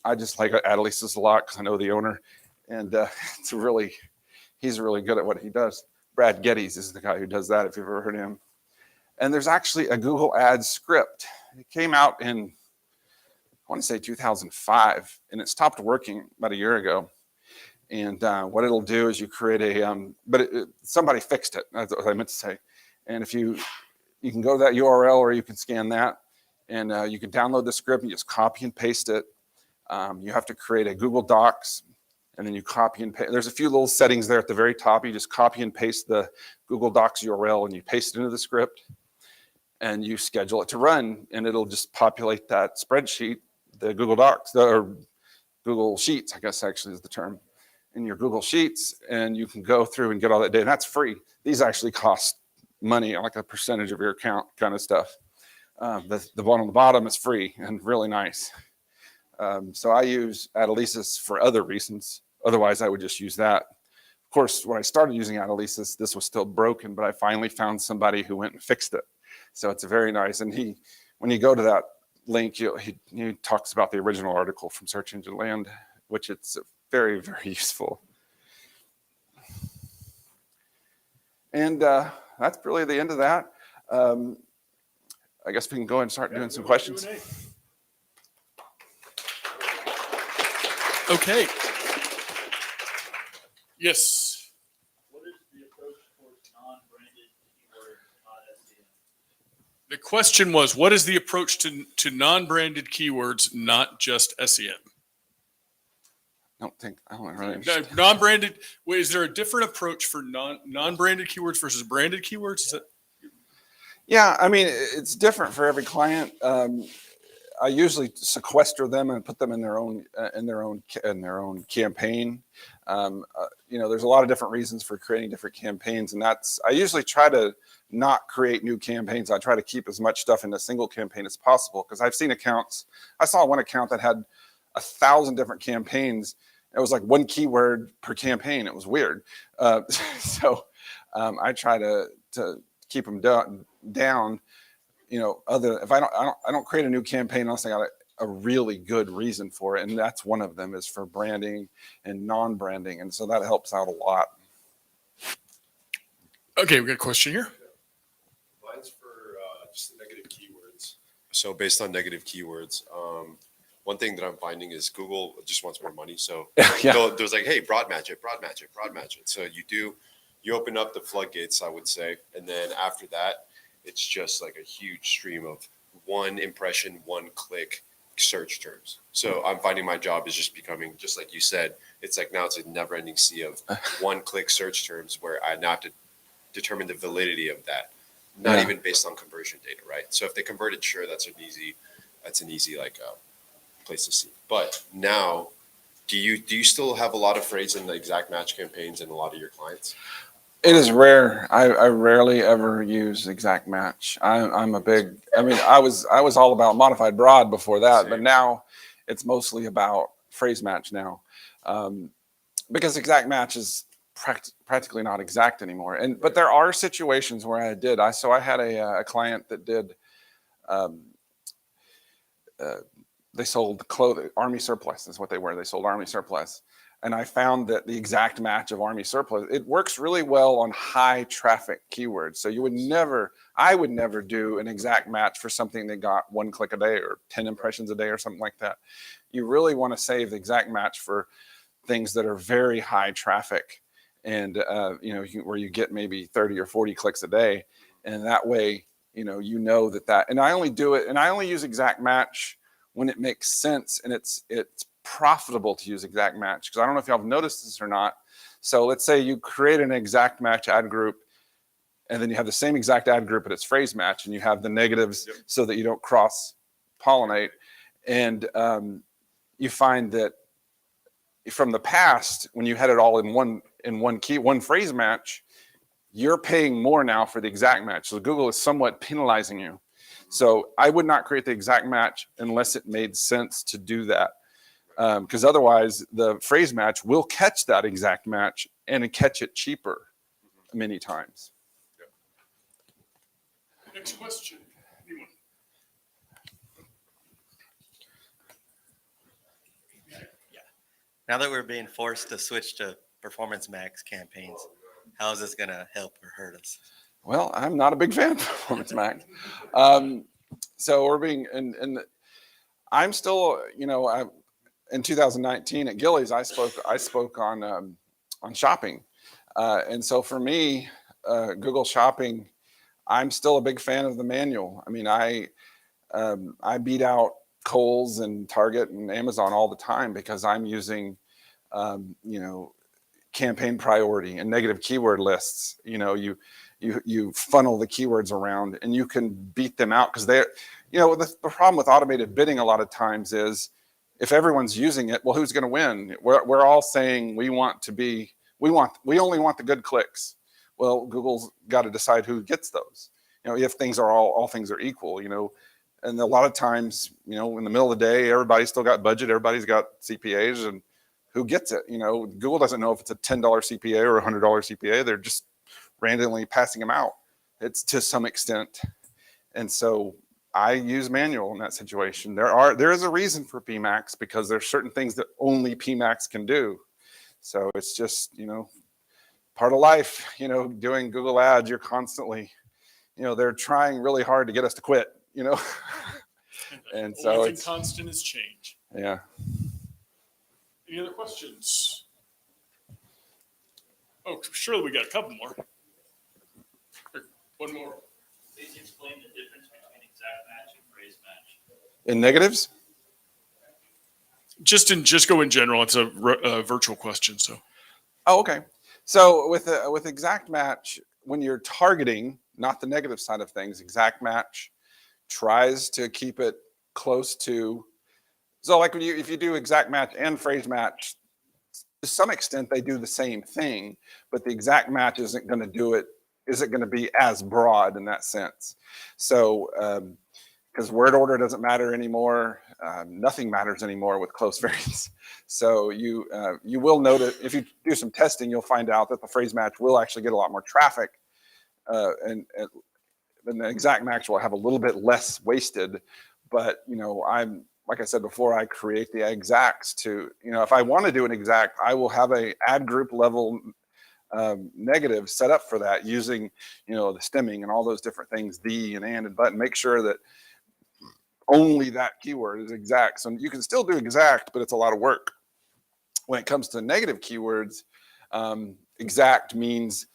[SPEAKER 11] I just like Adelisis a lot because I know the owner, and he's really good at what he does. Brad Geddes is the guy who does that, if you've ever heard of him. And there's actually a Google Ads script. It came out in, I want to say 2005, and it stopped working about a year ago. And what it'll do is you create somebody fixed it. That's what I meant to say. And if you can go to that URL, or you can scan that, and you can download the script and just copy and paste it. You have to create a Google Docs, and then you copy and paste. There's a few little settings there at the very top. You just copy and paste the Google Docs URL, and you paste it into the script, and you schedule it to run, and it'll just populate that spreadsheet, the Google Docs, or Google Sheets, I guess actually is the term, in your Google Sheets, and you can go through and get all that data. And that's free. These actually cost money, like a percentage of your account kind of stuff. The one on the bottom is free and really nice. So I use Adelisis for other reasons. Otherwise, I would just use that. Of course, when I started using Adelisis, this was still broken, but I finally found somebody who went and fixed it. So it's very nice. And when you go to that link, he talks about the original article from Search Engine Land, which it's very, very useful. And that's really the end of that. I guess we can go ahead and start doing some questions.
[SPEAKER 3] Okay. Yes.
[SPEAKER 9] What is the approach towards non-branded keywords, not SEM?
[SPEAKER 3] The question was, what is the approach to non-branded keywords, not just SEM?
[SPEAKER 11] I don't really understand.
[SPEAKER 3] Non-branded. Wait, is there a different approach for non-branded keywords versus branded keywords? Is that?
[SPEAKER 11] Yeah, I mean, it's different for every client. I usually sequester them and put them in their own campaign. There's a lot of different reasons for creating different campaigns, and I usually try to not create new campaigns. I try to keep as much stuff in a single campaign as possible, because I've seen accounts. I saw one account that had 1,000 different campaigns. It was like one keyword per campaign. It was weird. So I try to keep them down. If I don't create a new campaign unless I got a really good reason for it, and that's one of them is for branding and non-branding, and so that helps out a lot.
[SPEAKER 3] Okay, we got a question here.
[SPEAKER 12] Mine's for just the negative keywords. So based on negative keywords, one thing that I'm finding is Google just wants more money. So there's like, hey, broad match it. So you open up the floodgates, I would say, and then after that, it's just like a huge stream of one impression, one click search terms. So I'm finding my job is just becoming, just like you said, it's like now it's a never ending sea of one click search terms where I now have to determine the validity of that, not even based on conversion data, right? So if they converted, sure, that's an easy like place to see. But now, do you still have a lot of phrase in the exact match campaigns in a lot of your clients?
[SPEAKER 11] It is rare. I rarely ever use exact match. I'm a big. I mean, I was all about modified broad before that, but now it's mostly about phrase match now, because exact match is practically not exact anymore. And but there are situations where I did. I had a client that did. Um, they sold clothing, army surplus is what they were. They sold army surplus. And I found that the exact match of army surplus, it works really well on high traffic keywords. So I would never do an exact match for something that got 1 click a day or 10 impressions a day or something like that. You really want to save the exact match for things that are very high traffic and, where you get maybe 30 or 40 clicks a day. And that way, and I only do it, and I only use exact match when it makes sense and it's profitable to use exact match. Because I don't know if y'all have noticed this or not. So let's say you create an exact match ad group, and then you have the same exact ad group, but it's phrase match, and you have the negatives so that you don't cross pollinate. And you find that from the past, when you had it all in one phrase match, you're paying more now for the exact match. So Google is somewhat penalizing you. So I would not create the exact match unless it made sense to do that. Because otherwise the phrase match will catch that exact match and catch it cheaper many times.
[SPEAKER 9] Next question. Anyone?
[SPEAKER 13] Now that we're being forced to switch to Performance Max campaigns, how is this going to help or hurt us?
[SPEAKER 11] Well, I'm not a big fan of Performance Max. So we're being, and I'm still, in 2019 at Gillies, I spoke on shopping. And so for me, Google Shopping, I'm still a big fan of the manual. I mean, I beat out Kohl's and Target and Amazon all the time because I'm using, campaign priority and negative keyword lists. You funnel the keywords around and you can beat them out because they're, the problem with automated bidding a lot of times is if everyone's using it, well, who's going to win? We're all saying we only want the good clicks. Well, Google's got to decide who gets those. If things are all things are equal, and a lot of times, in the middle of the day, everybody's still got budget, everybody's got CPAs, and who gets it? Google doesn't know if it's a $10 CPA or a $100 CPA. They're just randomly passing them out. It's to some extent. And so I use manual in that situation. There is a reason for PMAX because there's certain things that only PMAX can do. So it's just, part of life, doing Google ads, you're constantly, they're trying really hard to get us to quit, and so
[SPEAKER 9] Only thing constant is change.
[SPEAKER 11] Yeah.
[SPEAKER 9] Any other questions? Oh, surely we got a couple more. One more.
[SPEAKER 14] Please explain the difference between exact match and phrase match.
[SPEAKER 11] In negatives?
[SPEAKER 9] Just go in general. It's a virtual question. So.
[SPEAKER 11] Oh, okay. So with exact match, when you're targeting, not the negative side of things, exact match tries to keep it close to. So like if you do exact match and phrase match, to some extent they do the same thing, but the exact match isn't going to be as broad in that sense. So because word order doesn't matter anymore, nothing matters anymore with close variants. So you will notice if you do some testing, you'll find out that the phrase match will actually get a lot more traffic, and then the exact match will have a little bit less wasted. But I'm like I said before, I create the exacts to if I want to do an exact, I will have a ad group level negative set up for that using the stemming and all those different things, the and but, make sure that only that keyword is exact. So you can still do exact, but it's a lot of work. When it comes to negative keywords, exact means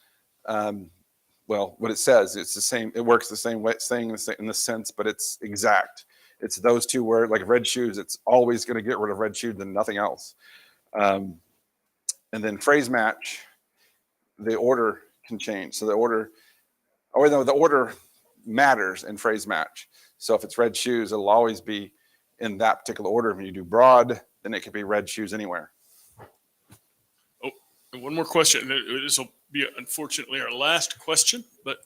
[SPEAKER 11] what it says. It's the same. It works the same way, saying in the sense, but it's exact. It's those two words, like red shoes. It's always going to get rid of red shoes and nothing else. And then phrase match, the order can change. So the order matters in phrase match. So if it's red shoes, it'll always be in that particular order. When you do broad, then it could be red shoes anywhere.
[SPEAKER 9] Oh, one more question. This will
[SPEAKER 3] be unfortunately our last question, but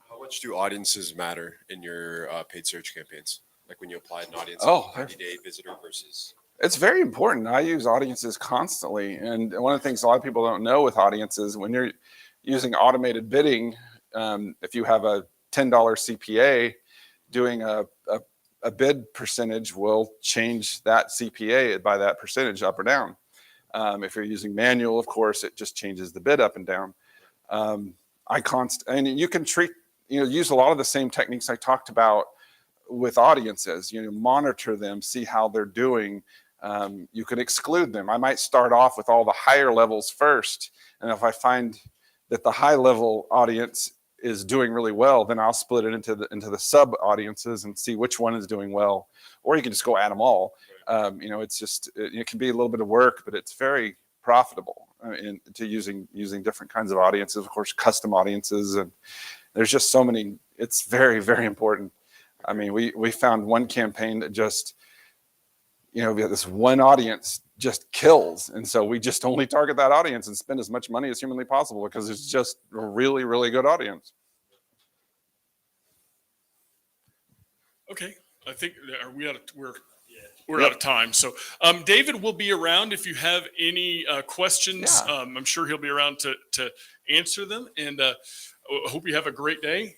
[SPEAKER 12] How much do audiences matter in your paid search campaigns? Like when you apply an audience,
[SPEAKER 11] Oh,
[SPEAKER 12] 90-day visitor versus.
[SPEAKER 11] it's very important. I use audiences constantly. And one of the things a lot of people don't know with audiences, when you're using automated bidding, if you have a $10 CPA, doing a bid percentage will change that CPA by that percentage up or down. If you're using manual, of course, it just changes the bid up and down. And you can use a lot of the same techniques I talked about with audiences. Monitor them, see how they're doing. You could exclude them. I might start off with all the higher levels first, and if I find that the high level audience is doing really well, then I'll split it into the sub audiences and see which one is doing well. Or you can just go add them all. It can be a little bit of work, but it's very profitable into using different kinds of audiences. Of course, custom audiences, and there's just so many. It's very, very important. I mean, we found one campaign that just, we had this one audience just kills. And so we just only target that audience and spend as much money as humanly possible because it's just a really, really good audience.
[SPEAKER 3] okay. I think we're out of time. So David will be around if you have any questions.
[SPEAKER 11] Yeah.
[SPEAKER 3] I'm sure he'll be around to answer them. And I hope you have a great day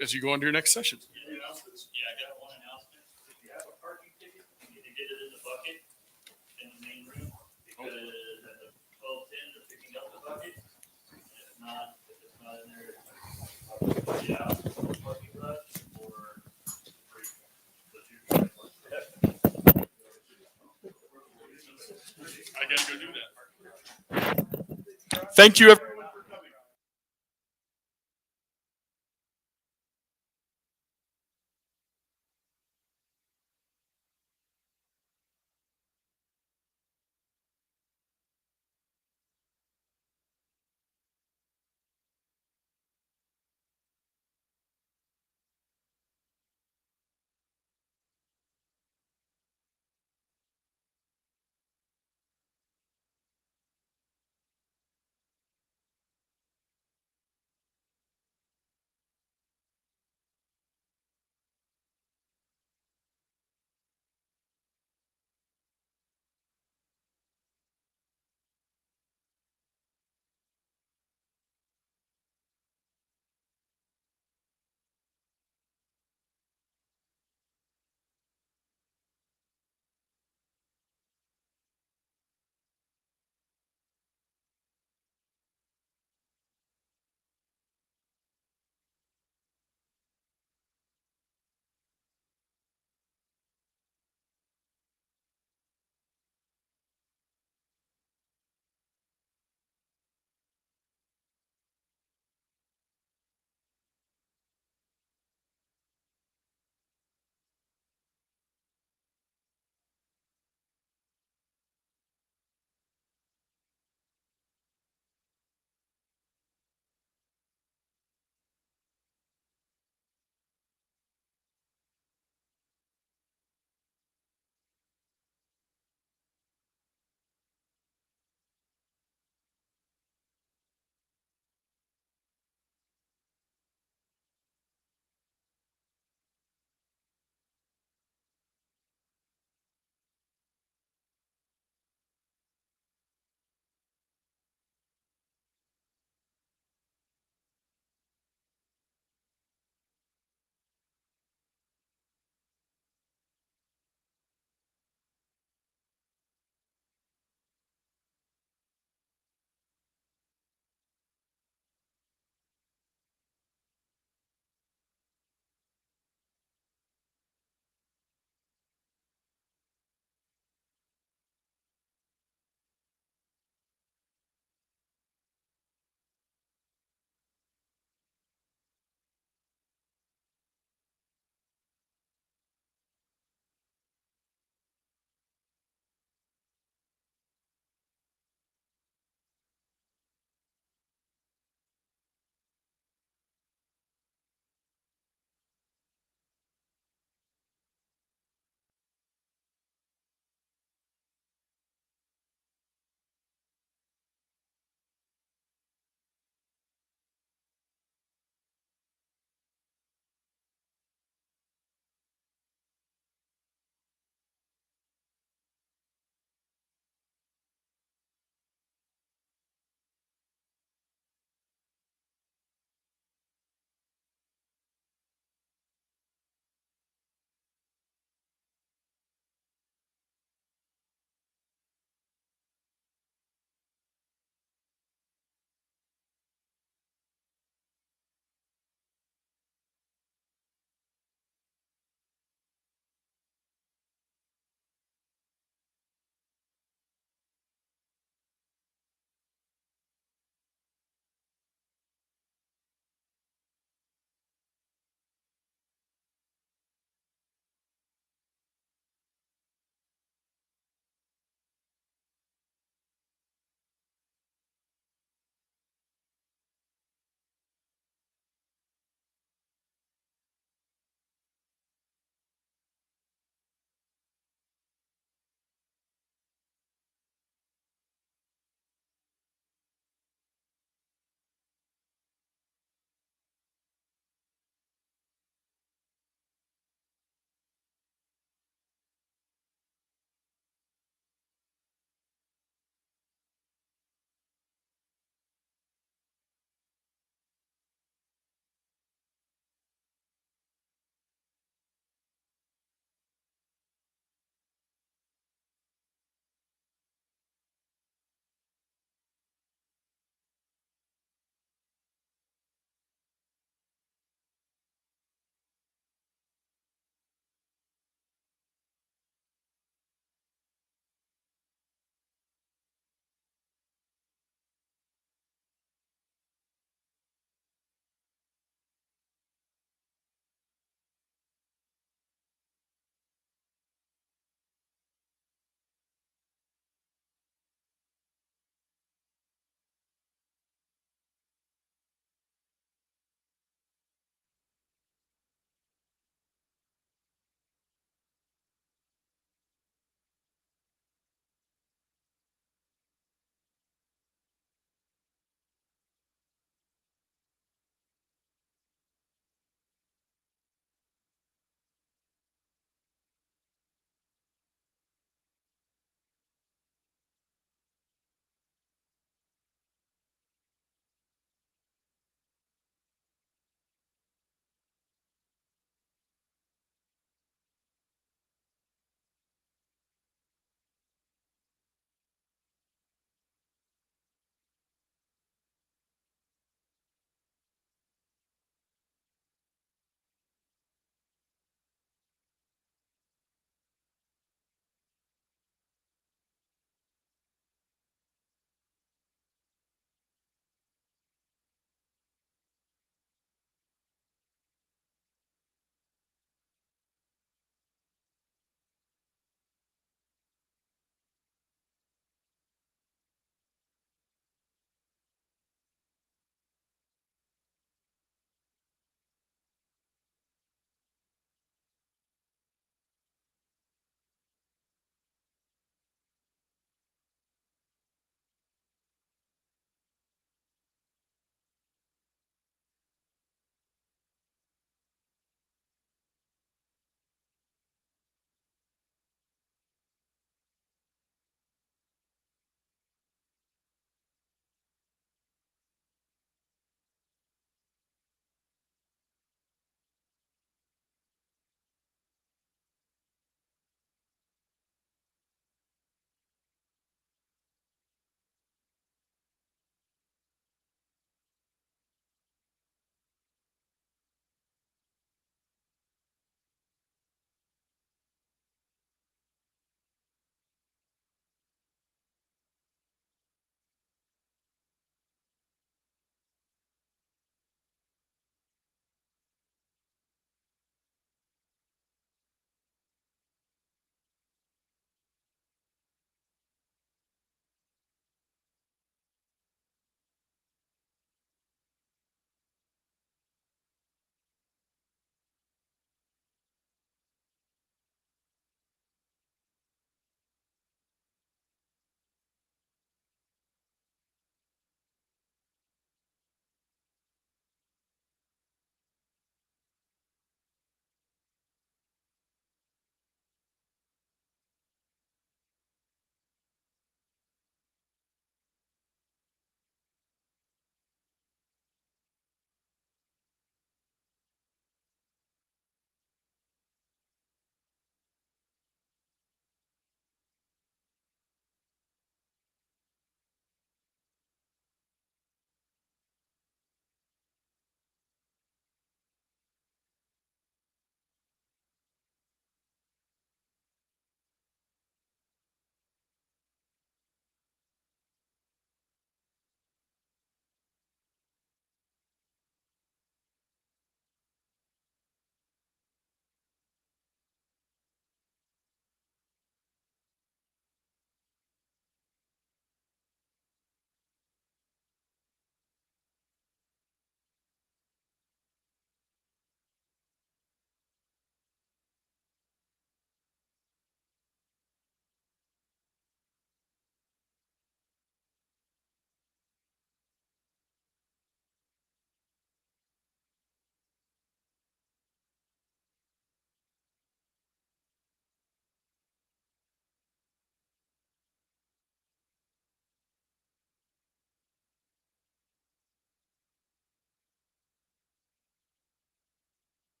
[SPEAKER 3] as you go on to your next session.
[SPEAKER 14] Any announcements? Yeah, I got one announcement. If you have a parking ticket, you need to get it in the bucket in the main room because at the 12:10 they're picking up the bucket. And if it's not in there, get it out of the parking garage or free.
[SPEAKER 3] I got to go do that. Thank you, everyone.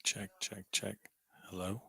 [SPEAKER 3] Check, check, check. Hello?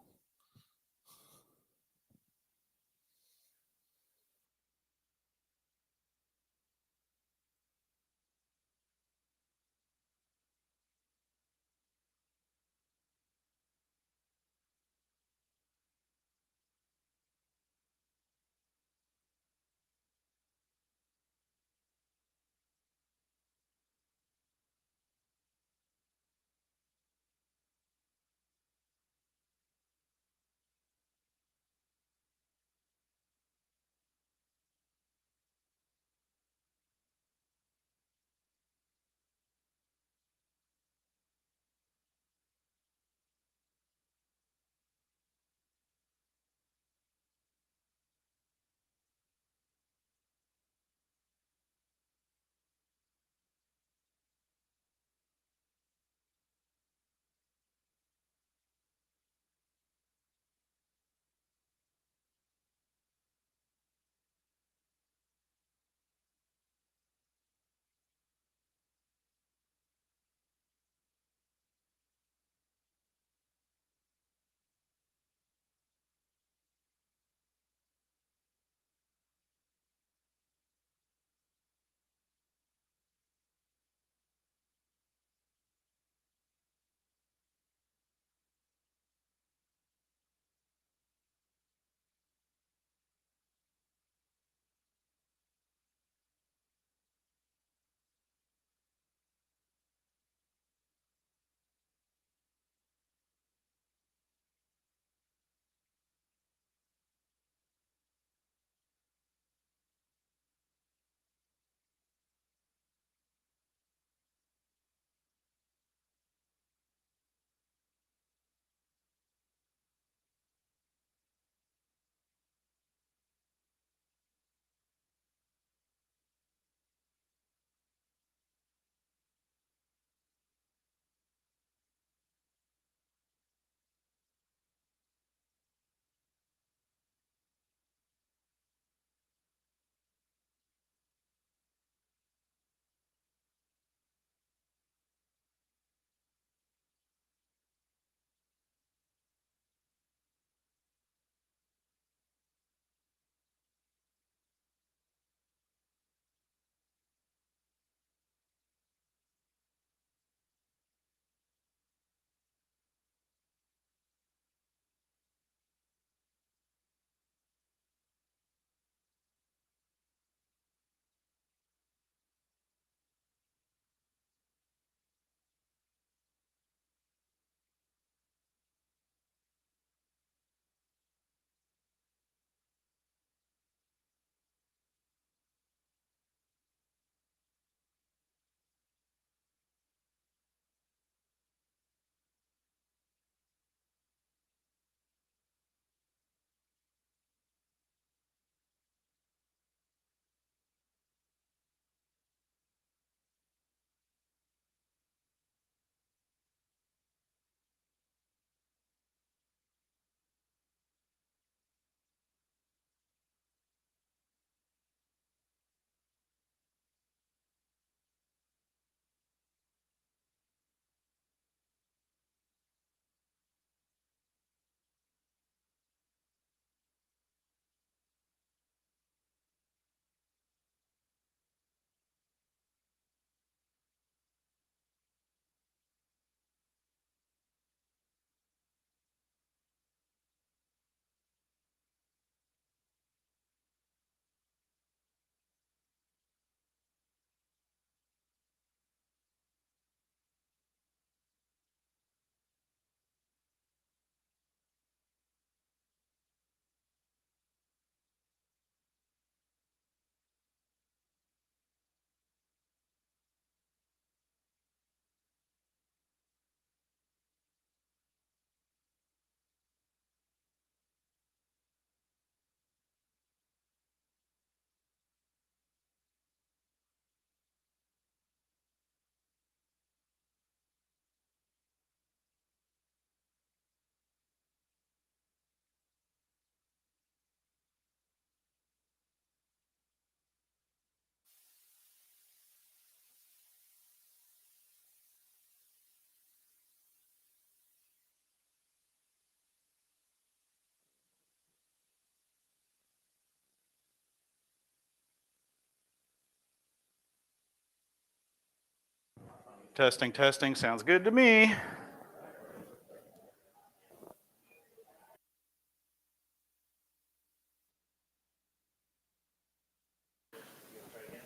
[SPEAKER 15] Testing, testing. Sounds good to me.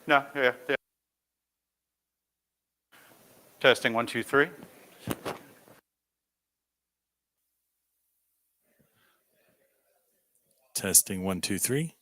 [SPEAKER 15] No, yeah, yeah. Testing, 1, 2, 3.
[SPEAKER 16] Testing, 1, 2, 3.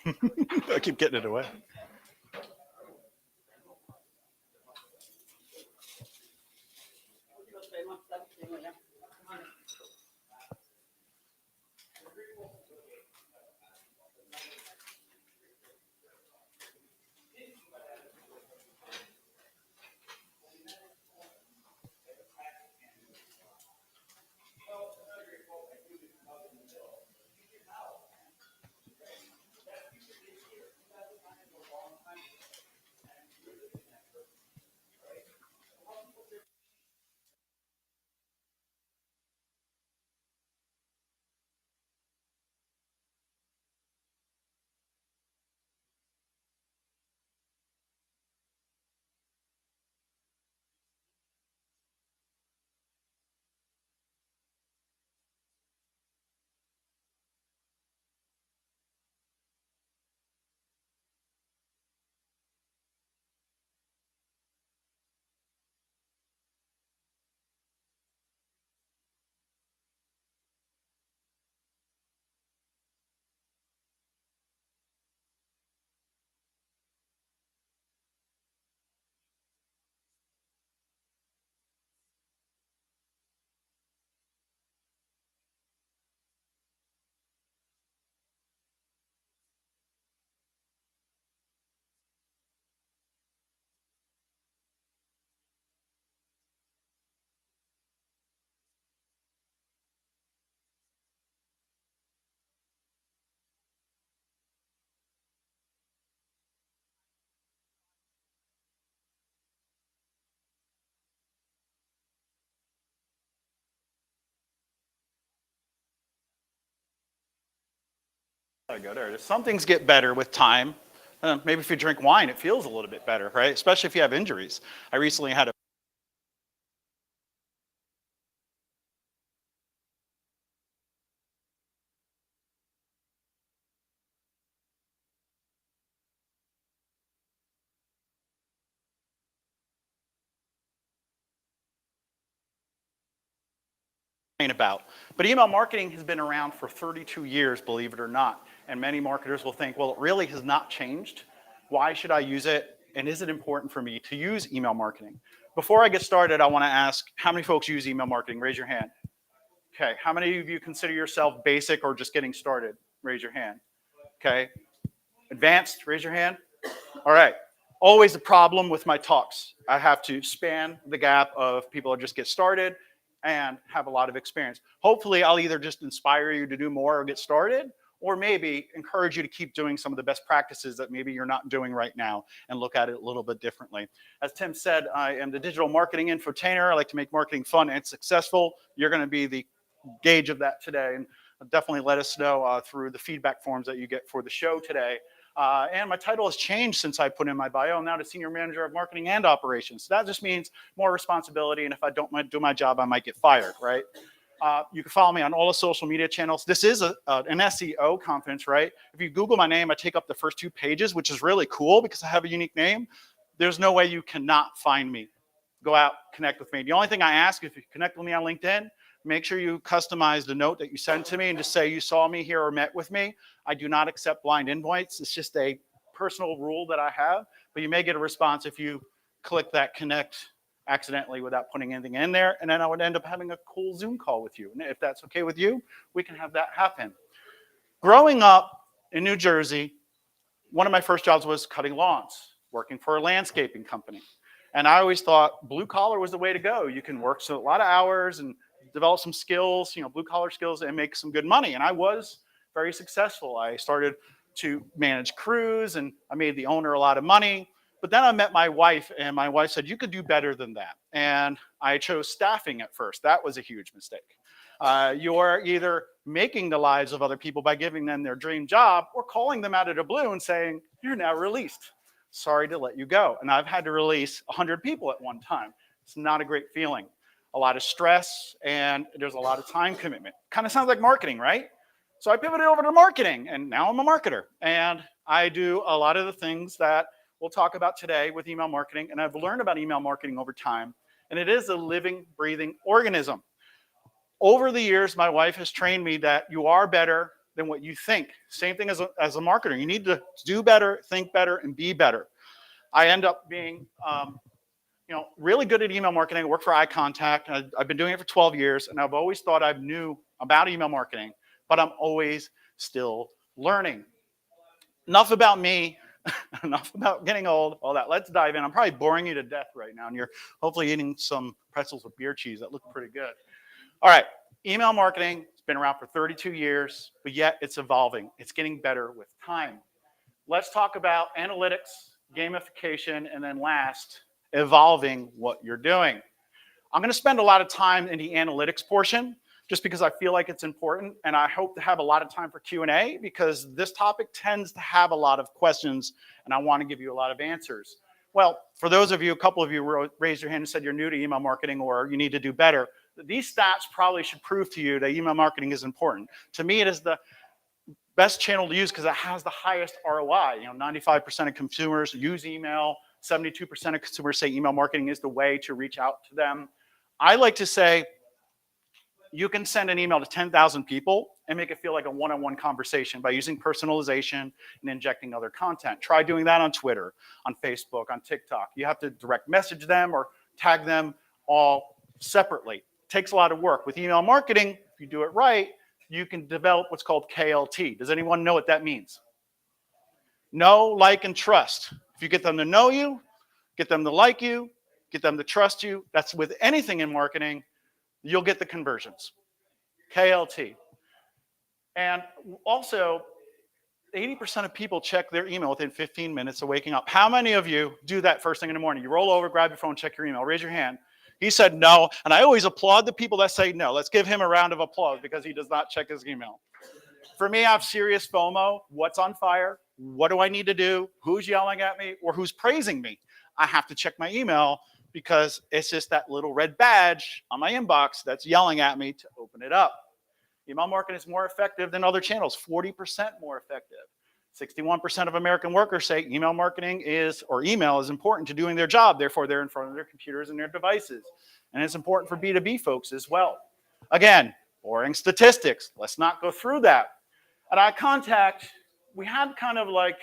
[SPEAKER 15] I keep getting it away. I go there. Some things get better with time. Maybe if you drink wine, it feels a little bit better, right? Especially if you have injuries. I recently had a about. But email marketing has been around for 32 years, believe it or not. And many marketers will think, well, it really has not changed. Why should I use it? And is it important for me to use email marketing? Before I get started, I want to ask, how many folks use email marketing? Raise your hand. Okay, how many of you consider yourself basic or just getting started? Raise your hand. Okay, advanced, raise your hand. All right, always a problem with my talks. I have to span the gap of people who just get started and have a lot of experience. Hopefully, I'll either just inspire you to do more or get started, or maybe encourage you to keep doing some of the best practices that maybe you're not doing right now and look at it a little bit differently. As Tim said, I am the digital marketing infotainer. I like to make marketing fun and successful. You're going to be the gauge of that today. And definitely let us know through the feedback forms that you get for the show today. And my title has changed since I put in my bio. I'm now the Senior Manager of Marketing and Operations. So that just means more responsibility. And if I don't do my job, I might get fired, right? You can follow me on all the social media channels. This is an SEO conference, right? If you Google my name, I take up the first 2 pages, which is really cool because I have a unique name. There's no way you cannot find me. Go out, connect with me. The only thing I ask, if you connect with me on LinkedIn, make sure you customize the note that you send to me and just say you saw me here or met with me. I do not accept blind invites. It's just a personal rule that I have, but you may get a response if you click that connect accidentally without putting anything in there, and then I would end up having a cool Zoom call with you. And if that's okay with you, we can have that happen. Growing up in New Jersey, one of my first jobs was cutting lawns, working for a landscaping company. And I always thought blue collar was the way to go. You can work a lot of hours and develop some skills, blue collar skills, and make some good money. And I was very successful. I started to manage crews and I made the owner a lot of money. But then I met my wife and my wife said, you could do better than that. And I chose staffing at first. That was a huge mistake. You're either making the lives of other people by giving them their dream job or calling them out of the blue and saying, you're now released. Sorry to let you go. And I've had to release 100 people at one time. It's not a great feeling. A lot of stress and there's a lot of time commitment. Kind of sounds like marketing, right? So I pivoted over to marketing and now I'm a marketer. And I do a lot of the things that we'll talk about today with email marketing. And I've learned about email marketing over time. And it is a living, breathing organism. Over the years, my wife has trained me that you are better than what you think. Same thing as a marketer. You need to do better, think better, and be better. I end up being really good at email marketing. I work for Eye Contact. I've been doing it for 12 years, and I've always thought I knew about email marketing, but I'm always still learning. Enough about me. Enough about getting old, all that. Let's dive in. I'm probably boring you to death right now, and you're hopefully eating some pretzels with beer cheese. That look pretty good. All right, email marketing has been around for 32 years, but yet it's evolving. It's getting better with time. Let's talk about analytics, gamification, and then last, evolving what you're doing. I'm going to spend a lot of time in the analytics portion just because I feel like it's important, and I hope to have a lot of time for Q&A because this topic tends to have a lot of questions, and I want to give you a lot of answers. Well, for those of you, a couple of you raised your hand and said you're new to email marketing or you need to do better. These stats probably should prove to you that email marketing is important. To me, it is the best channel to use because it has the highest ROI. 95% of consumers use email. 72% of consumers say email marketing is the way to reach out to them. I like to say you can send an email to 10,000 people and make it feel like a one-on-one conversation by using personalization and injecting other content. Try doing that on Twitter, on Facebook, on TikTok. You have to direct message them or tag them all separately. It takes a lot of work. With email marketing, if you do it right, you can develop what's called KLT. Does anyone know what that means? Know, like, and trust. If you get them to know you, get them to like you, get them to trust you, that's with anything in marketing, you'll get the conversions. KLT. And also, 80% of people check their email within 15 minutes of waking up. How many of you do that first thing in the morning? You roll over, grab your phone, check your email. Raise your hand. He said no, and I always applaud the people that say no. Let's give him a round of applause because he does not check his email. For me, I have serious FOMO. What's on fire? What do I need to do? Who's yelling at me or who's praising me? I have to check my email because it's just that little red badge on my inbox that's yelling at me to open it up. Email marketing is more effective than other channels, 40% more effective. 61% of American workers say email marketing or email is important to doing their job. Therefore, they're in front of their computers and their devices. And it's important for B2B folks as well. Again, boring statistics. Let's not go through that. At Eye Contact, we had kind of like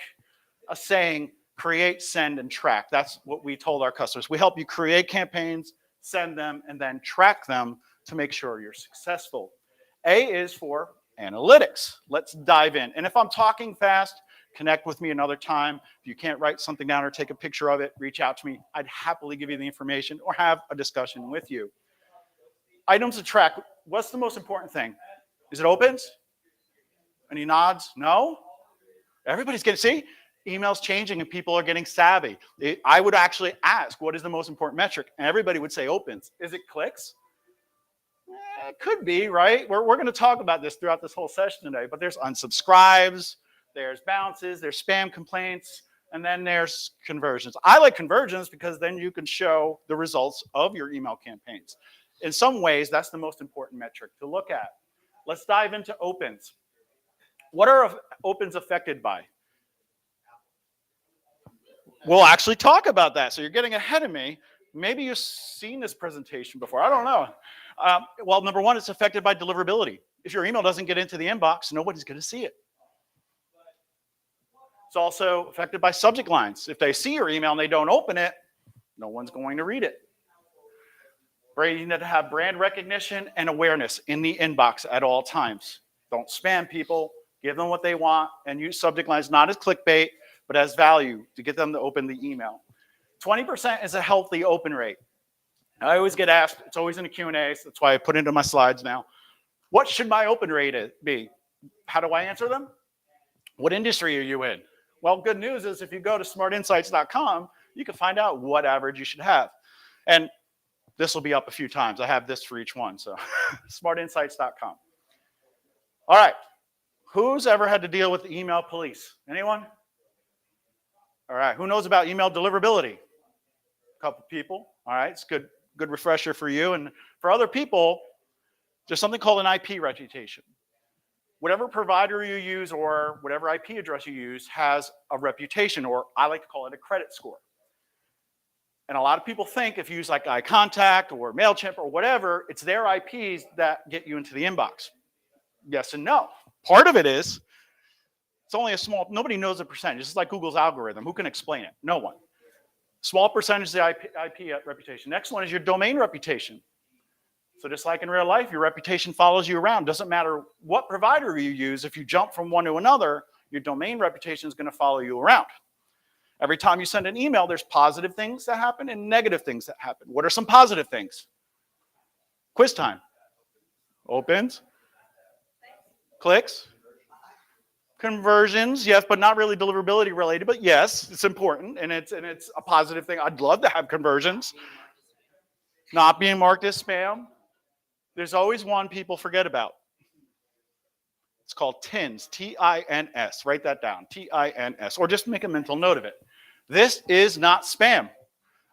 [SPEAKER 15] a saying, create, send, and track. That's what we told our customers. We help you create campaigns, send them, and then track them to make sure you're successful. A is for analytics. Let's dive in. And if I'm talking fast, connect with me another time. If you can't write something down or take a picture of it, reach out to me. I'd happily give you the information or have a discussion with you. Items to track. What's the most important thing? Is it opens? Any nods? No? Everybody's getting, see? Email's changing and people are getting savvy. I would actually ask, what is the most important metric? And everybody would say opens. Is it clicks? It could be, right? We're going to talk about this throughout this whole session today, but there's unsubscribes, there's bounces, there's spam complaints, and then there's conversions. I like conversions because then you can show the results of your email campaigns. In some ways, that's the most important metric to look at. Let's dive into opens. What are opens affected by? We'll actually talk about that. So you're getting ahead of me. Maybe you've seen this presentation before. I don't know. Well, number one, it's affected by deliverability. If your email doesn't get into the inbox, nobody's going to see it. It's also affected by subject lines. If they see your email and they don't open it, no one's going to read it. You need to have brand recognition and awareness in the inbox at all times. Don't spam people. Give them what they want and use subject lines not as clickbait, but as value to get them to open the email. 20% is a healthy open rate. I always get asked, it's always in the Q&A, so that's why I put it into my slides now. What should my open rate be? How do I answer them? What industry are you in? Well, good news is if you go to smartinsights.com, you can find out what average you should have. And this will be up a few times. I have this for each one, so smartinsights.com. All right. Who's ever had to deal with the email police? Anyone? All right. Who knows about email deliverability? A couple people. All right. It's good refresher for you. And for other people, there's something called an IP reputation. Whatever provider you use or whatever IP address you use has a reputation, or I like to call it a credit score. And a lot of people think if you use like iContact or MailChimp or whatever, it's their IPs that get you into the inbox. Yes and no. Part of it is, it's only a small, nobody knows the percentage. This is like Google's algorithm. Who can explain it? No one. Small percentage is the IP reputation. Next one is your domain reputation. So just like in real life, your reputation follows you around. Doesn't matter what provider you use. If you jump from one to another, your domain reputation is going to follow you around. Every time you send an email, there's positive things that happen and negative things that happen. What are some positive things? Quiz time. Opens. Clicks. Conversions, yes, but not really deliverability related, but yes, it's important and it's a positive thing. I'd love to have conversions. Not being marked as spam. There's always one people forget about. It's called TINS, T-I-N-S. Write that down, T-I-N-S, or just make a mental note of it. This is not spam.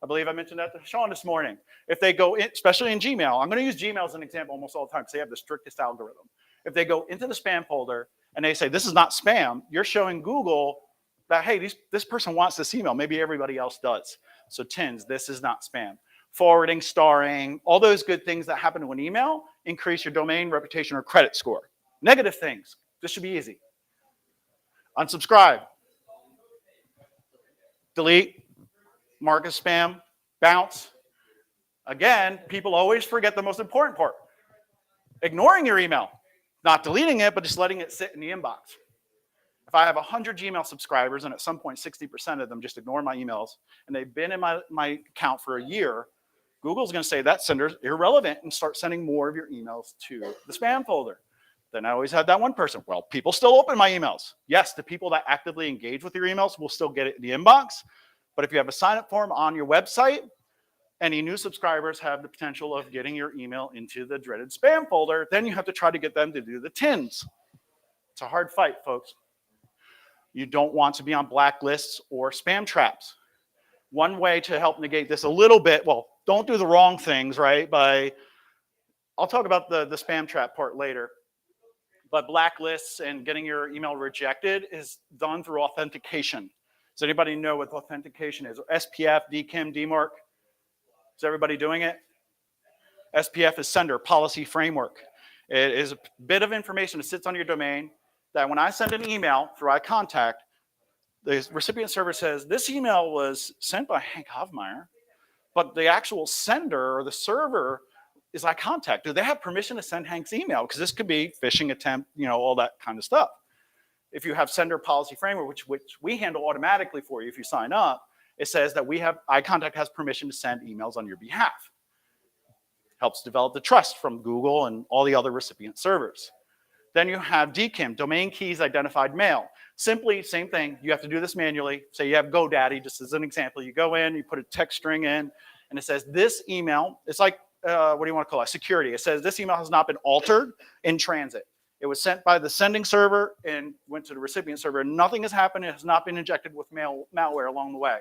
[SPEAKER 15] I believe I mentioned that to Sean this morning. If they go in, especially in Gmail, I'm going to use Gmail as an example almost all the time because they have the strictest algorithm. If they go into the spam folder and they say, this is not spam, you're showing Google that, hey, this person wants this email. Maybe everybody else does. So TINS, this is not spam. Forwarding, starring, all those good things that happen to an email increase your domain reputation or credit score. Negative things, this should be easy. Unsubscribe. Delete, mark as spam, bounce. Again, people always forget the most important part. Ignoring your email. Not deleting it, but just letting it sit in the inbox. If I have 100 Gmail subscribers and at some point 60% of them just ignore my emails and they've been in my account for a year, Google's going to say that sender's irrelevant and start sending more of your emails to the spam folder. Then I always had that one person. Well, people still open my emails. Yes, the people that actively engage with your emails will still get it in the inbox. But if you have a sign-up form on your website, any new subscribers have the potential of getting your email into the dreaded spam folder. Then you have to try to get them to do the TINS. It's a hard fight, folks. You don't want to be on blacklists or spam traps. One way to help negate this a little bit, well, don't do the wrong things, right? I'll talk about the spam trap part later. But blacklists and getting your email rejected is done through authentication. Does anybody know what authentication is? SPF, DKIM, DMARC? Is everybody doing it? SPF is Sender Policy Framework. It is a bit of information that sits on your domain that when I send an email through iContact, the recipient server says, this email was sent by Hank Hofmeyer, but the actual sender or the server is iContact. Do they have permission to send Hank's email? Because this could be phishing attempt, all that kind of stuff. If you have Sender Policy Framework, which we handle automatically for you if you sign up, it says that iContact has permission to send emails on your behalf. Helps develop the trust from Google and all the other recipient servers. Then you have DKIM, Domain Keys Identified Mail. Simply, same thing. You have to do this manually. Say you have GoDaddy, just as an example. You go in, you put a text string in, and it says this email, it's like, what do you want to call it? Security. It says this email has not been altered in transit. It was sent by the sending server and went to the recipient server. Nothing has happened. It has not been injected with malware along the way.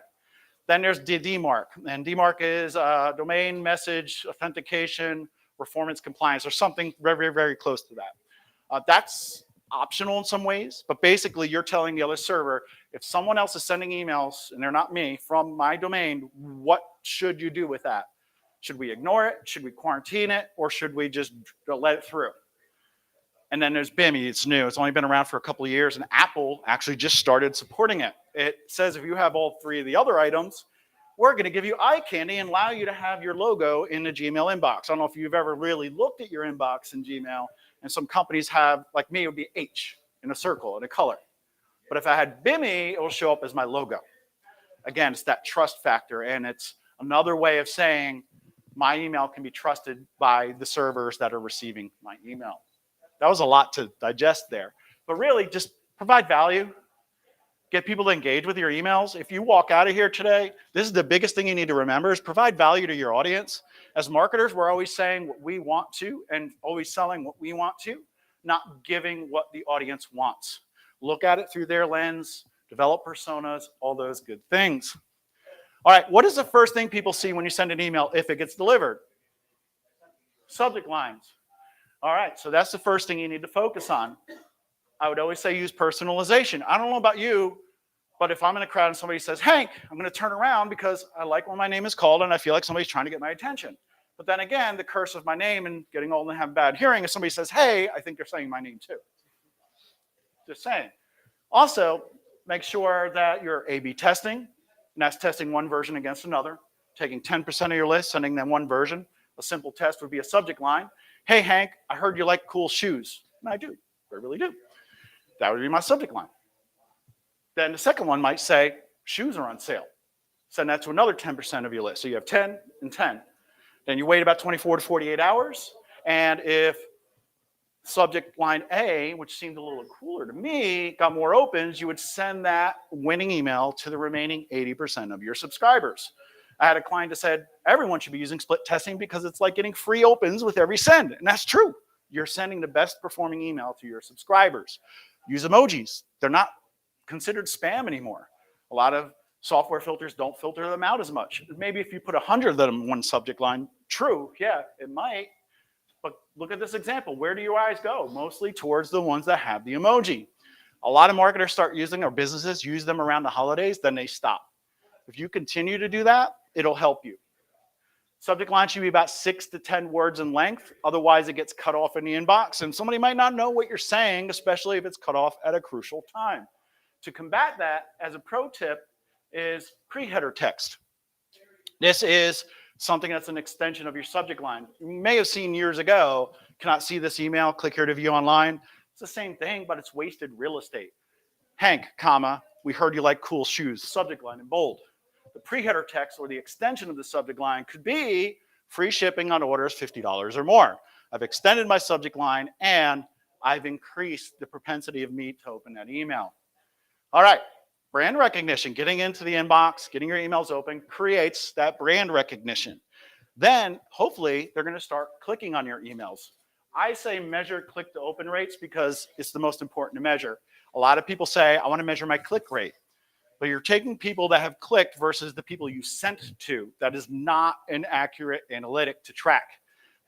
[SPEAKER 15] Then there's DMARC, and DMARC is domain message authentication performance compliance or something very, very, very close to that. That's optional in some ways, but basically you're telling the other server, if someone else is sending emails, and they're not me, from my domain, what should you do with that? Should we ignore it? Should we quarantine it? Or should we just let it through? And then there's BIMI. It's new. It's only been around for a couple of years, and Apple actually just started supporting it. It says if you have all three of the other items, we're going to give you eye candy and allow you to have your logo in the Gmail inbox. I don't know if you've ever really looked at your inbox in Gmail, and some companies have, like me, it would be H in a circle in a color. But if I had BIMI, it will show up as my logo. Again, it's that trust factor, and it's another way of saying my email can be trusted by the servers that are receiving my email. That was a lot to digest there. But really, just provide value. Get people to engage with your emails. If you walk out of here today, this is the biggest thing you need to remember is provide value to your audience. As marketers, we're always saying what we want to and always selling what we want to, not giving what the audience wants. Look at it through their lens, develop personas, all those good things. All right, what is the first thing people see when you send an email if it gets delivered? Subject lines. All right, so that's the first thing you need to focus on. I would always say use personalization. I don't know about you, but if I'm in a crowd and somebody says, Hank, I'm going to turn around because I like when my name is called and I feel like somebody's trying to get my attention. But then again, the curse of my name and getting old and having bad hearing, if somebody says, hey, I think they're saying my name too. Just saying. Also, make sure that you're A/B testing, and that's testing one version against another, taking 10% of your list, sending them one version. A simple test would be a subject line. Hey, Hank, I heard you like cool shoes. And I do. I really do. That would be my subject line. Then the second one might say, shoes are on sale. Send that to another 10% of your list. So you have 10 and 10. Then you wait about 24 to 48 hours. And if subject line A, which seemed a little cooler to me, got more opens, you would send that winning email to the remaining 80% of your subscribers. I had a client that said, everyone should be using split testing because it's like getting free opens with every send. And that's true. You're sending the best performing email to your subscribers. Use emojis. They're not considered spam anymore. A lot of software filters don't filter them out as much. Maybe if you put 100 of them in one subject line, true, yeah, it might. But look at this example. Where do your eyes go? Mostly towards the ones that have the emoji. A lot of marketers start using, or businesses use them around the holidays, then they stop. If you continue to do that, it'll help you. Subject line should be about 6 to 10 words in length. Otherwise, it gets cut off in the inbox, and somebody might not know what you're saying, especially if it's cut off at a crucial time. To combat that, as a pro tip, is pre-header text. This is something that's an extension of your subject line. You may have seen years ago, cannot see this email, click here to view online. It's the same thing, but it's wasted real estate. Hank, comma, we heard you like cool shoes, subject line in bold. The pre-header text or the extension of the subject line could be free shipping on orders $50 or more. I've extended my subject line and I've increased the propensity of me to open that email. All right, brand recognition, getting into the inbox, getting your emails open creates that brand recognition. Then hopefully they're going to start clicking on your emails. I say measure click to open rates because it's the most important to measure. A lot of people say, I want to measure my click rate. But you're taking people that have clicked versus the people you sent to. That is not an accurate analytic to track.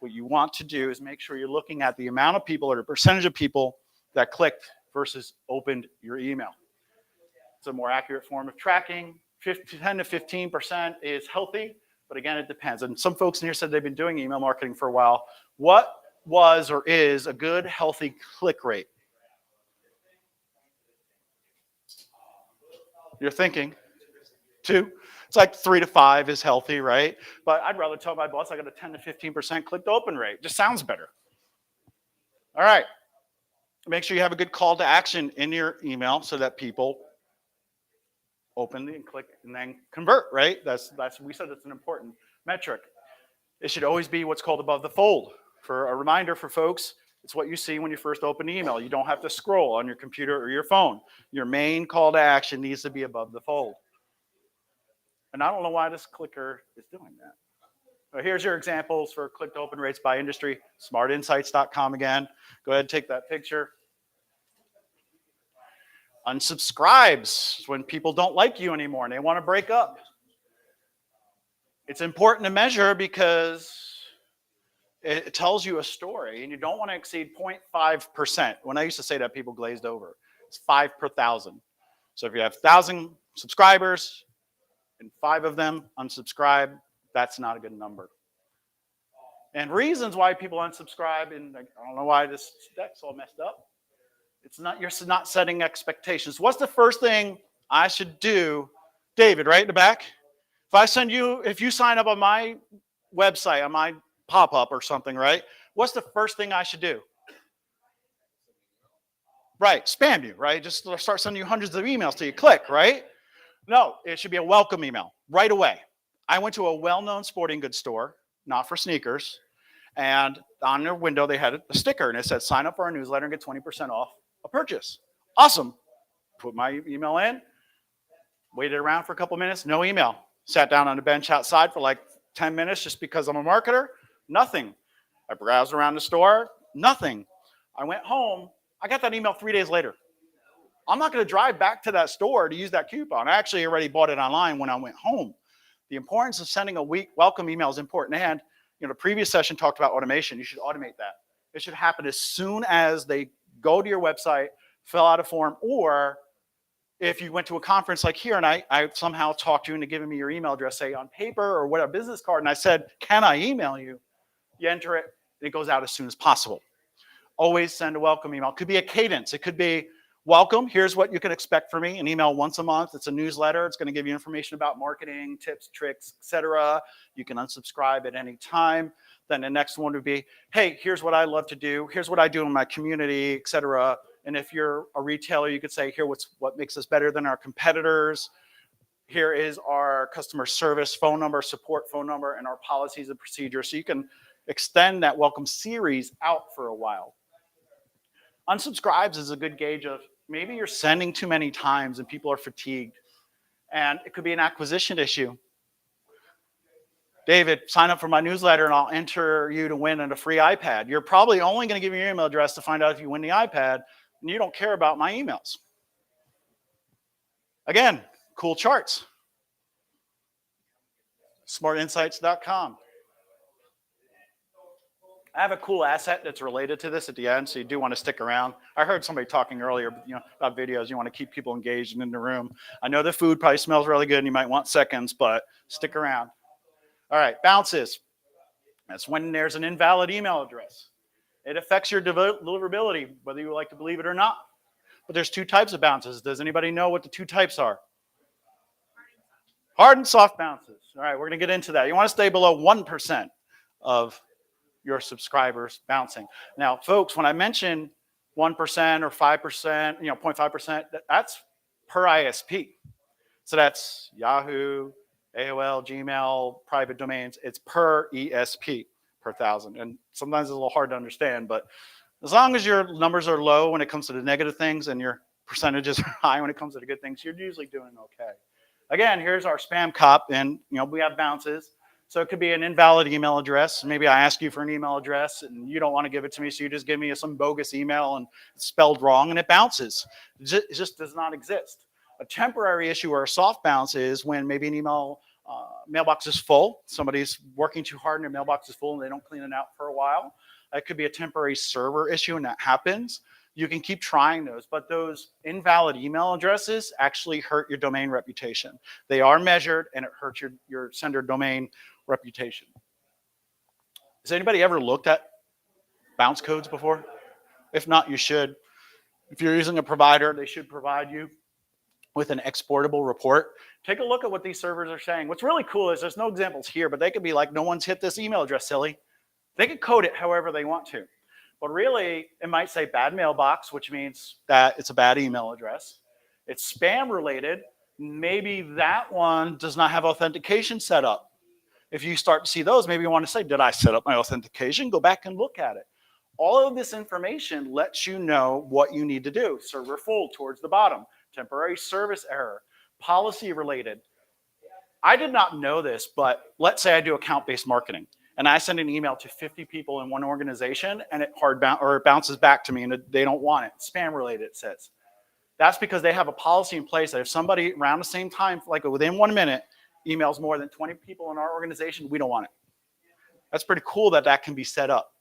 [SPEAKER 15] What you want to do is make sure you're looking at the amount of people or the percentage of people that clicked versus opened your email. It's a more accurate form of tracking. 10 to 15% is healthy, but again, it depends. And some folks in here said they've been doing email marketing for a while. What was or is a good, healthy click rate? You're thinking 2. It's like 3 to 5 is healthy, right? But I'd rather tell my boss I got a 10 to 15% click to open rate. Just sounds better. All right. Make sure you have a good call to action in your email so that people open and click and then convert, right? That's we said it's an important metric. It should always be what's called above the fold. For a reminder for folks, it's what you see when you first open the email. You don't have to scroll on your computer or your phone. Your main call to action needs to be above the fold. And I don't know why this clicker is doing that. But here's your examples for click to open rates by industry. Smartinsights.com again. Go ahead and take that picture. Unsubscribes when people don't like you anymore and they want to break up. It's important to measure because it tells you a story, and you don't want to exceed 0.5%. When I used to say that, people glazed over. It's 5 per 1,000. So if you have 1,000 subscribers and 5 of them unsubscribe, that's not a good number. And reasons why people unsubscribe, and I don't know why this deck's all messed up. It's not, you're not setting expectations. What's the first thing I should do? David, right in the back? If you sign up on my website, on my pop-up or something, right? What's the first thing I should do? Right, spam you, right? Just start sending you hundreds of emails till you click, right? No, it should be a welcome email right away. I went to a well-known sporting goods store, not for sneakers, and on their window they had a sticker and it said, sign up for our newsletter and get 20% off a purchase. Awesome. Put my email in, waited around for a couple minutes, no email. Sat down on a bench outside for like 10 minutes just because I'm a marketer. Nothing. I browsed around the store. Nothing. I went home. I got that email 3 days later. I'm not going to drive back to that store to use that coupon. I actually already bought it online when I went home. The importance of sending a welcome email is important. And the previous session talked about automation. You should automate that. It should happen as soon as they go to your website, fill out a form, or if you went to a conference like here and I somehow talked you into giving me your email address, say on paper or what, a business card, and I said, can I email you? You enter it, and it goes out as soon as possible. Always send a welcome email. It could be a cadence. It could be, welcome. Here's what you can expect from me. An email once a month. It's a newsletter. It's going to give you information about marketing, tips, tricks, etc. You can unsubscribe at any time. Then the next one would be, hey, here's what I love to do. Here's what I do in my community, etc. And if you're a retailer, you could say, here, what makes us better than our competitors. Here is our customer service phone number, support phone number, and our policies and procedures. So you can extend that welcome series out for a while. Unsubscribes is a good gauge of maybe you're sending too many times and people are fatigued. And it could be an acquisition issue. David, sign up for my newsletter and I'll enter you to win a free iPad. You're probably only going to give me your email address to find out if you win the iPad, and you don't care about my emails. Again, cool charts. smartinsights.com. I have a cool asset that's related to this at the end, so you do want to stick around. I heard somebody talking earlier, about videos. You want to keep people engaged and in the room. I know the food probably smells really good and you might want seconds, but stick around. All right, bounces. That's when there's an invalid email address. It affects your deliverability, whether you like to believe it or not. But there's two types of bounces. Does anybody know what the two types are? Hard and soft bounces. All right, we're going to get into that. You want to stay below 1% of your subscribers bouncing. Now, folks, when I mention 1% or 5%, 0.5%, that's per ISP. So that's Yahoo, AOL, Gmail, private domains. It's per ESP, per 1,000. And sometimes it's a little hard to understand, but as long as your numbers are low when it comes to the negative things and your percentages are high when it comes to the good things, you're usually doing okay. Again, here's our spam cop, and we have bounces. So it could be an invalid email address. Maybe I ask you for an email address and you don't want to give it to me, so you just give me some bogus email and it's spelled wrong and it bounces. It just does not exist. A temporary issue or a soft bounce is when maybe an email mailbox is full. Somebody's working too hard and their mailbox is full and they don't clean it out for a while. It could be a temporary server issue and that happens. You can keep trying those, but those invalid email addresses actually hurt your domain reputation. They are measured and it hurts your sender domain reputation. Has anybody ever looked at bounce codes before? If not, you should. If you're using a provider, they should provide you with an exportable report. Take a look at what these servers are saying. What's really cool is there's no examples here, but they could be like, no one's hit this email address, silly. They could code it however they want to. But really, it might say bad mailbox, which means that it's a bad email address. It's spam related. Maybe that one does not have authentication set up. If you start to see those, maybe you want to say, did I set up my authentication? Go back and look at it. All of this information lets you know what you need to do. Server full towards the bottom, temporary service error, policy related. I did not know this, but let's say I do account-based marketing and I send an email to 50 people in one organization and it bounces back to me and they don't want it. Spam related, it says. That's because they have a policy in place that if somebody around the same time, like within 1 minute, emails more than 20 people in our organization, we don't want it. That's pretty cool that can be set up.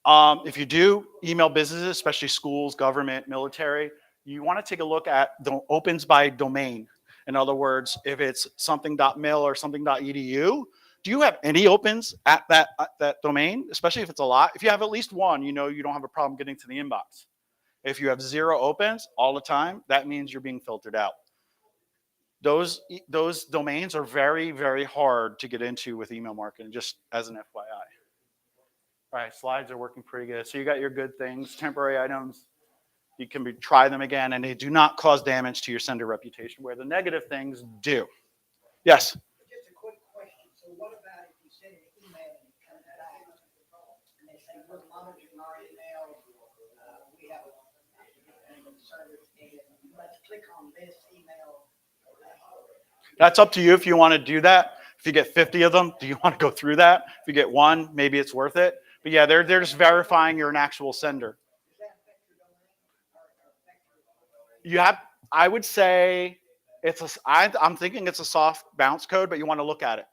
[SPEAKER 15] If you do email businesses, especially schools, government, military, you want to take a look at the opens by domain. In other words, if it's something.mil or something.edu, do you have any opens at that domain, especially if it's a lot? If you have at least one, you don't have a problem getting to the inbox. If you have 0 opens all the time, that means you're being filtered out. Those domains are very, very hard to get into with email marketing, just as an FYI. All right, slides are working pretty good. So you got your good things, temporary items. You can try them again, and they do not cause damage to your sender reputation, where the negative things do. Yes?
[SPEAKER 8] Just a quick question. So what about if you send an email and it comes back and they say, we're monitoring our email, we have a service, and let's click on this email.
[SPEAKER 15] That's up to you if you want to do that. If you get 50 of them, do you want to go through that? If you get one, maybe it's worth it. But yeah, they're just verifying you're an actual sender. I would say I'm thinking it's a soft bounce code, but you want to look at it.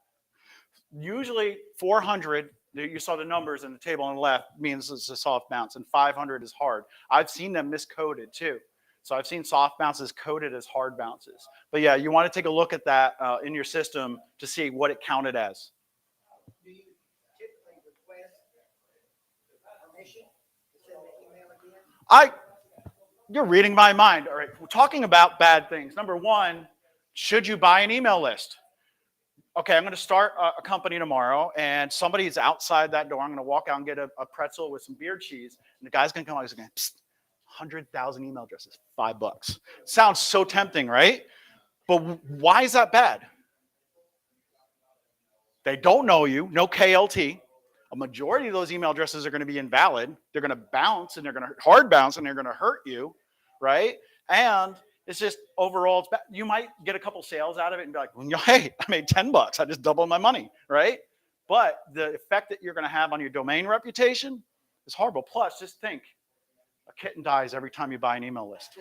[SPEAKER 15] Usually 400, you saw the numbers in the table on the left, means it's a soft bounce, and 500 is hard. I've seen them miscoded too. So I've seen soft bounces coded as hard bounces. But yeah, you want to take a look at that in your system to see what it counted as.
[SPEAKER 8] Do you typically request permission to send the email again?
[SPEAKER 15] You're reading my mind. All right, we're talking about bad things. Number one, should you buy an email list? Okay, I'm going to start a company tomorrow, and somebody's outside that door. I'm going to walk out and get a pretzel with some beer cheese, and the guy's going to come out. He's going, 100,000 email addresses, $5. Sounds so tempting, right? But why is that bad? They don't know you, no KLT. A majority of those email addresses are going to be invalid. They're going to bounce, and they're going to hard bounce, and they're going to hurt you, right? And it's just overall, it's bad. You might get a couple sales out of it and be like, well, hey, I made $10. I just doubled my money, right? But the effect that you're going to have on your domain reputation is horrible. Plus, just think, a kitten dies every time you buy an email list.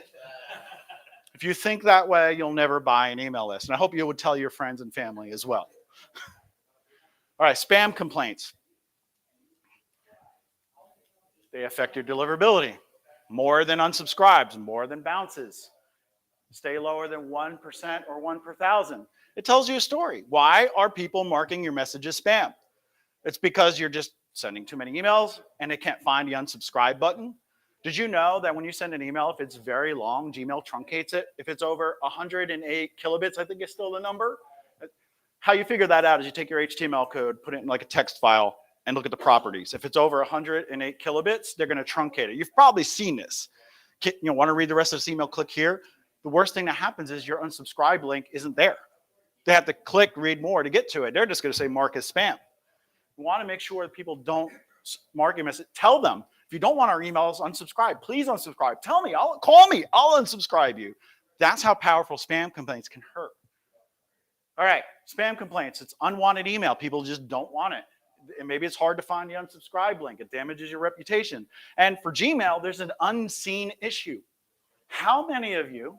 [SPEAKER 15] If you think that way, you'll never buy an email list. And I hope you would tell your friends and family as well. All right, spam complaints. They affect your deliverability. More than unsubscribes, more than bounces. Stay lower than 1% or 1 per thousand. It tells you a story. Why are people marking your messages spam? It's because you're just sending too many emails and they can't find the unsubscribe button. Did you know that when you send an email, if it's very long, Gmail truncates it? If it's over 108 kilobits, I think is still the number. How you figure that out is you take your HTML code, put it in like a text file, and look at the properties. If it's over 108 kilobits, they're going to truncate it. You've probably seen this. You want to read the rest of this email? Click here. The worst thing that happens is your unsubscribe link isn't there. They have to click read more to get to it. They're just going to say mark as spam. We want to make sure that people don't mark your message. Tell them, if you don't want our emails, unsubscribe. Please unsubscribe. Tell me. Call me. I'll unsubscribe you. That's how powerful spam complaints can hurt. All right, spam complaints. It's unwanted email. People just don't want it. And maybe it's hard to find the unsubscribe link. It damages your reputation. And for Gmail, there's an unseen issue. How many of you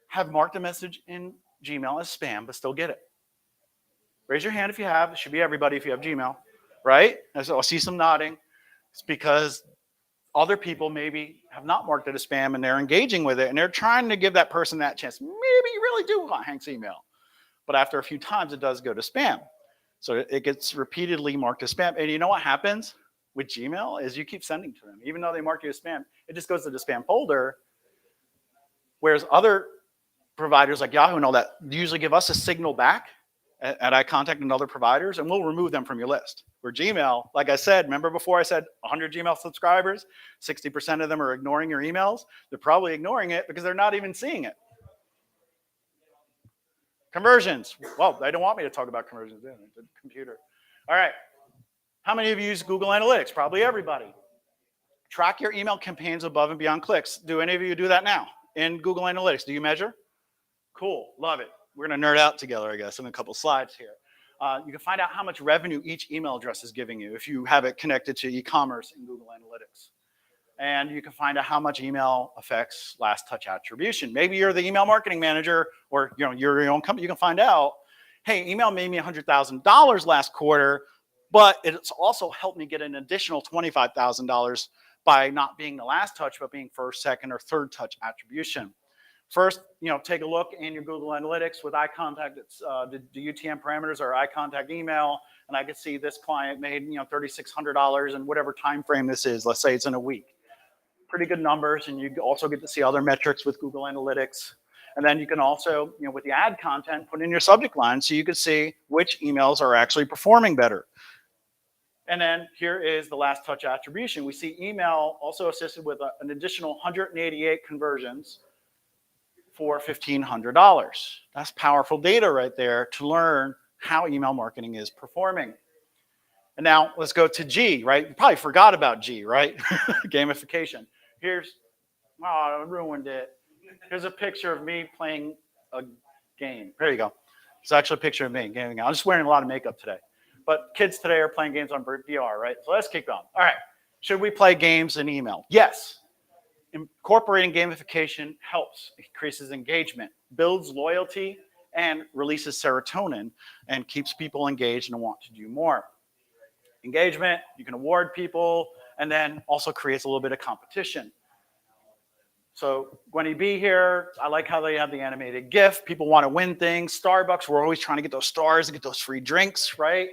[SPEAKER 15] have marked a message in Gmail as spam but still get it? Raise your hand if you have. It should be everybody if you have Gmail, right? And so I'll see some nodding. It's because other people maybe have not marked it as spam and they're engaging with it and they're trying to give that person that chance. Maybe you really do want Hank's email. But after a few times, it does go to spam. So it gets repeatedly marked as spam. And you know what happens with Gmail is you keep sending to them. Even though they mark you as spam, it just goes to the spam folder. Whereas other providers like Yahoo and all that usually give us a signal back and I contact other providers and we'll remove them from your list. Where Gmail, like I said, remember before I said 100 Gmail subscribers, 60% of them are ignoring your emails. They're probably ignoring it because they're not even seeing it. Conversions. Well, they don't want me to talk about conversions. The computer. All right. How many of you use Google Analytics? Probably everybody. Track your email campaigns above and beyond clicks. Do any of you do that now in Google Analytics? Do you measure? Cool. Love it. We're going to nerd out together, I guess, in a couple slides here. You can find out how much revenue each email address is giving you if you have it connected to e-commerce in Google Analytics. And you can find out how much email affects last touch attribution. Maybe you're the email marketing manager or you're your own company. You can find out, hey, email made me $100,000 last quarter, but it's also helped me get an additional $25,000 by not being the last touch, but being first, second, or third touch attribution. First, take a look in your Google Analytics with iContact. It's the UTM parameters or iContact email, and I can see this client made $3,600 in whatever time frame this is. Let's say it's in a week. Pretty good numbers, and you also get to see other metrics with Google Analytics. And then you can also, with the ad content, put in your subject line so you can see which emails are actually performing better. And then here is the last touch attribution. We see email also assisted with an additional 188 conversions for $1,500. That's powerful data right there to learn how email marketing is performing. And now let's go to G, right? You probably forgot about G, right? Gamification. I ruined it. Here's a picture of me playing a game. There you go. It's actually a picture of me gaming. I'm just wearing a lot of makeup today. But kids today are playing games on VR, right? So let's keep going. All right. Should we play games in email? Yes. Incorporating gamification helps. It increases engagement, builds loyalty, and releases serotonin, and keeps people engaged and want to do more. Engagement, you can award people, and then also creates a little bit of competition. So Gwenny B here, I like how they have the animated GIF. People want to win things. Starbucks, we're always trying to get those stars and get those free drinks, right?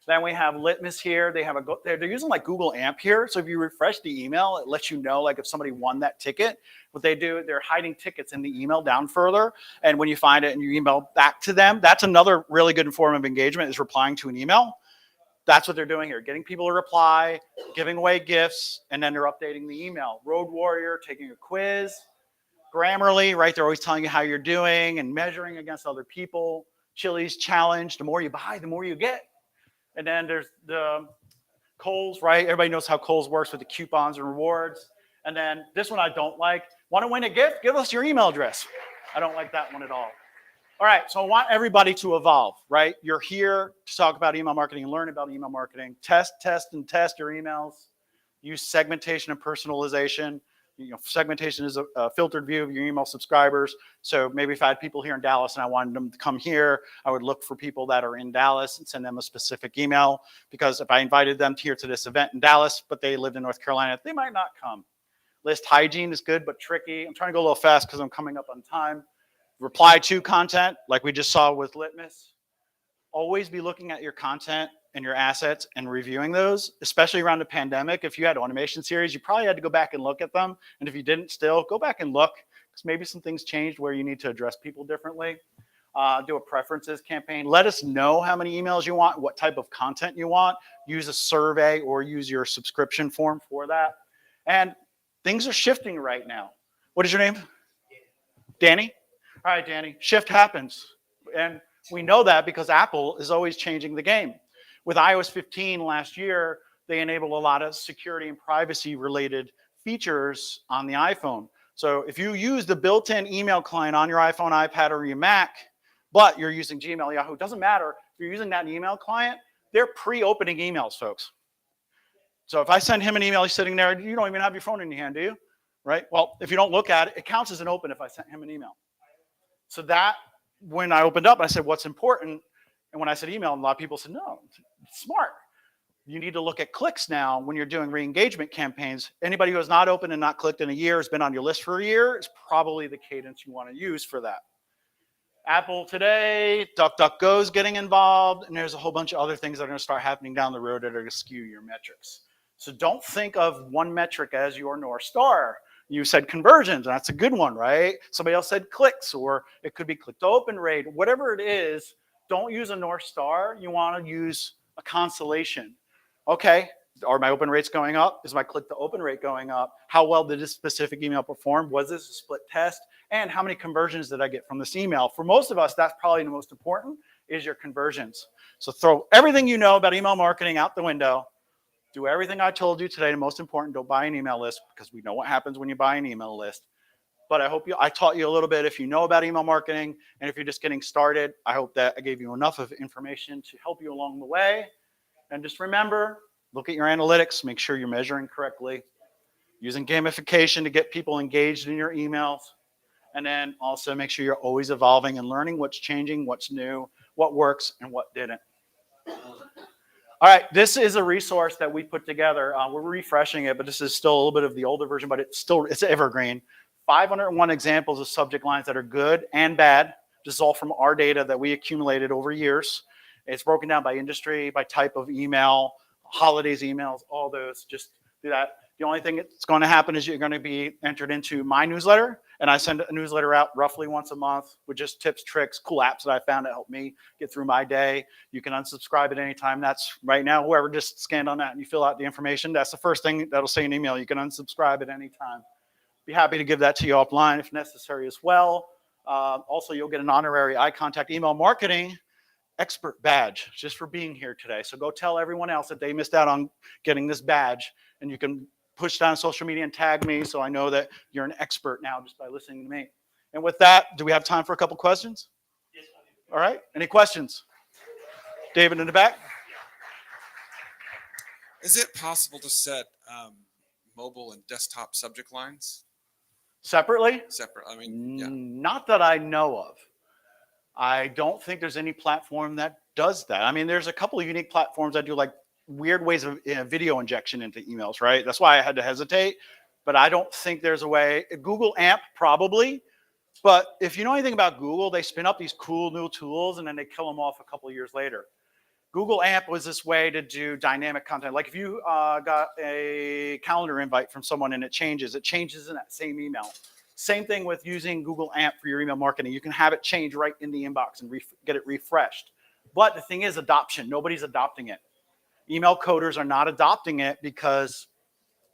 [SPEAKER 15] Then we have Litmus here. They have they're using like Google AMP here. So if you refresh the email, it lets you know like if somebody won that ticket. What they do, they're hiding tickets in the email down further. And when you find it and you email back to them, that's another really good form of engagement, is replying to an email. That's what they're doing here, getting people to reply, giving away gifts, and then they're updating the email. Road Warrior, taking a quiz. Grammarly, right? They're always telling you how you're doing and measuring against other people. Chili's Challenge, the more you buy, the more you get. And then there's the Kohl's, right? Everybody knows how Kohl's works with the coupons and rewards. And then this one I don't like. Want to win a gift? Give us your email address. I don't like that one at all. All right, so I want everybody to evolve, right? You're here to talk about email marketing and learn about email marketing. Test your emails. Use segmentation and personalization. Segmentation is a filtered view of your email subscribers. So maybe if I had people here in Dallas and I wanted them to come here, I would look for people that are in Dallas and send them a specific email. Because if I invited them here to this event in Dallas, but they lived in North Carolina, they might not come. List hygiene is good, but tricky. I'm trying to go a little fast because I'm coming up on time. Reply to content, like we just saw with Litmus. Always be looking at your content and your assets and reviewing those, especially around the pandemic. If you had automation series, you probably had to go back and look at them. And if you didn't still, go back and look, because maybe some things changed where you need to address people differently. Do a preferences campaign. Let us know how many emails you want, what type of content you want. Use a survey or use your subscription form for that. And things are shifting right now. What is your name? Danny? All right, Danny. Shift happens. And we know that because Apple is always changing the game. With iOS 15 last year, they enabled a lot of security and privacy related features on the iPhone. So if you use the built-in email client on your iPhone, iPad, or your Mac, but you're using Gmail, Yahoo, it doesn't matter. If you're using that email client, they're pre-opening emails, folks. So if I send him an email, he's sitting there, you don't even have your phone in your hand, do you? Right? Well, if you don't look at it, it counts as an open if I sent him an email. So that, when I opened up, I said, what's important? And when I said email, a lot of people said, no, it's smart. You need to look at clicks now when you're doing re-engagement campaigns. Anybody who has not opened and not clicked in a year, has been on your list for a year, is probably the cadence you want to use for that. Apple today, DuckDuckGo is getting involved, and there's a whole bunch of other things that are going to start happening down the road that are going to skew your metrics. So don't think of one metric as your North Star. You said conversions, and that's a good one, right? Somebody else said clicks, or it could be click to open rate. Whatever it is, don't use a North Star. You want to use a constellation. Okay, are my open rates going up? Is my click to open rate going up? How well did this specific email perform? Was this a split test? And how many conversions did I get from this email? For most of us, that's probably the most important, is your conversions. So throw everything you know about email marketing out the window. Do everything I told you today. The most important, don't buy an email list, because we know what happens when you buy an email list. But I taught you a little bit if you know about email marketing, and if you're just getting started, I hope that I gave you enough of information to help you along the way. And just remember, look at your analytics, make sure you're measuring correctly, using gamification to get people engaged in your emails, and then also make sure you're always evolving and learning what's changing, what's new, what works, and what didn't. All right, this is a resource that we put together. We're refreshing it, but this is still a little bit of the older version, but it's evergreen. 501 examples of subject lines that are good and bad. This is all from our data that we accumulated over years. It's broken down by industry, by type of email, holidays emails, all those. Just do that. The only thing that's going to happen is you're going to be entered into my newsletter, and I send a newsletter out roughly once a month with just tips, tricks, cool apps that I found that help me get through my day. You can unsubscribe at any time. That's right now, whoever just scanned on that and you fill out the information, that's the first thing that'll say an email. You can unsubscribe at any time. Be happy to give that to you offline if necessary as well. Also, you'll get an honorary eye contact email marketing expert badge just for being here today. So go tell everyone else that they missed out on getting this badge, and you can push down social media and tag me so I know that you're an expert now just by listening to me. And with that, do we have time for a couple questions?
[SPEAKER 14] Yes.
[SPEAKER 15] All right, any questions? David in the back.
[SPEAKER 17] Is it possible to set mobile and desktop subject lines?
[SPEAKER 15] Separately?
[SPEAKER 17] Separate, I mean, yeah.
[SPEAKER 15] Not that I know of. I don't think there's any platform that does that. I mean, there's a couple of unique platforms that do like weird ways of video injection into emails, right? That's why I had to hesitate. But I don't think there's a way. Google AMP probably. But if you know anything about Google, they spin up these cool new tools and then they kill them off a couple of years later. Google AMP was this way to do dynamic content. Like if you got a calendar invite from someone and it changes in that same email. Same thing with using Google AMP for your email marketing. You can have it change right in the inbox and get it refreshed. But the thing is adoption. Nobody's adopting it. Email coders are not adopting it because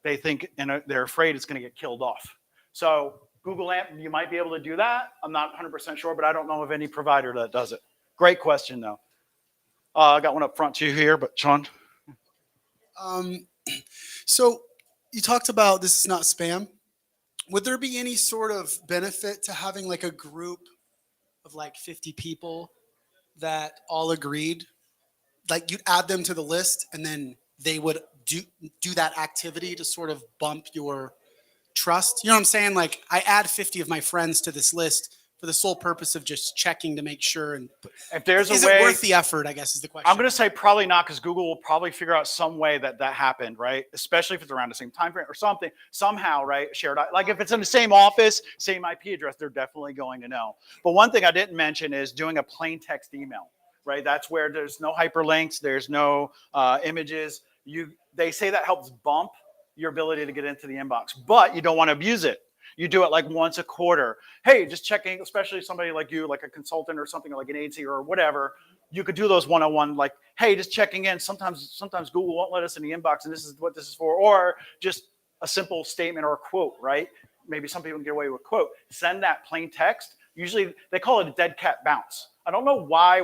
[SPEAKER 15] they think and they're afraid it's going to get killed off. So Google AMP, you might be able to do that. I'm not 100% sure, but I don't know of any provider that does it. Great question, though. I got one up front to you here, but Sean.
[SPEAKER 18] So you talked about this is not spam. Would there be any sort of benefit to having like a group of like 50 people that all agreed? Like you'd add them to the list and then they would do that activity to sort of bump your trust. You know what I'm saying? Like I add 50 of my friends to this list for the sole purpose of just checking to make sure. And
[SPEAKER 15] if there's
[SPEAKER 18] is
[SPEAKER 15] a way,
[SPEAKER 18] it worth the effort, I guess is the question.
[SPEAKER 15] I'm going to say probably not, because Google will probably figure out some way that happened, right? Especially if it's around the same time frame or something, somehow, right? Shared, like if it's in the same office, same IP address, they're definitely going to know. But one thing I didn't mention is doing a plain text email, right? That's where there's no hyperlinks, there's no images. They say that helps bump your ability to get into the inbox, but you don't want to abuse it. You do it like once a quarter. Hey, just checking, especially somebody like you, like a consultant or something like an agency or whatever. You could do those one-on-one, like, hey, just checking in. Sometimes Google won't let us in the inbox, and this is what this is for. Or just a simple statement or a quote, right? Maybe some people can get away with a quote. Send that plain text. Usually they call it a dead cat bounce. I don't know why.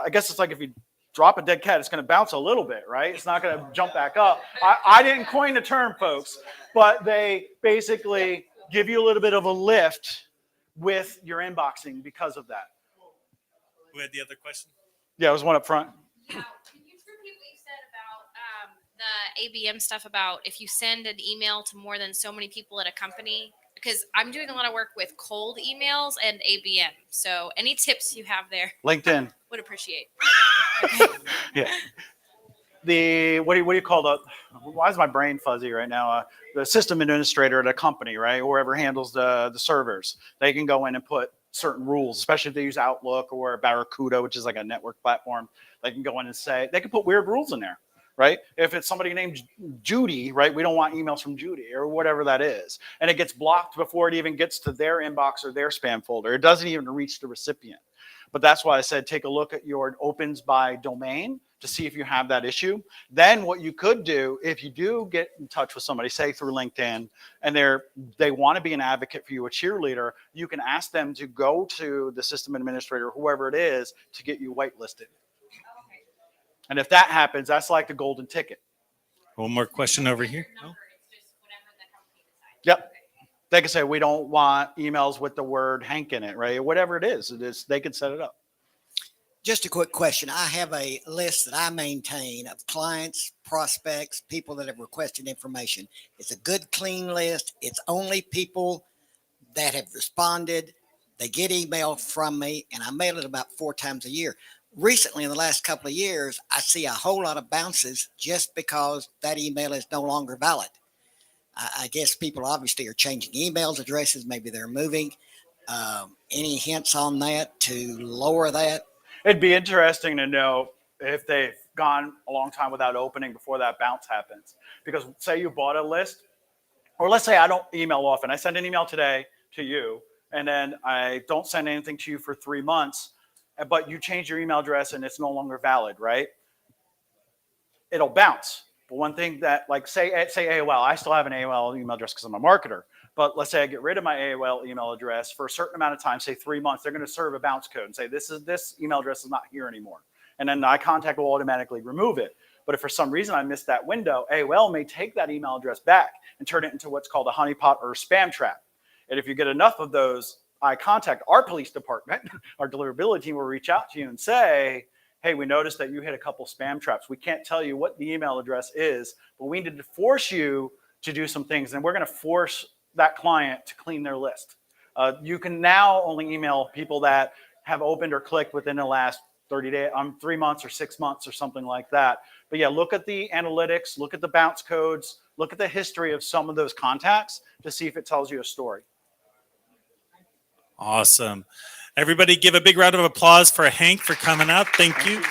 [SPEAKER 15] I guess it's like if you drop a dead cat, it's going to bounce a little bit, right? It's not going to jump back up. I didn't coin the term, folks, but they basically give you a little bit of a lift with your inboxing because of that.
[SPEAKER 16] Who had the other question?
[SPEAKER 15] Yeah, it was one up front.
[SPEAKER 19] Can you repeat what you said about the ABM stuff about if you send an email to more than so many people at a company? Because I'm doing a lot of work with cold emails and ABM. So any tips you have there?
[SPEAKER 15] LinkedIn.
[SPEAKER 19] Would appreciate.
[SPEAKER 15] Yeah. What do you call why is my brain fuzzy right now? The system administrator at a company, right? Whoever handles the servers. They can go in and put certain rules, especially if they use Outlook or Barracuda, which is like a network platform. They can go in and say, they can put weird rules in there, right? If it's somebody named Judy, right? We don't want emails from Judy or whatever that is. And it gets blocked before it even gets to their inbox or their spam folder. It doesn't even reach the recipient. But that's why I said take a look at your opens by domain to see if you have that issue. Then what you could do, if you do get in touch with somebody, say through LinkedIn, and they want to be an advocate for you, a cheerleader, you can ask them to go to the system administrator, whoever it is, to get you whitelisted. And if that happens, that's like the golden ticket.
[SPEAKER 16] One more question over here. No?
[SPEAKER 15] Yep. They can say, we don't want emails with the word Hank in it, right? Whatever it is, they can set it up.
[SPEAKER 8] Just a quick question. I have a list that I maintain of clients, prospects, people that have requested information. It's a good, clean list. It's only people that have responded. They get email from me, and I mail it about 4 times a year. Recently, in the last couple of years, I see a whole lot of bounces just because that email is no longer valid. I guess people obviously are changing emails addresses. Maybe they're moving. Any hints on that to lower that?
[SPEAKER 15] It'd be interesting to know if they've gone a long time without opening before that bounce happens. Because say you bought a list, or let's say I don't email often. I send an email today to you, and then I don't send anything to you for 3 months, but you change your email address and it's no longer valid, right? It'll bounce. But one thing that, like, say AOL, I still have an AOL email address because I'm a marketer. But let's say I get rid of my AOL email address for a certain amount of time, say 3 months, they're going to serve a bounce code and say, this email address is not here anymore. And then iContact will automatically remove it. But if for some reason I missed that window, AOL may take that email address back and turn it into what's called a honeypot or a spam trap. And if you get enough of those, iContact, our police department, our deliverability team will reach out to you and say, hey, we noticed that you hit a couple spam traps. We can't tell you what the email address is, but we need to force you to do some things. And we're going to force that client to clean their list. You can now only email people that have opened or clicked within the last 30 days, 3 months or 6 months or something like that. But yeah, look at the analytics, look at the bounce codes, look at the history of some of those contacts to see if it tells you a story.
[SPEAKER 16] Awesome. Everybody give a big round of applause for Hank for coming up. Thank you.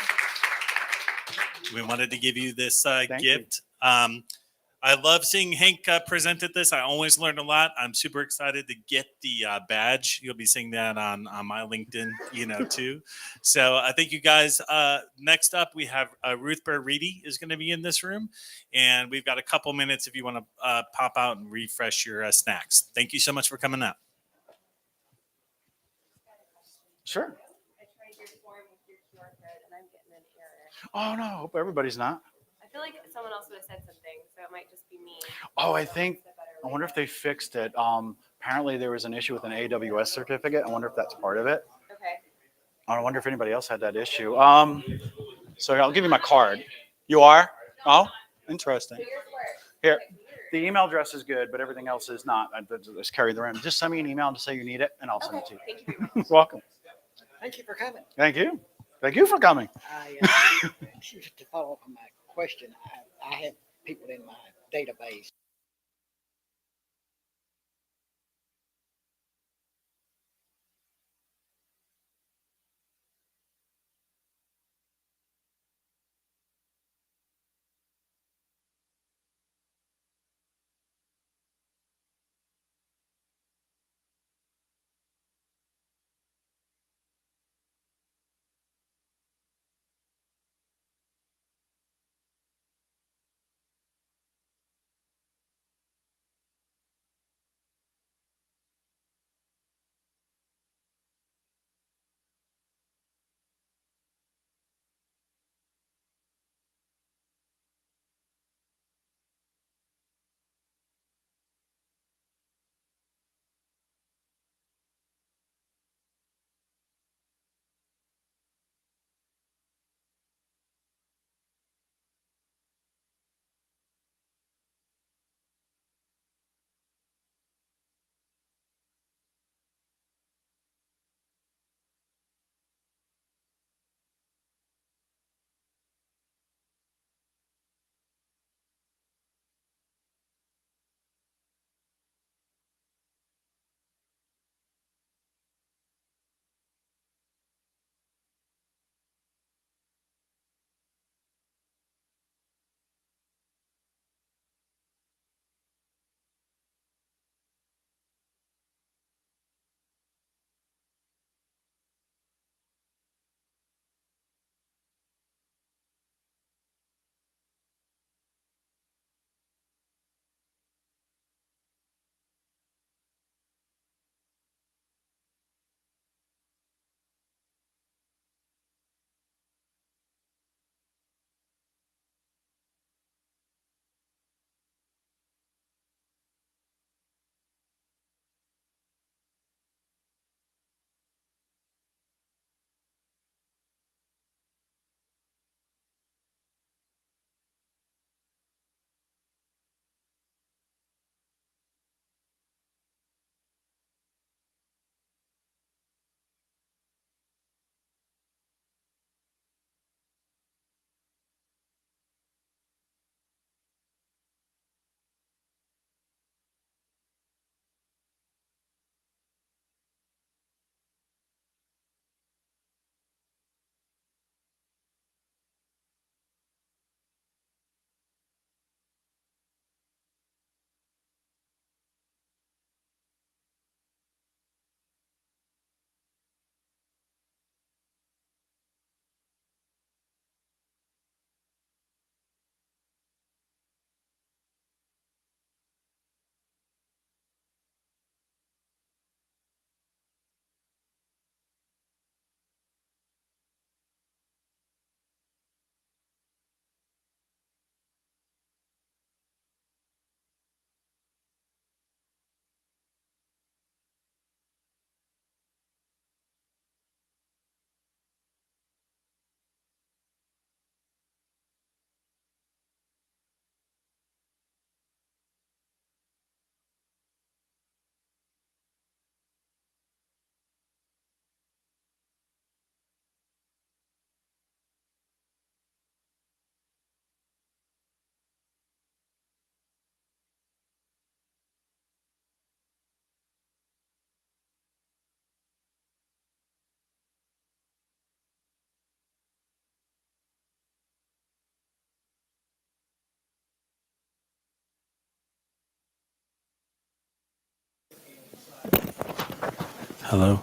[SPEAKER 16] We wanted to give you this
[SPEAKER 15] Thank you.
[SPEAKER 16] gift. I love seeing Hank presented this. I always learn a lot. I'm super excited to get the badge. You'll be seeing that on my LinkedIn, too. So I thank you guys. Next up, we have Ruth Reedy is going to be in this room. And we've got a couple minutes if you want to pop out and refresh your snacks. Thank you so much for coming out.
[SPEAKER 15] Sure.
[SPEAKER 10] I tried your form with your QR code and I'm getting an error.
[SPEAKER 15] Oh, no, I hope everybody's not.
[SPEAKER 10] I feel like someone else would have said something, so it might just be me.
[SPEAKER 15] Oh, I wonder if they fixed it. Apparently there was an issue with an AWS certificate. I wonder if that's part of it.
[SPEAKER 10] Okay.
[SPEAKER 15] I wonder if anybody else had that issue. So I'll give you my card. You are? Oh, interesting. Here, the email address is good, but everything else is not. I just carry the rim. Just send me an email to say you need it, and I'll send it to you.
[SPEAKER 10] Thank you.
[SPEAKER 15] Welcome.
[SPEAKER 8] Thank you for coming.
[SPEAKER 15] Thank you. Thank you for coming.
[SPEAKER 8] To follow up on my question, I have people in my database
[SPEAKER 20] Hello.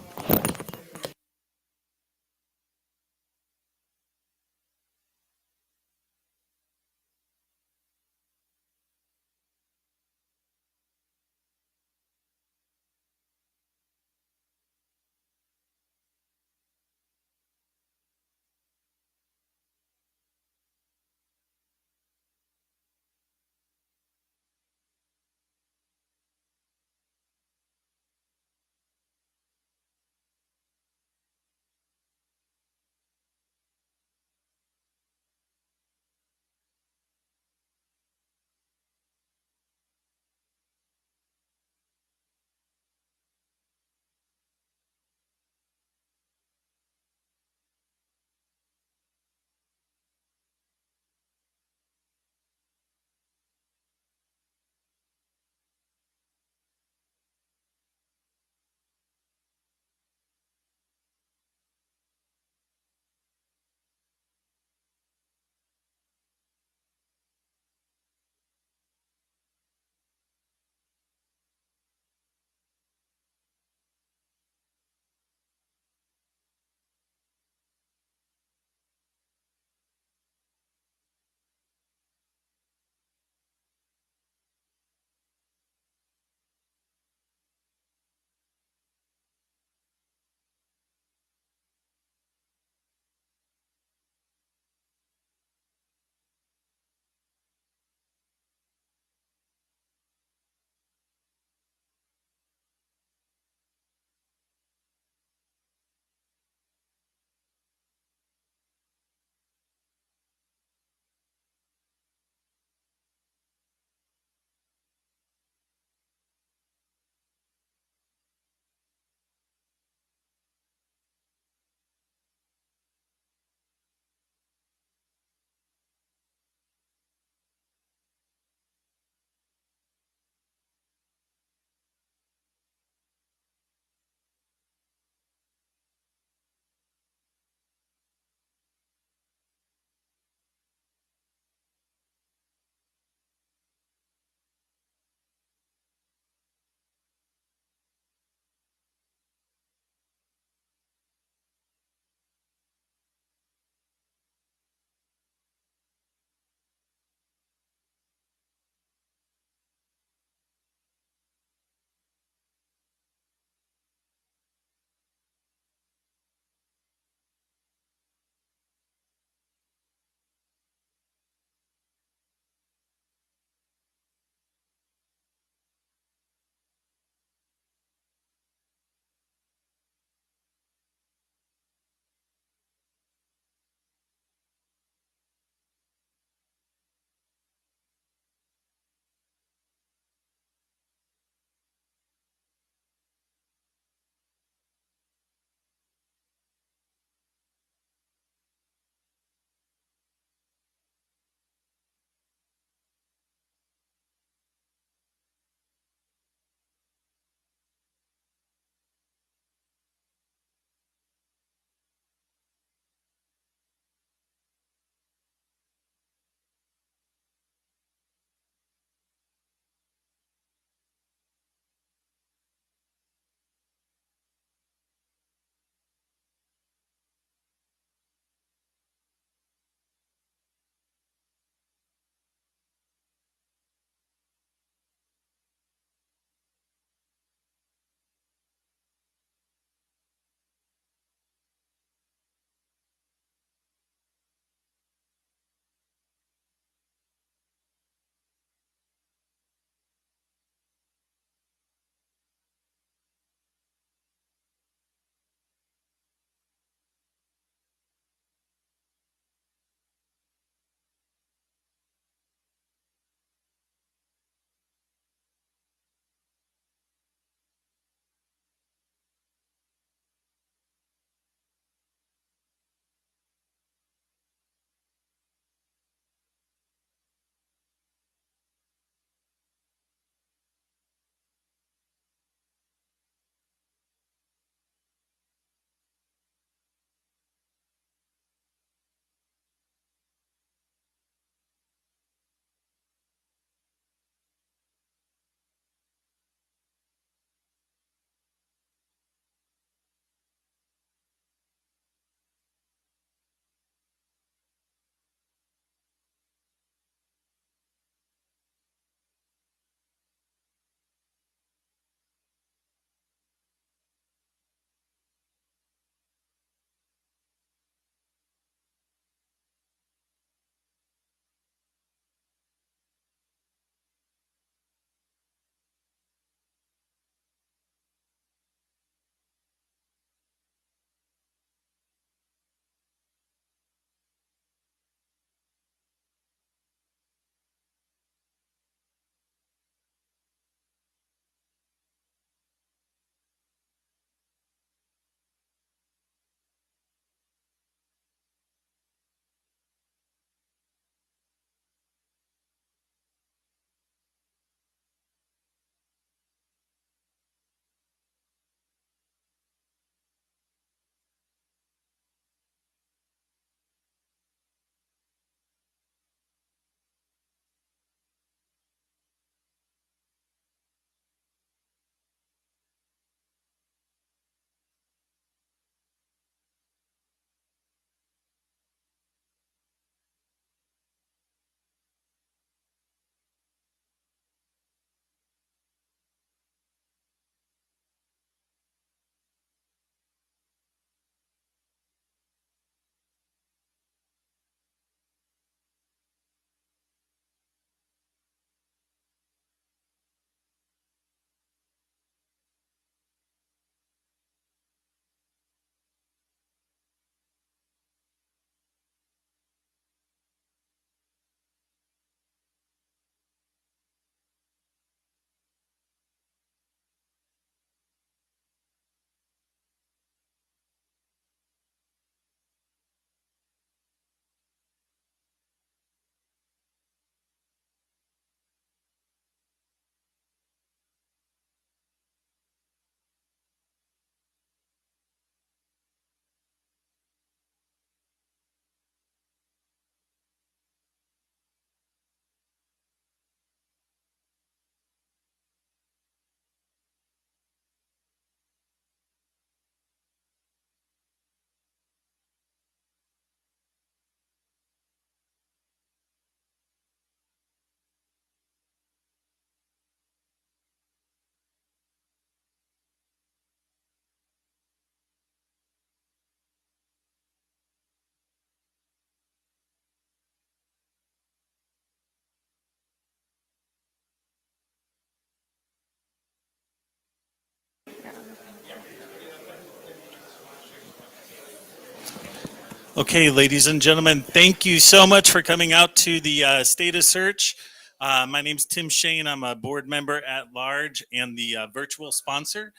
[SPEAKER 16] Okay, ladies and gentlemen, thank you so much for coming out to the State of Search. My name's Tim Shane. I'm a board member at large and the virtual sponsor.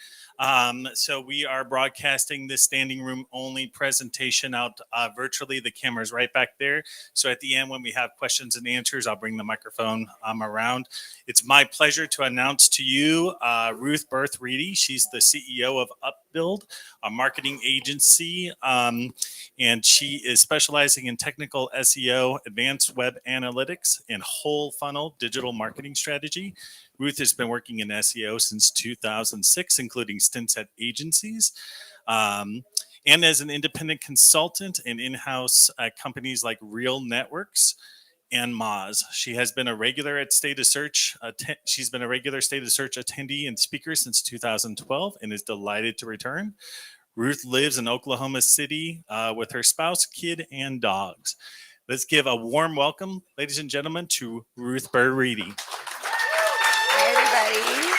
[SPEAKER 16] So we are broadcasting this standing room only presentation out virtually. The camera's right back there. So at the end, when we have questions and answers, I'll bring the microphone around. It's my pleasure to announce to you Ruth Berth Reedy. She's the CEO of Upbuild, a marketing agency. And she is specializing in technical SEO, advanced web analytics, and whole funnel digital marketing strategy. Ruth has been working in SEO since 2006, including stints at agencies, and as an independent consultant and in-house at companies like Real Networks and Moz. She has been a regular at State of Search. She's been a regular State of Search attendee and speaker since 2012 and is delighted to return. Ruth lives in Oklahoma City with her spouse, kid, and dogs. Let's give a warm welcome, ladies and gentlemen, to Ruth Berth Reedy.
[SPEAKER 20] Hi, everybody.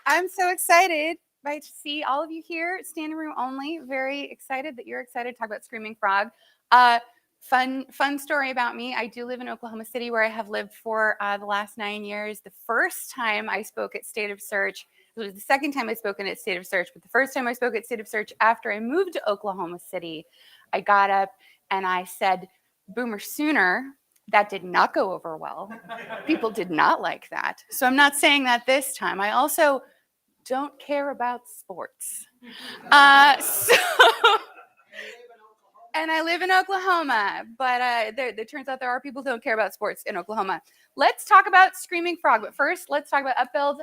[SPEAKER 20] I'm so excited to see all of you here, standing room only. Very excited that you're excited to talk about Screaming Frog. Fun story about me. I do live in Oklahoma City, where I have lived for the last 9 years. The first time I spoke at State of Search, it was the second time I've spoken at State of Search, but the first time I spoke at State of Search after I moved to Oklahoma City, I got up and I said, "Boomer Sooner." That did not go over well. People did not like that. So I'm not saying that this time. I also don't care about sports. And I live in Oklahoma, but it turns out there are people who don't care about sports in Oklahoma. Let's talk about Screaming Frog, but first, let's talk about Upbuild.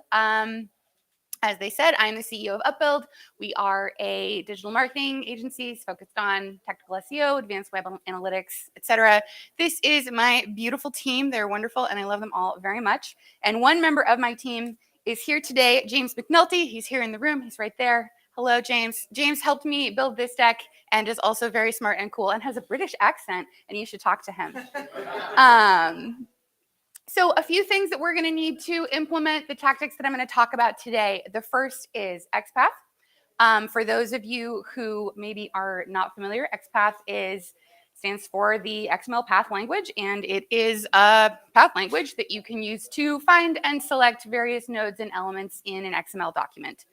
[SPEAKER 20] As they said, I'm the CEO of Upbuild. We are a digital marketing agency focused on technical SEO, advanced web analytics, etc. This is my beautiful team. They're wonderful, and I love them all very much. And one member of my team is here today, James McNulty. He's here in the room. He's right there. Hello, James. James helped me build this deck and is also very smart and cool and has a British accent, and you should talk to him. So a few things that we're going to need to implement the tactics that I'm going to talk about today. The first is XPath. For those of you who maybe are not familiar, XPath stands for the XML path language, and it is a path language that you can use to find and select various nodes and elements in an XML document.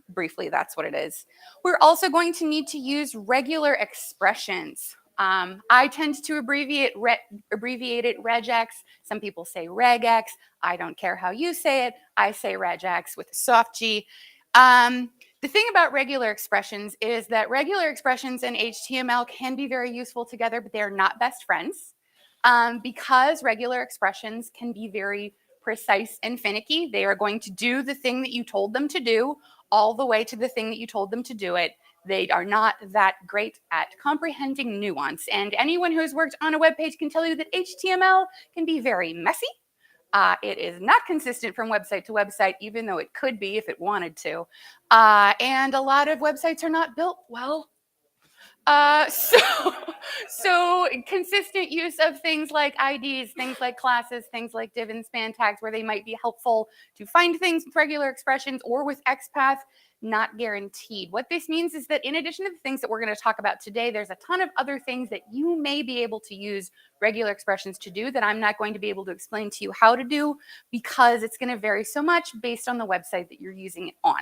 [SPEAKER 20] Briefly, that's what it is. We're also going to need to use regular expressions. I tend to abbreviate it regex. Some people say regex. I don't care how you say it. I say regex with a soft G. The thing about regular expressions is that regular expressions and HTML can be very useful together, but they're not best friends because regular expressions can be very precise and finicky. They are going to do the thing that you told them to do all the way to the thing that you told them to do it. They are not that great at comprehending nuance. And anyone who has worked on a web page can tell you that HTML can be very messy. It is not consistent from website to website, even though it could be if it wanted to. And a lot of websites are not built well. So consistent use of things like IDs, things like classes, things like div and span tags, where they might be helpful to find things with regular expressions or with XPath, not guaranteed. What this means is that in addition to the things that we're going to talk about today, there's a ton of other things that you may be able to use regular expressions to do that I'm not going to be able to explain to you how to do, because it's going to vary so much based on the website that you're using it on.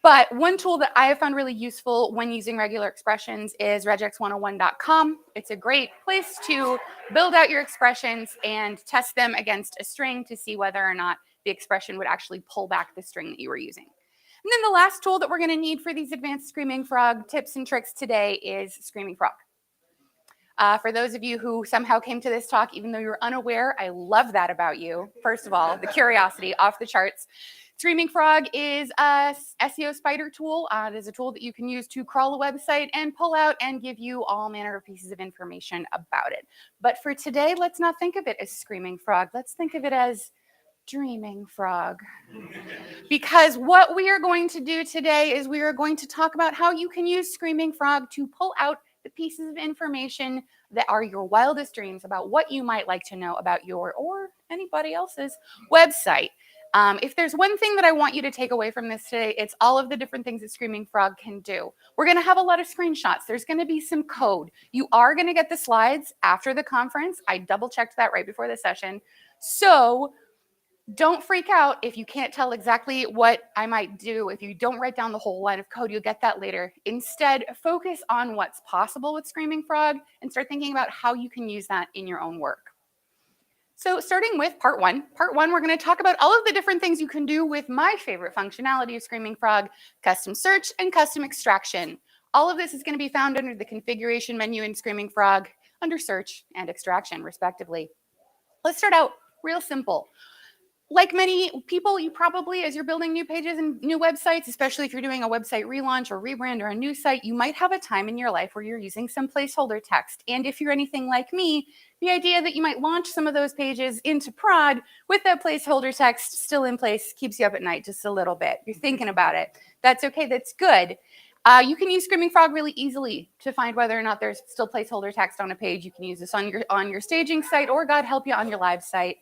[SPEAKER 20] But one tool that I have found really useful when using regular expressions is regex101.com. It's a great place to build out your expressions and test them against a string to see whether or not the expression would actually pull back the string that you were using. And then the last tool that we're going to need for these advanced Screaming Frog tips and tricks today is Screaming Frog. For those of you who somehow came to this talk, even though you're unaware, I love that about you. First of all, the curiosity off the charts. Screaming Frog is a SEO spider tool. It is a tool that you can use to crawl a website and pull out and give you all manner of pieces of information about it. But for today, let's not think of it as Screaming Frog. Let's think of it as Dreaming Frog. Because what we are going to do today is we are going to talk about how you can use Screaming Frog to pull out the pieces of information that are your wildest dreams about what you might like to know about your or anybody else's website. If there's one thing that I want you to take away from this today, it's all of the different things that Screaming Frog can do. We're going to have a lot of screenshots. There's going to be some code. You are going to get the slides after the conference. I double checked that right before the session. So don't freak out if you can't tell exactly what I might do. If you don't write down the whole line of code, you'll get that later. Instead, focus on what's possible with Screaming Frog and start thinking about how you can use that in your own work. So starting with part one, we're going to talk about all of the different things you can do with my favorite functionality of Screaming Frog, custom search and custom extraction. All of this is going to be found under the configuration menu in Screaming Frog under search and extraction, respectively. Let's start out real simple. Like many people, you probably, as you're building new pages and new websites, especially if you're doing a website relaunch or rebrand or a new site, you might have a time in your life where you're using some placeholder text. And if you're anything like me, the idea that you might launch some of those pages into prod with that placeholder text still in place keeps you up at night just a little bit. You're thinking about it. That's okay. That's good. You can use Screaming Frog really easily to find whether or not there's still placeholder text on a page. You can use this on your staging site, or God help you, on your live site.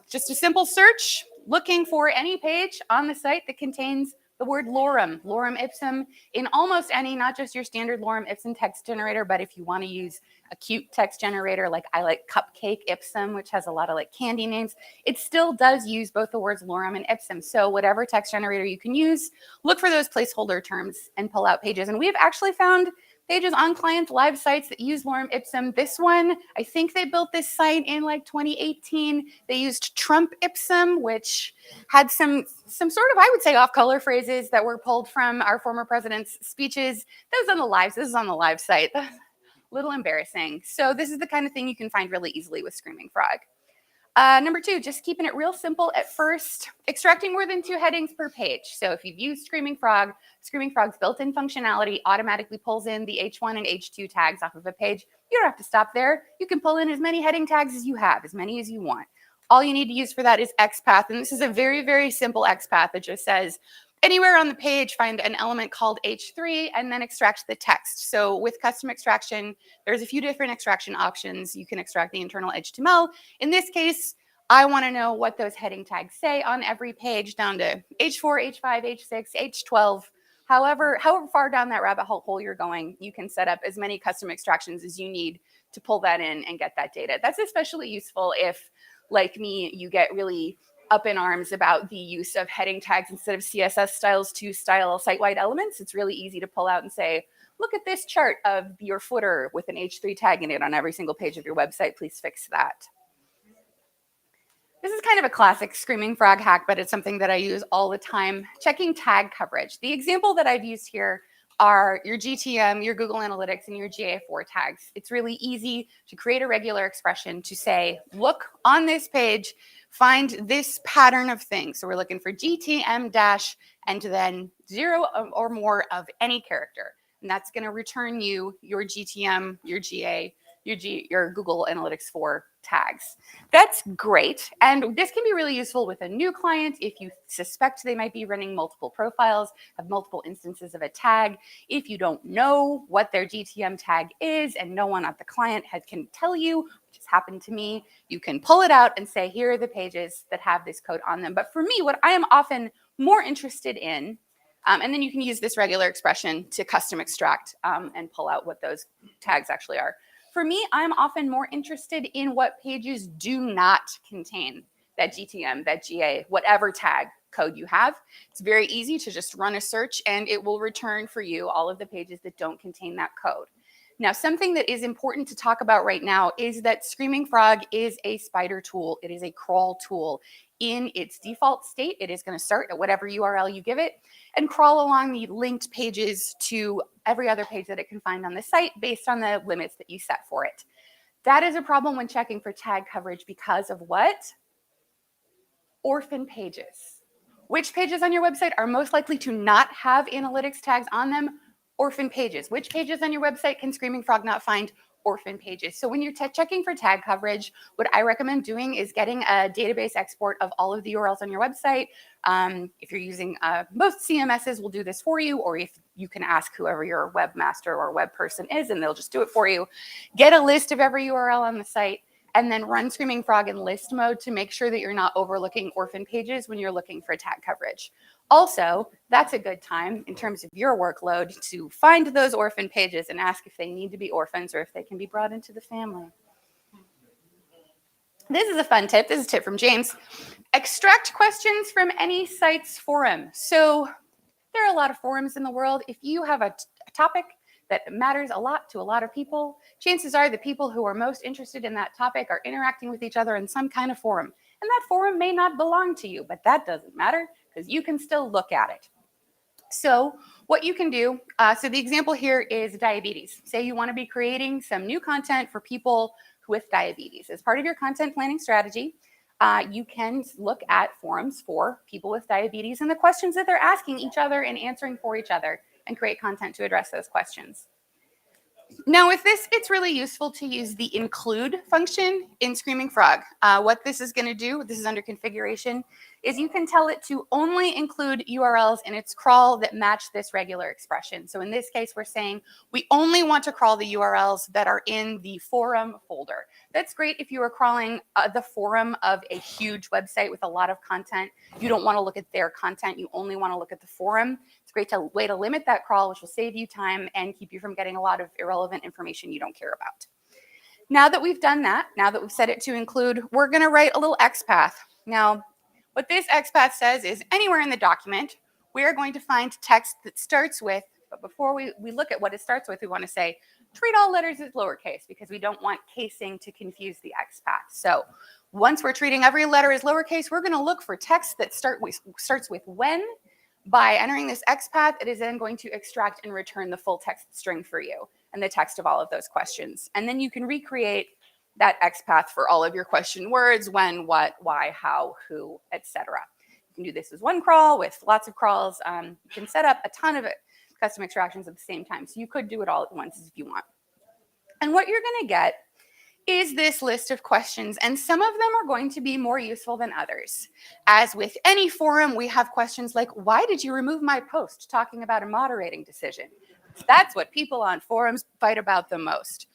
[SPEAKER 20] Just a simple search, looking for any page on the site that contains the word lorem ipsum, in almost any, not just your standard lorem ipsum text generator, but if you want to use a cute text generator, like I like Cupcake Ipsum, which has a lot of like candy names, it still does use both the words lorem and ipsum. So whatever text generator you can use, look for those placeholder terms and pull out pages. And we've actually found pages on clients' live sites that use lorem ipsum. This one, I think they built this site in like 2018. They used Trump ipsum, which had some sort of, I would say, off-color phrases that were pulled from our former president's speeches. This is on the live site. Little embarrassing. So this is the kind of thing you can find really easily with Screaming Frog. Number two, just keeping it real simple at first, extracting more than 2 headings per page. So if you've used Screaming Frog, Screaming Frog's built-in functionality automatically pulls in the H1 and H2 tags off of a page. You don't have to stop there. You can pull in as many heading tags as you have, as many as you want. All you need to use for that is XPath, and this is a very, very simple XPath that just says, anywhere on the page, find an element called H3 and then extract the text. So with custom extraction, there's a few different extraction options. You can extract the internal HTML. In this case, I want to know what those heading tags say on every page down to H4, H5, H6, H12. However far down that rabbit hole you're going, you can set up as many custom extractions as you need to pull that in and get that data. That's especially useful if, like me, you get really up in arms about the use of heading tags instead of CSS styles to style site-wide elements. It's really easy to pull out and say, look at this chart of your footer with an H3 tag in it on every single page of your website. Please fix that. This is kind of a classic Screaming Frog hack, but it's something that I use all the time. Checking tag coverage. The example that I've used here are your GTM, your Google Analytics, and your GA4 tags. It's really easy to create a regular expression to say, look on this page, find this pattern of things. So we're looking for GTM dash and then 0 or more of any character. And that's going to return you your GTM, your GA, your Google Analytics 4 tags. That's great. And this can be really useful with a new client if you suspect they might be running multiple profiles, have multiple instances of a tag. If you don't know what their GTM tag is and no one at the client can tell you, which has happened to me, you can pull it out and say, here are the pages that have this code on them. But for me, what I am often more interested in, and then you can use this regular expression to custom extract and pull out what those tags actually are. For me, I'm often more interested in what pages do not contain that GTM, that GA, whatever tag code you have. It's very easy to just run a search and it will return for you all of the pages that don't contain that code. Now, something that is important to talk about right now is that Screaming Frog is a spider tool. It is a crawl tool. In its default state, it is going to start at whatever URL you give it and crawl along the linked pages to every other page that it can find on the site based on the limits that you set for it. That is a problem when checking for tag coverage because of what? Orphan pages. Which pages on your website are most likely to not have analytics tags on them? Orphan pages. Which pages on your website can Screaming Frog not find? Orphan pages. So when you're checking for tag coverage, what I recommend doing is getting a database export of all of the URLs on your website. If you're using, most CMSs will do this for you, or if you can ask whoever your webmaster or web person is, and they'll just do it for you. Get a list of every URL on the site, and then run Screaming Frog in list mode to make sure that you're not overlooking orphan pages when you're looking for tag coverage. Also, that's a good time in terms of your workload to find those orphan pages and ask if they need to be orphans or if they can be brought into the family. This is a fun tip. This is a tip from James. Extract questions from any site's forum. So there are a lot of forums in the world. If you have a topic that matters a lot to a lot of people, chances are the people who are most interested in that topic are interacting with each other in some kind of forum. And that forum may not belong to you, but that doesn't matter because you can still look at it. So what you can do, so the example here is diabetes. Say you want to be creating some new content for people with diabetes. As part of your content planning strategy, you can look at forums for people with diabetes and the questions that they're asking each other and answering for each other and create content to address those questions. Now with this, it's really useful to use the include function in Screaming Frog. What this is going to do, this is under configuration, is you can tell it to only include URLs in its crawl that match this regular expression. So in this case, we're saying we only want to crawl the URLs that are in the forum folder. That's great if you are crawling the forum of a huge website with a lot of content. You don't want to look at their content. You only want to look at the forum. It's a great way to limit that crawl, which will save you time and keep you from getting a lot of irrelevant information you don't care about. Now that we've done that, now that we've set it to include, we're going to write a little XPath. Now, what this XPath says is anywhere in the document, we are going to find text that starts with, but before we look at what it starts with, we want to say, treat all letters as lowercase because we don't want casing to confuse the XPath. So once we're treating every letter as lowercase, we're going to look for text that starts with when. By entering this XPath, it is then going to extract and return the full text string for you and the text of all of those questions. And then you can recreate that XPath for all of your question words, when, what, why, how, who, etc. You can do this as one crawl with lots of crawls. You can set up a ton of custom extractions at the same time. So you could do it all at once if you want. And what you're going to get is this list of questions, and some of them are going to be more useful than others. As with any forum, we have questions like, why did you remove my post talking about a moderating decision? That's what people on forums fight about the most.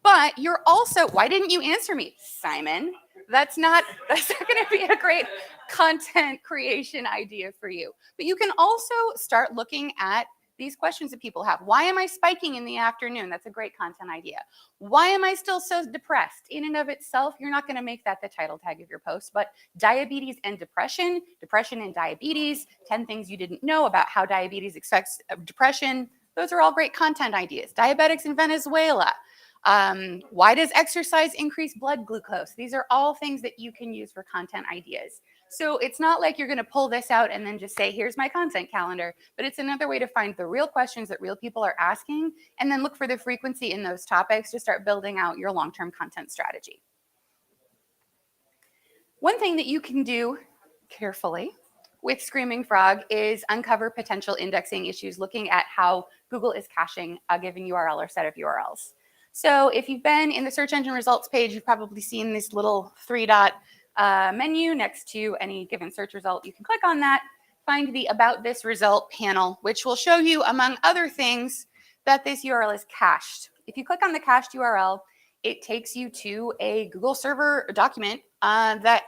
[SPEAKER 20] But you're also, why didn't you answer me, Simon? That's not going to be a great content creation idea for you. But you can also start looking at these questions that people have. Why am I spiking in the afternoon? That's a great content idea. Why am I still so depressed? In and of itself, you're not going to make that the title tag of your post, but diabetes and depression, depression and diabetes, 10 things you didn't know about how diabetes affects depression. Those are all great content ideas. Diabetics in Venezuela. Why does exercise increase blood glucose? These are all things that you can use for content ideas. So it's not like you're going to pull this out and then just say, here's my content calendar, but it's another way to find the real questions that real people are asking and then look for the frequency in those topics to start building out your long-term content strategy. One thing that you can do carefully with Screaming Frog is uncover potential indexing issues looking at how Google is caching a given URL or set of URLs. So if you've been in the search engine results page, you've probably seen this little 3-dot menu next to any given search result. You can click on that, find the About This Result panel, which will show you, among other things, that this URL is cached. If you click on the cached URL, it takes you to a Google server document that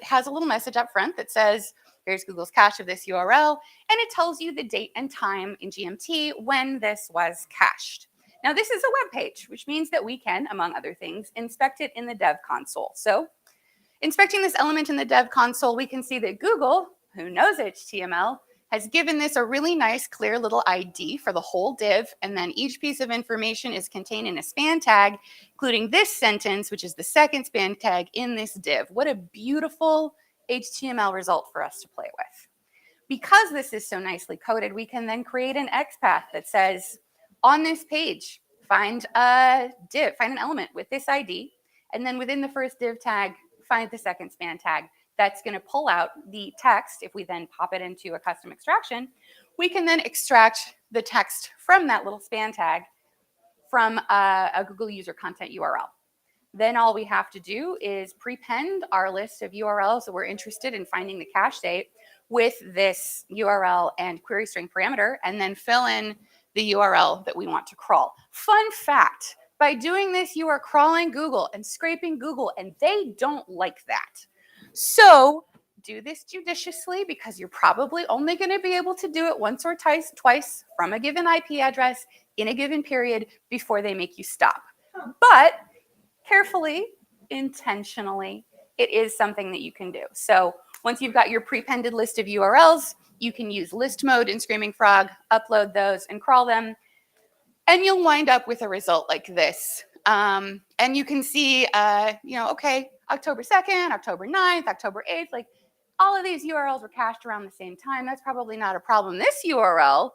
[SPEAKER 20] has a little message up front that says, here's Google's cache of this URL, and it tells you the date and time in GMT when this was cached. Now, this is a web page, which means that we can, among other things, inspect it in the dev console. So inspecting this element in the dev console, we can see that Google, who knows HTML, has given this a really nice, clear little ID for the whole div, and then each piece of information is contained in a span tag, including this sentence, which is the second span tag in this div. What a beautiful HTML result for us to play with. Because this is so nicely coded, we can then create an XPath that says, on this page, find a div, find an element with this ID, and then within the first div tag, find the second span tag. That's going to pull out the text. If we then pop it into a custom extraction, we can then extract the text from that little span tag from a Google user content URL. Then all we have to do is prepend our list of URLs that we're interested in finding the cache date with this URL and query string parameter, and then fill in the URL that we want to crawl. Fun fact, By doing this, you are crawling Google and scraping Google, and they don't like that. So do this judiciously, because you're probably only going to be able to do it once or twice from a given IP address in a given period before they make you stop. But carefully, intentionally, it is something that you can do. So once you've got your prepended list of URLs, you can use list mode in Screaming Frog, upload those and crawl them, and you'll wind up with a result like this. And you can see, okay, October 2nd, October 9th, October 8th, like all of these URLs were cached around the same time. That's probably not a problem. This URL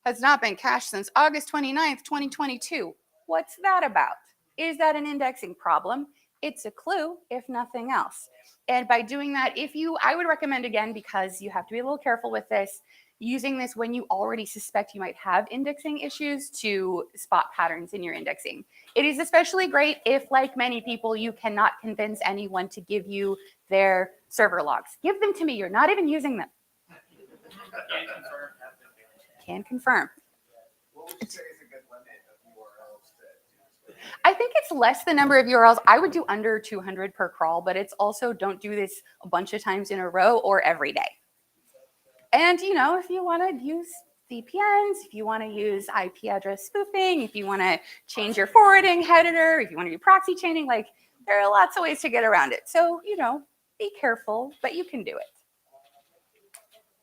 [SPEAKER 20] has not been cached since August 29th, 2022. What's that about? Is that an indexing problem? It's a clue, if nothing else. And by doing that, I would recommend, again, because you have to be a little careful with this, using this when you already suspect you might have indexing issues to spot patterns in your indexing. It is especially great if, like many people, you cannot convince anyone to give you their server logs. Give them to me. You're not even using them. Can confirm.
[SPEAKER 7] What would you say is a good limit of URLs to
[SPEAKER 20] I think it's less the number of URLs. I would do under 200 per crawl, but it's also don't do this a bunch of times in a row or every day. And, if you want to use VPNs, if you want to use IP address spoofing, if you want to change your forwarding header, if you want to do proxy chaining, like there are lots of ways to get around it. So, be careful, but you can do it.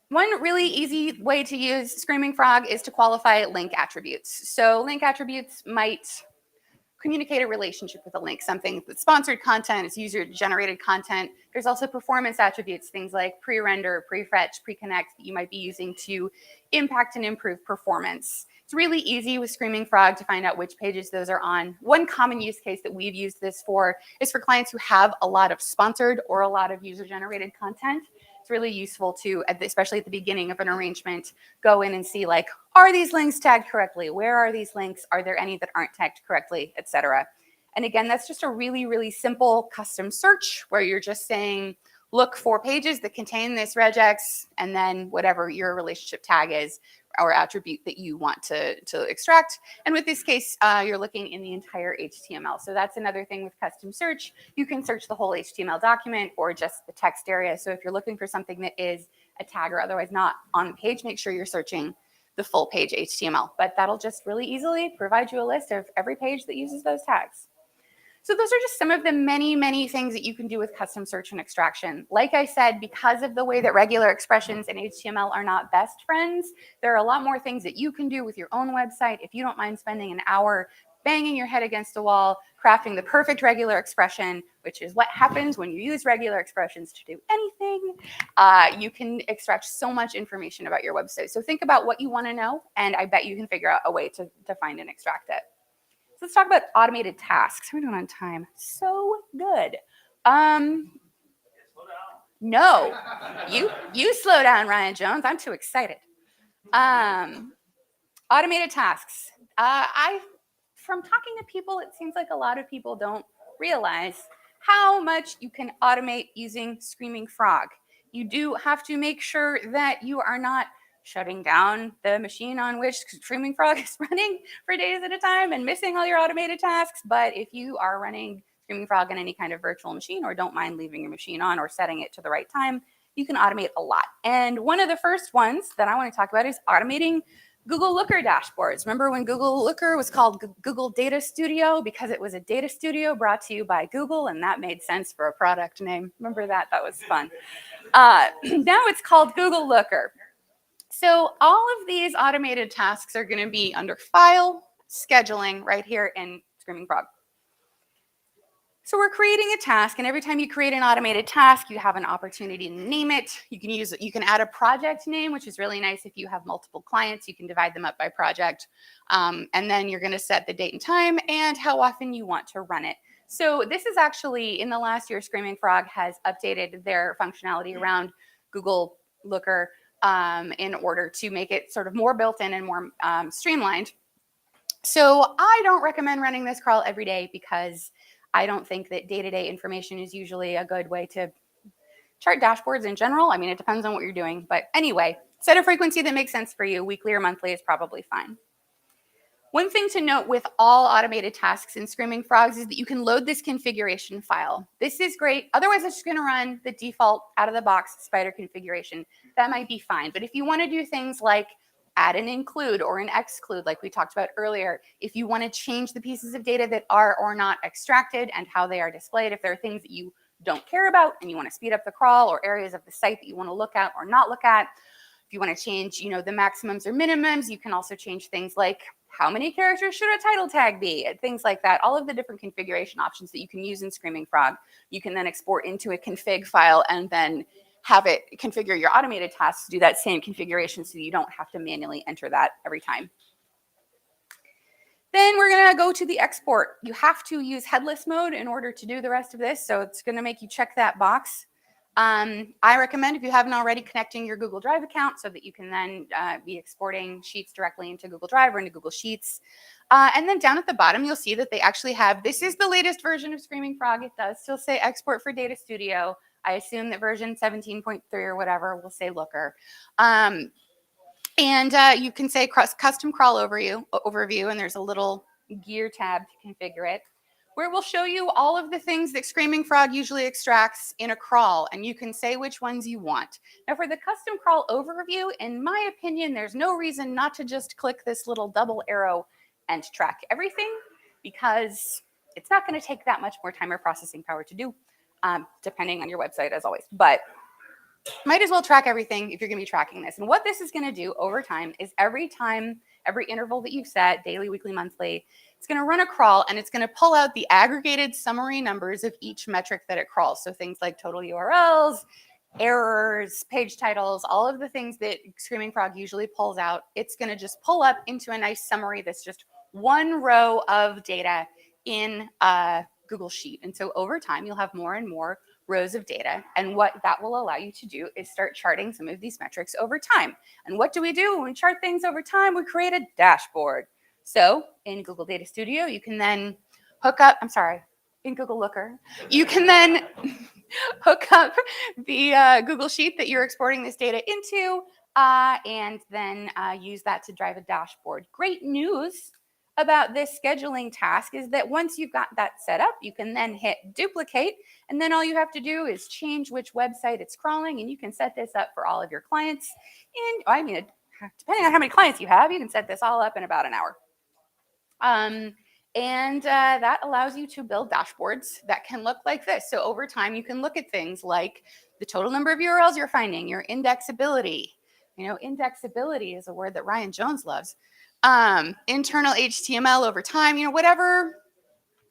[SPEAKER 20] One really easy way to use Screaming Frog is to qualify link attributes. So link attributes might communicate a relationship with a link, something that's sponsored content, it's user-generated content. There's also performance attributes, things like pre-render, pre-fetch, pre-connect that you might be using to impact and improve performance. It's really easy with Screaming Frog to find out which pages those are on. One common use case that we've used this for is for clients who have a lot of sponsored or a lot of user-generated content. It's really useful to, especially at the beginning of an arrangement, go in and see, like, are these links tagged correctly? Where are these links? Are there any that aren't tagged correctly, etc. And again, that's just a really, really simple custom search where you're just saying, look for pages that contain this regex, and then whatever your relationship tag is or attribute that you want to extract. And with this case, you're looking in the entire HTML. So that's another thing with custom search. You can search the whole HTML document or just the text area. So if you're looking for something that is a tag or otherwise not on the page, make sure you're searching the full page HTML. But that'll just really easily provide you a list of every page that uses those tags. So those are just some of the many, many things that you can do with custom search and extraction. Like I said, because of the way that regular expressions and HTML are not best friends, there are a lot more things that you can do with your own website if you don't mind spending an hour banging your head against a wall, crafting the perfect regular expression, which is what happens when you use regular expressions to do anything. You can extract so much information about your website. So think about what you want to know, and I bet you can figure out a way to find and extract it. So let's talk about automated tasks. How are we doing on time? So good. No, you slow down, Ryan Jones. I'm too excited. Automated tasks. From talking to people, it seems like a lot of people don't realize how much you can automate using Screaming Frog. You do have to make sure that you are not shutting down the machine on which Screaming Frog is running for days at a time and missing all your automated tasks. But if you are running Screaming Frog on any kind of virtual machine or don't mind leaving your machine on or setting it to the right time, you can automate a lot. And one of the first ones that I want to talk about is automating Google Looker dashboards. Remember when Google Looker was called Google Data Studio because it was a data studio brought to you by Google, and that made sense for a product name. Remember that? That was fun. Now it's called Google Looker. So all of these automated tasks are going to be under File, Scheduling, right here in Screaming Frog. So we're creating a task, and every time you create an automated task, you have an opportunity to name it. You can add a project name, which is really nice if you have multiple clients. You can divide them up by project, and then you're going to set the date and time and how often you want to run it. So this is actually, in the last year, Screaming Frog has updated their functionality around Google Looker in order to make it sort of more built-in and more streamlined. So I don't recommend running this crawl every day because I don't think that day-to-day information is usually a good way to chart dashboards in general. I mean, it depends on what you're doing. But anyway, set a frequency that makes sense for you. Weekly or monthly is probably fine. One thing to note with all automated tasks in Screaming Frogs is that you can load this configuration file. This is great. Otherwise, it's just going to run the default out of the box spider configuration. That might be fine. But if you want to do things like add an include or an exclude, like we talked about earlier, if you want to change the pieces of data that are or not extracted and how they are displayed, if there are things that you don't care about and you want to speed up the crawl, or areas of the site that you want to look at or not look at, if you want to change, the maximums or minimums, you can also change things like how many characters should a title tag be, and things like that. All of the different configuration options that you can use in Screaming Frog, you can then export into a config file and then have it configure your automated tasks to do that same configuration so you don't have to manually enter that every time. Then we're going to go to the export. You have to use headless mode in order to do the rest of this, so it's going to make you check that box. I recommend, if you haven't already, connecting your Google Drive account so that you can then be exporting sheets directly into Google Drive or into Google Sheets. And then down at the bottom, you'll see that they actually have, this is the latest version of Screaming Frog. It does still say export for Data Studio. I assume that version 17.3 or whatever will say Looker. And you can say custom crawl overview, and there's a little gear tab to configure it, where it will show you all of the things that Screaming Frog usually extracts in a crawl, and you can say which ones you want. Now for the custom crawl overview, in my opinion, there's no reason not to just click this little double arrow and track everything, because it's not going to take that much more time or processing power to do, depending on your website as always. But might as well track everything if you're going to be tracking this. And what this is going to do over time is every interval that you've set, daily, weekly, monthly, it's going to run a crawl, and it's going to pull out the aggregated summary numbers of each metric that it crawls. So things like total URLs, errors, page titles, all of the things that Screaming Frog usually pulls out, it's going to just pull up into a nice summary that's just one row of data in a Google Sheet. And so over time, you'll have more and more rows of data. And what that will allow you to do is start charting some of these metrics over time. And what do? When we chart things over time, we create a dashboard. So in Google Data Studio, you can then in Google Looker, you can then hook up the Google Sheet that you're exporting this data into, and then use that to drive a dashboard. Great news about this scheduling task is that once you've got that set up, you can then hit duplicate, and then all you have to do is change which website it's crawling, and you can set this up for all of your clients. And depending on how many clients you have, you can set this all up in about an hour. That allows you to build dashboards that can look like this. So over time, you can look at things like the total number of URLs you're finding, your indexability. Indexability is a word that Ryan Jones loves. Internal HTML over time, whatever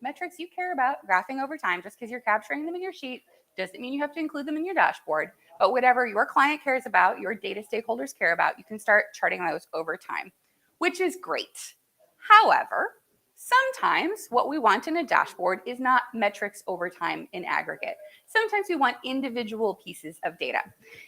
[SPEAKER 20] metrics you care about graphing over time. Just because you're capturing them in your sheet doesn't mean you have to include them in your dashboard. But whatever your client cares about, your data stakeholders care about, you can start charting those over time, which is great. However, sometimes what we want in a dashboard is not metrics over time in aggregate. Sometimes we want individual pieces of data,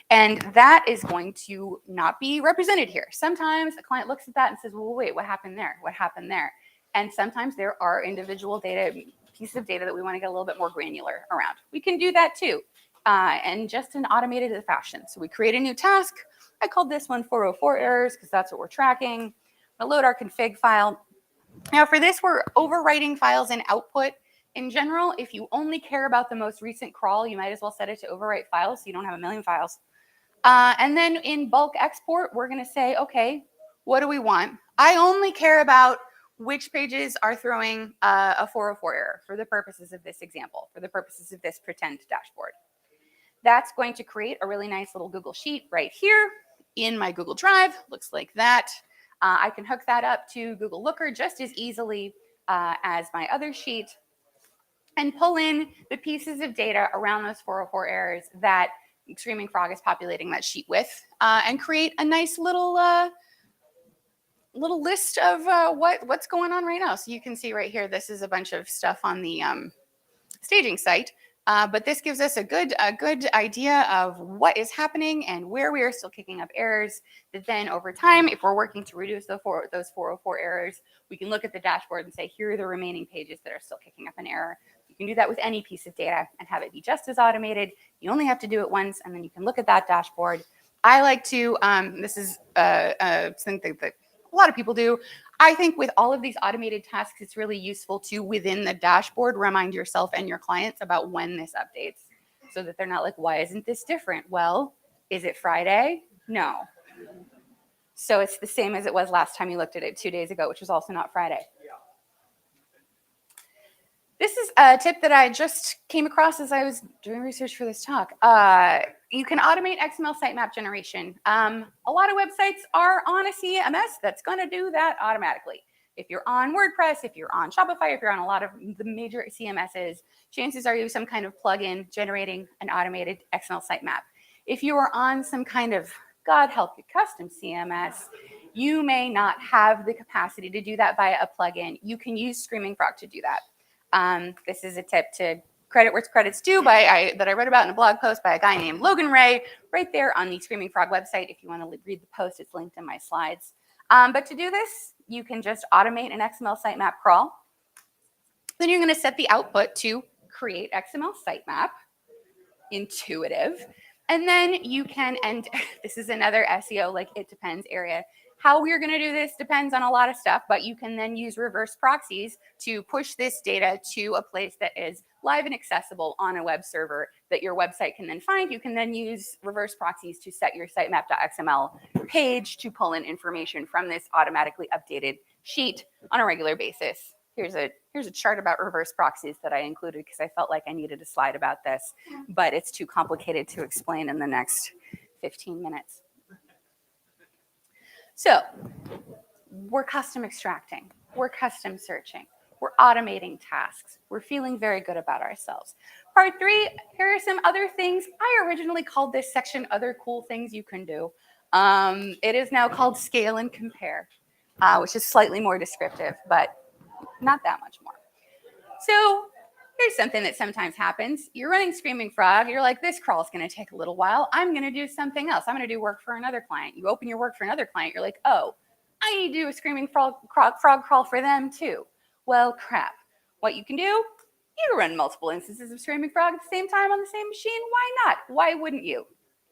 [SPEAKER 20] and that is going to not be represented here. Sometimes the client looks at that and says, well, wait, what happened there? What happened there? And sometimes there are individual pieces of data that we want to get a little bit more granular around. We can do that too, and just in automated fashion. So we create a new task. I called this one 404 errors because that's what we're tracking. I'll load our config file. Now for this, we're overwriting files in output. In general, if you only care about the most recent crawl, you might as well set it to overwrite files so you don't have a million files. And then in bulk export, we're going to say, okay, what do we want? I only care about which pages are throwing a 404 error for the purposes of this example, for the purposes of this pretend dashboard. That's going to create a really nice little Google Sheet right here in my Google Drive. Looks like that. I can hook that up to Google Looker just as easily as my other sheet and pull in the pieces of data around those 404 errors that Screaming Frog is populating that sheet with, and create a nice little list of what's going on right now. So you can see right here, this is a bunch of stuff on the staging site. But this gives us a good idea of what is happening and where we are still kicking up errors. That then over time, if we're working to reduce those 404 errors, we can look at the dashboard and say, here are the remaining pages that are still kicking up an error. You can do that with any piece of data and have it be just as automated. You only have to do it once, and then you can look at that dashboard. I like to, this is something that A lot of people do. I think with all of these automated tasks, it's really useful to, within the dashboard, remind yourself and your clients about when this updates so that they're not like, why isn't this different? Well, is it Friday? No. So it's the same as it was last time you looked at it 2 days ago, which was also not Friday. This is a tip that I just came across as I was doing research for this talk. You can automate XML sitemap generation. A lot of websites are on a CMS that's going to do that automatically. If you're on WordPress, if you're on Shopify, if you're on a lot of the major CMSs, chances are you have some kind of plugin generating an automated XML sitemap. If you are on some kind of, God help you, custom CMS, you may not have the capacity to do that via a plugin. You can use Screaming Frog to do that. This is a tip to credit where credit's due that I read about in a blog post by a guy named Logan Ray, right there on the Screaming Frog website. If you want to read the post, it's linked in my slides. But to do this, you can just automate an XML sitemap crawl. Then you're going to set the output to create XML sitemap, intuitive. And then you can, and this is another SEO, like it depends area. How we're going to do this depends on a lot of stuff, but you can then use reverse proxies to push this data to a place that is live and accessible on a web server that your website can then find. You can then use reverse proxies to set your sitemap.xml page to pull in information from this automatically updated sheet on a regular basis. Here's a chart about reverse proxies that I included because I felt like I needed a slide about this, but it's too complicated to explain in the next 15 minutes. So we're custom extracting, we're custom searching, we're automating tasks, we're feeling very good about ourselves. Part 3, here are some other things. I originally called this section other cool things you can do. It is now called scale and compare, which is slightly more descriptive, but not that much more. So here's something that sometimes happens. You're running Screaming Frog. You're like, this crawl is going to take a little while. I'm going to do something else. I'm going to do work for another client. You open your work for another client. You're like, oh, I need to do a Screaming Frog crawl for them too. Well, crap. What you can do, you can run multiple instances of Screaming Frog at the same time on the same machine. Why not? Why wouldn't you?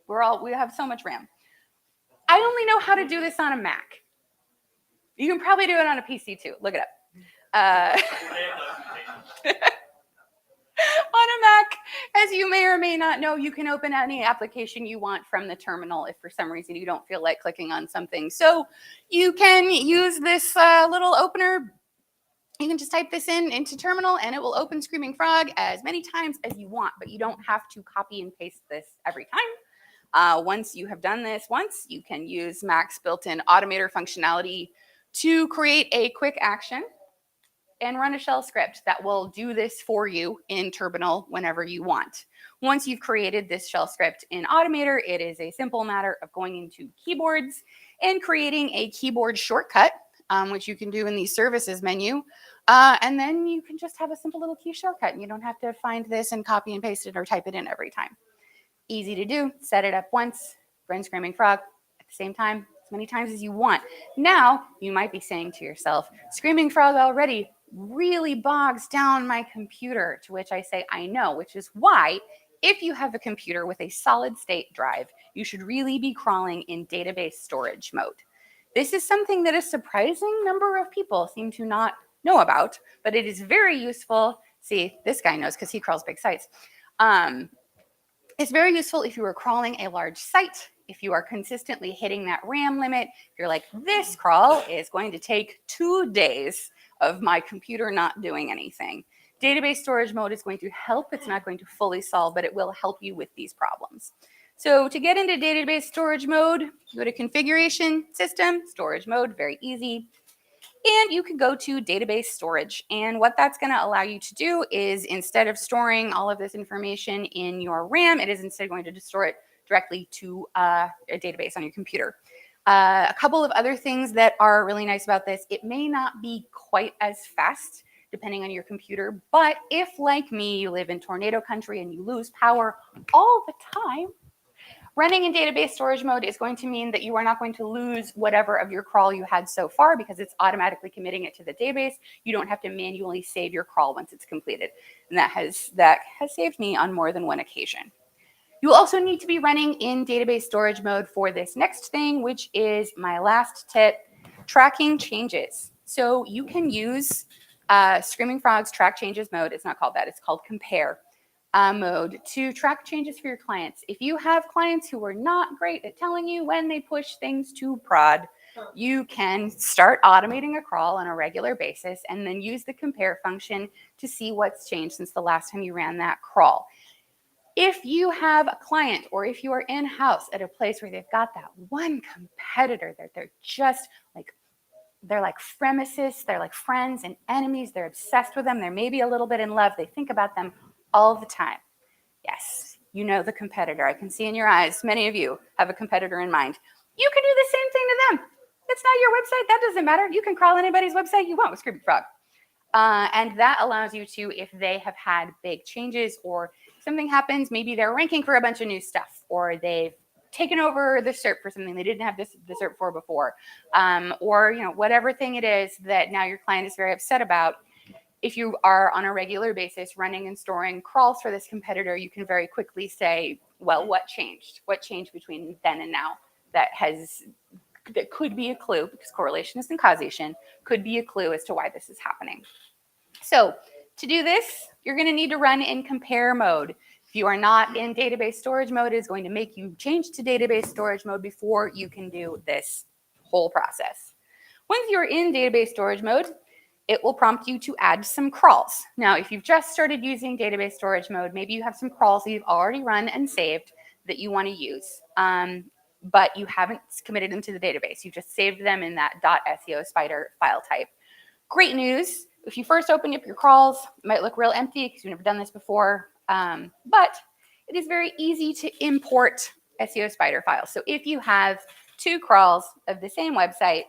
[SPEAKER 20] We have so much RAM. I only know how to do this on a Mac. You can probably do it on a PC too. Look it up. On a Mac, as you may or may not know, you can open any application you want from the terminal if for some reason you don't feel like clicking on something. So you can use this little opener. You can just type this into terminal and it will open Screaming Frog as many times as you want, but you don't have to copy and paste this every time. Once you have done this once, you can use Mac's built-in automator functionality to create a quick action and run a shell script that will do this for you in terminal whenever you want. Once you've created this shell script in Automator, it is a simple matter of going into keyboards and creating a keyboard shortcut, which you can do in the services menu. And then you can just have a simple little key shortcut and you don't have to find this and copy and paste it or type it in every time. Easy to do. Set it up once, run Screaming Frog at the same time, as many times as you want. Now, you might be saying to yourself, Screaming Frog already really bogs down my computer, to which I say, I know, which is why if you have a computer with a solid state drive, you should really be crawling in database storage mode. This is something that a surprising number of people seem to not know about, but it is very useful. See, this guy knows because he crawls big sites. It's very useful if you are crawling a large site, if you are consistently hitting that RAM limit. If you're like, this crawl is going to take 2 days of my computer not doing anything. Database storage mode is going to help. It's not going to fully solve, but it will help you with these problems. So to get into database storage mode, go to configuration, system, storage mode, very easy. And you can go to database storage. And what that's going to allow you to do is instead of storing all of this information in your RAM, it is instead going to store it directly to a database on your computer. A couple of other things that are really nice about this, it may not be quite as fast depending on your computer, but if, like me, you live in tornado country and you lose power all the time, running in database storage mode is going to mean that you are not going to lose whatever of your crawl you had so far because it's automatically committing it to the database. You don't have to manually save your crawl once it's completed. And that has saved me on more than one occasion. You will also need to be running in database storage mode for this next thing, which is my last tip. tracking changes. So you can use Screaming Frog's track changes mode. It's not called that. It's called compare mode to track changes for your clients. If you have clients who are not great at telling you when they push things to prod, you can start automating a crawl on a regular basis and then use the compare function to see what's changed since the last time you ran that crawl. If you have a client or if you are in-house at a place where they've got that one competitor that they're just like, they're like frenemies, they're like friends and enemies, they're obsessed with them, they're maybe a little bit in love, they think about them all the time. Yes, you know the competitor. I can see in your eyes, many of you have a competitor in mind. You can do the same thing to them. It's not your website, that doesn't matter. You can crawl anybody's website you want with Screaming Frog. And that allows you to, if they have had big changes or something happens, maybe they're ranking for a bunch of new stuff, or they've taken over the SERP for something they didn't have the SERP for before, or whatever thing it is that now your client is very upset about. If you are on a regular basis running and storing crawls for this competitor, you can very quickly say, well, what changed? What changed between then and now that could be a clue, because correlation isn't causation, could be a clue as to why this is happening. So to do this, you're going to need to run in compare mode. If you are not in database storage mode, it is going to make you change to database storage mode before you can do this whole process. Once you're in database storage mode, it will prompt you to add some crawls. Now, if you've just started using database storage mode, maybe you have some crawls that you've already run and saved that you want to use, but you haven't committed them to the database. You just saved them in that .SEO spider file type. Great news. If you first open up your crawls, it might look real empty because you've never done this before, but it is very easy to import SEO spider files. So if you have 2 crawls of the same website,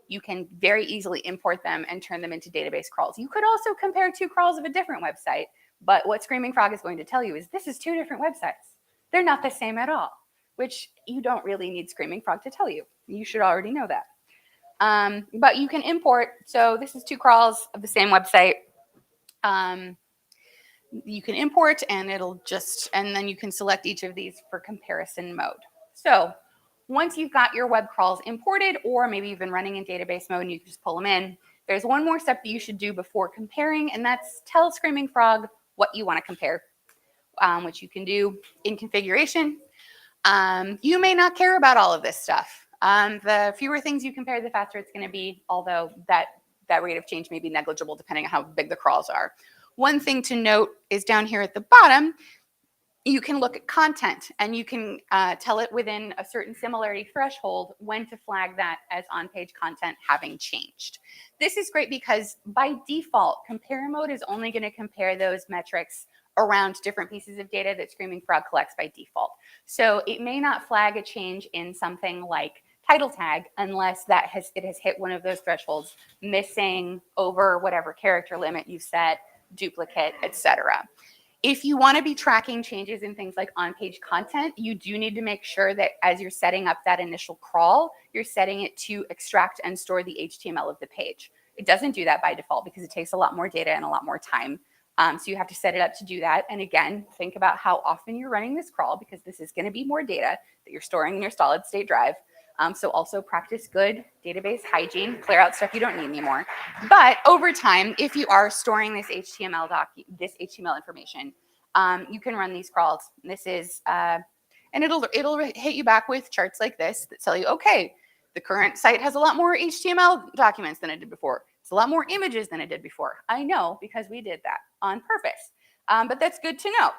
[SPEAKER 20] you can very easily import them and turn them into database crawls. You could also compare 2 crawls of a different website, but what Screaming Frog is going to tell you is this is 2 different websites. They're not the same at all, which you don't really need Screaming Frog to tell you. You should already know that. But you can import, so this is 2 crawls of the same website. You can import and and then you can select each of these for comparison mode. So once you've got your web crawls imported, or maybe you've been running in database mode and you can just pull them in, there's one more step that you should do before comparing, and that's tell Screaming Frog what you want to compare, which you can do in configuration. You may not care about all of this stuff. The fewer things you compare, the faster it's going to be, although that rate of change may be negligible depending on how big the crawls are. One thing to note is down here at the bottom, you can look at content and you can tell it within a certain similarity threshold when to flag that as on-page content having changed. This is great because by default, compare mode is only going to compare those metrics around different pieces of data that Screaming Frog collects by default. So it may not flag a change in something like title tag unless it has hit one of those thresholds, missing, over whatever character limit you set, duplicate, etc. If you want to be tracking changes in things like on-page content, you do need to make sure that as you're setting up that initial crawl, you're setting it to extract and store the HTML of the page. It doesn't do that by default because it takes a lot more data and a lot more time. So you have to set it up to do that. And again, think about how often you're running this crawl because this is going to be more data that you're storing in your solid state drive. So also practice good database hygiene, clear out stuff you don't need anymore. But over time, if you are storing this HTML information, you can run these crawls. This is, and it'll hit you back with charts like this that tell you, okay, the current site has a lot more HTML documents than it did before. It's a lot more images than it did before. I know because we did that on purpose. But that's good to know.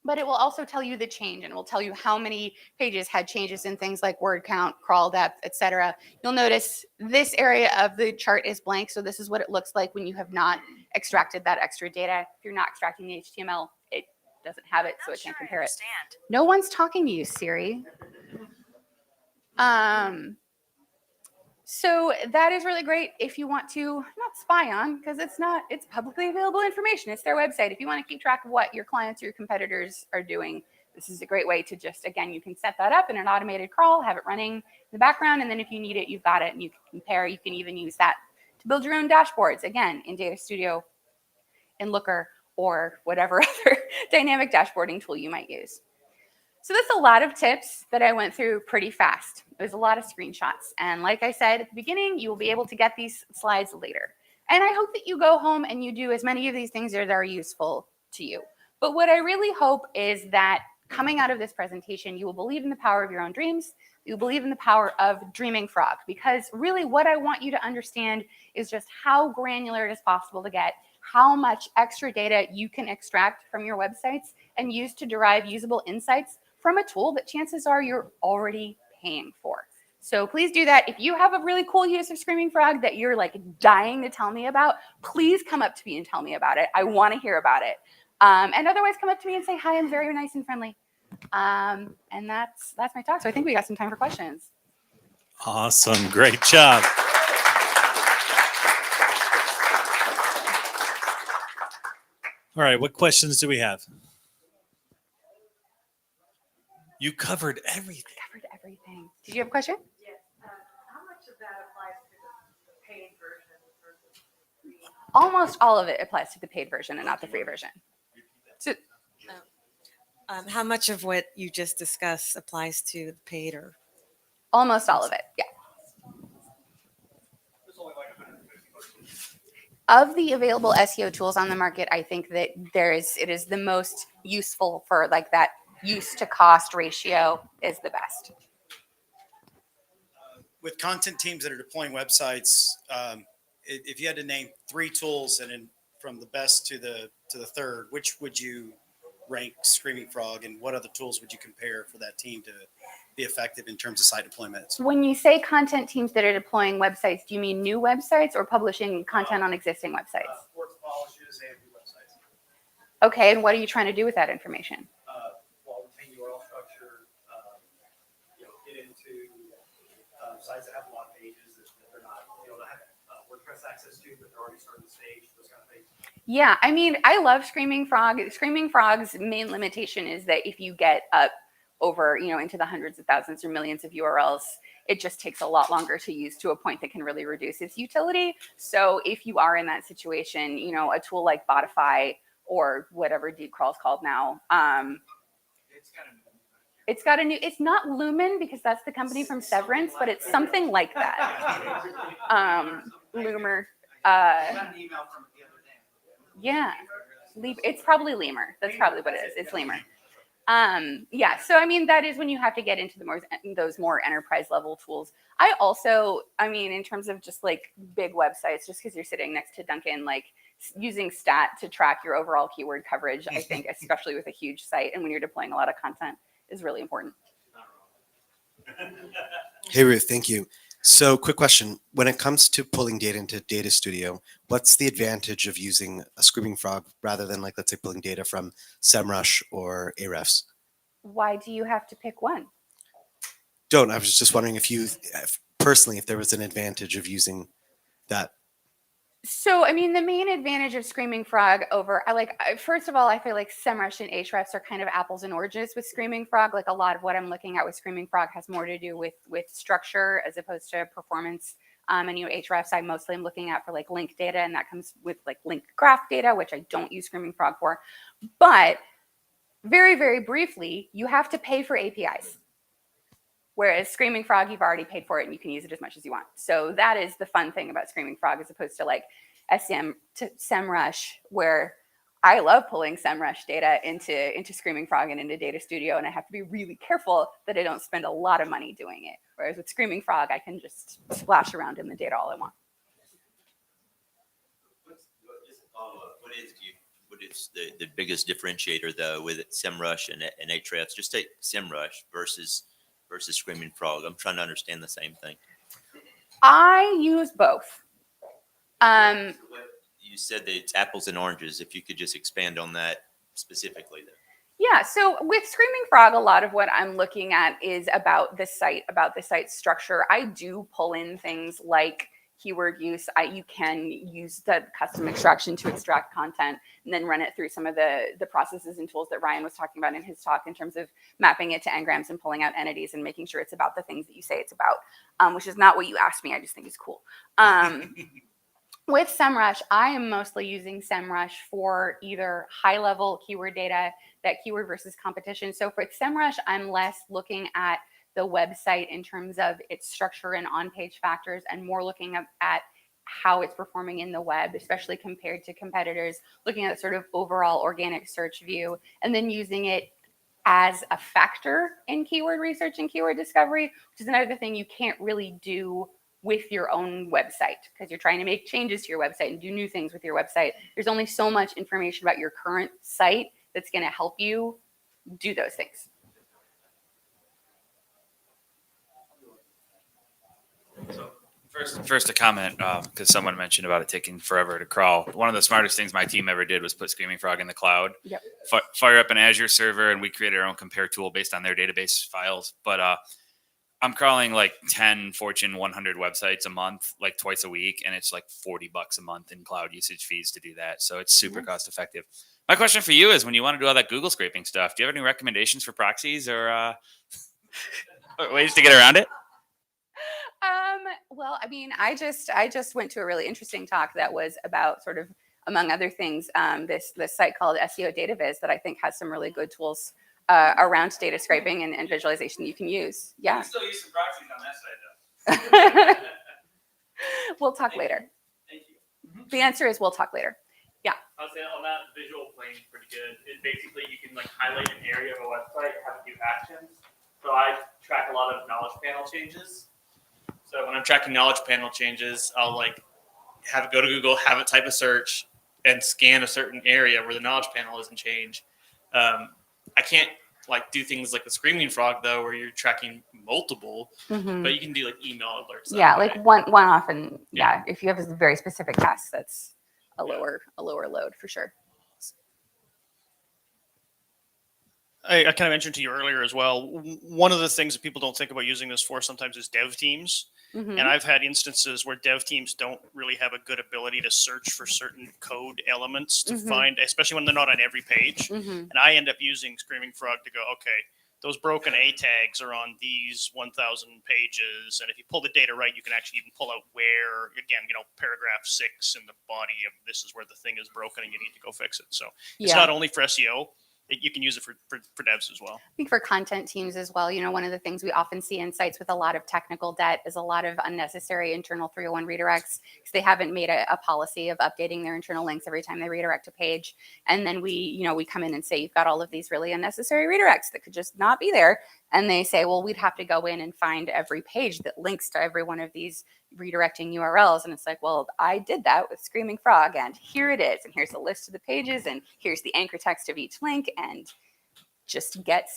[SPEAKER 20] But it will also tell you the change, and it will tell you how many pages had changes in things like word count, crawl depth, etc. You'll notice this area of the chart is blank, so this is what it looks like when you have not extracted that extra data. If you're not extracting the HTML, it doesn't have it, so it can't compare it. No one's talking to you, Siri. So that is really great if you want to not spy on, because it's publicly available information. It's their website. If you want to keep track of what your clients or your competitors are doing, this is a great way to just, again, you can set that up in an automated crawl, have it running in the background, and then if you need it, you've got it, and you can compare. You can even use that to build your own dashboards, again, in Data Studio, in Looker, or whatever other dynamic dashboarding tool you might use. So that's a lot of tips that I went through pretty fast. It was a lot of screenshots. And like I said at the beginning, you will be able to get these slides later. And I hope that you go home and you do as many of these things that are useful to you. But what I really hope is that coming out of this presentation, you will believe in the power of your own dreams. You believe in the power of Dreaming Frog, because really what I want you to understand is just how granular it is possible to get, how much extra data you can extract from your websites and use to derive usable insights from a tool that chances are you're already paying for. So please do that. If you have a really cool use of Screaming Frog that you're like dying to tell me about, please come up to me and tell me about it. I want to hear about it. And otherwise come up to me and say, hi, I'm very nice and friendly. And that's my talk. So I think we got some time for questions.
[SPEAKER 16] Awesome. Great job. All right. What questions do we have? You covered everything.
[SPEAKER 20] I covered everything. Did you have a question?
[SPEAKER 8] Yes. How much of that applies to the paid version versus free?
[SPEAKER 20] Almost all of it applies to the paid version and not the free version. So,
[SPEAKER 21] how much of what you just discussed applies to the paid or?
[SPEAKER 20] Almost all of it, yeah. Of the available SEO tools on the market, I think that it is the most useful for like that use to cost ratio is the best.
[SPEAKER 22] With content teams that are deploying websites, if you had to name 3 tools and from the best to the third, which would you rank Screaming Frog, and what other tools would you compare for that team to be effective in terms of site deployments?
[SPEAKER 20] When you say content teams that are deploying websites, do you mean new websites or publishing content on existing websites?
[SPEAKER 22] Sports policies and new websites.
[SPEAKER 20] Okay, and what are you trying to do with that information?
[SPEAKER 22] Well, retain URL structure, get into sites that have a lot of pages that they're not, don't have WordPress access to, but they're already starting the stage, those kind of things.
[SPEAKER 20] Yeah, I mean, I love Screaming Frog. Screaming Frog's main limitation is that if you get up over, into the hundreds of thousands or millions of URLs, it just takes a lot longer to use to a point that can really reduce its utility. So if you are in that situation, a tool like Botify or whatever Deep Crawl's called now, it's not Lumen because that's the company from Severance, but it's something like that. Loomer. Yeah, it's probably Lemur. That's probably what it is. It's Lemur. Yeah, so I mean, that is when you have to get into those more enterprise level tools. I also, in terms of just like big websites, just because you're sitting next to Duncan, like using Stat to track your overall keyword coverage, I think, especially with a huge site and when you're deploying a lot of content, is really important.
[SPEAKER 23] Hey, Ruth, thank you. So quick question. When it comes to pulling data into Data Studio, what's the advantage of using a Screaming Frog rather than let's say pulling data from SEMrush or Ahrefs?
[SPEAKER 20] Why do you have to pick one?
[SPEAKER 23] I was just wondering if there was an advantage of using that.
[SPEAKER 20] So, the main advantage of Screaming Frog over, first of all, I feel like SEMrush and Ahrefs are kind of apples and oranges with Screaming Frog. Like a lot of what I'm looking at with Screaming Frog has more to do with structure as opposed to performance. And Ahrefs, I mostly am looking at for like link data, and that comes with like link graph data, which I don't use Screaming Frog for. But very, very briefly, you have to pay for APIs. Whereas Screaming Frog, you've already paid for it and you can use it as much as you want. So that is the fun thing about Screaming Frog as opposed to like SEMrush, where I love pulling SEMrush data into Screaming Frog and into Data Studio, and I have to be really careful that I don't spend a lot of money doing it. Whereas with Screaming Frog, I can just splash around in the data all I want.
[SPEAKER 24] What is the biggest differentiator though with SEMrush and Ahrefs? Just take SEMrush versus Screaming Frog. I'm trying to understand the same thing.
[SPEAKER 20] I use both.
[SPEAKER 24] You said that it's apples and oranges. If you could just expand on that specifically there.
[SPEAKER 20] Yeah, so with Screaming Frog, a lot of what I'm looking at is about the site structure. I do pull in things like keyword use. You can use the custom extraction to extract content and then run it through some of the processes and tools that Ryan was talking about in his talk in terms of mapping it to engrams and pulling out entities and making sure it's about the things that you say it's about, which is not what you asked me. I just think it's cool. With SEMrush, I am mostly using SEMrush for either high-level keyword data, that keyword versus competition. So for SEMrush, I'm less looking at the website in terms of its structure and on-page factors, and more looking at how it's performing in the web, especially compared to competitors, looking at sort of overall organic search view, and then using it as a factor in keyword research and keyword discovery, which is another thing you can't really do with your own website, because you're trying to make changes to your website and do new things with your website. There's only so much information about your current site that's going to help you do those things.
[SPEAKER 1] First a comment, because someone mentioned about it taking forever to crawl. One of the smartest things my team ever did was put Screaming Frog in the cloud.
[SPEAKER 20] Yep.
[SPEAKER 1] Fire up an Azure server, and we created our own compare tool based on their database files. But I'm crawling like 10 Fortune 100 websites a month, like twice a week, and it's like $40 a month in cloud usage fees to do that. So it's super cost effective. My question for you is, when you want to do all that Google scraping stuff, do you have any recommendations for proxies or ways to get around it?
[SPEAKER 20] Well, I mean, I just went to a really interesting talk that was about sort of, among other things, this site called SEO DataViz that I think has some really good tools around data scraping and visualization you can use. Yeah.
[SPEAKER 1] You can still use some proxies on that site, though.
[SPEAKER 20] We'll talk later.
[SPEAKER 14] Thank you.
[SPEAKER 20] The answer is we'll talk later. Yeah.
[SPEAKER 14] I was saying on that, the visual plane is pretty good. It basically, you can like highlight an area of a website, have it do actions. So I track a lot of knowledge panel changes. So when I'm tracking knowledge panel changes, I'll like have it go to Google, have it type a search, and scan a certain area where the knowledge panel isn't changed. I can't like do things like the Screaming Frog though, where you're tracking multiple, but you can do like email alerts.
[SPEAKER 20] Yeah, like one off, and yeah, if you have a very specific task, that's a lower load for sure.
[SPEAKER 4] I kind of mentioned to you earlier as well, one of the things that people don't think about using this for sometimes is dev teams.
[SPEAKER 20] Mhm.
[SPEAKER 4] And I've had instances where dev teams don't really have a good ability to search for certain code elements to find, especially when they're not on every page. And I end up using Screaming Frog to go, okay, those broken A tags are on these 1,000 pages. And if you pull the data right, you can actually even pull out where, again, paragraph 6 in the body of this is where the thing is broken and you need to go fix it. So it's not only for SEO. You can use it for devs as well.
[SPEAKER 20] I think for content teams as well, one of the things we often see in sites with a lot of technical debt is a lot of unnecessary internal 301 redirects, because they haven't made a policy of updating their internal links every time they redirect a page. And then we come in and say, you've got all of these really unnecessary redirects that could just not be there. And they say, well, we'd have to go in and find every page that links to every one of these redirecting URLs. And it's like, well, I did that with Screaming Frog, and here it is. And here's a list of the pages, and here's the anchor text of each link. And just get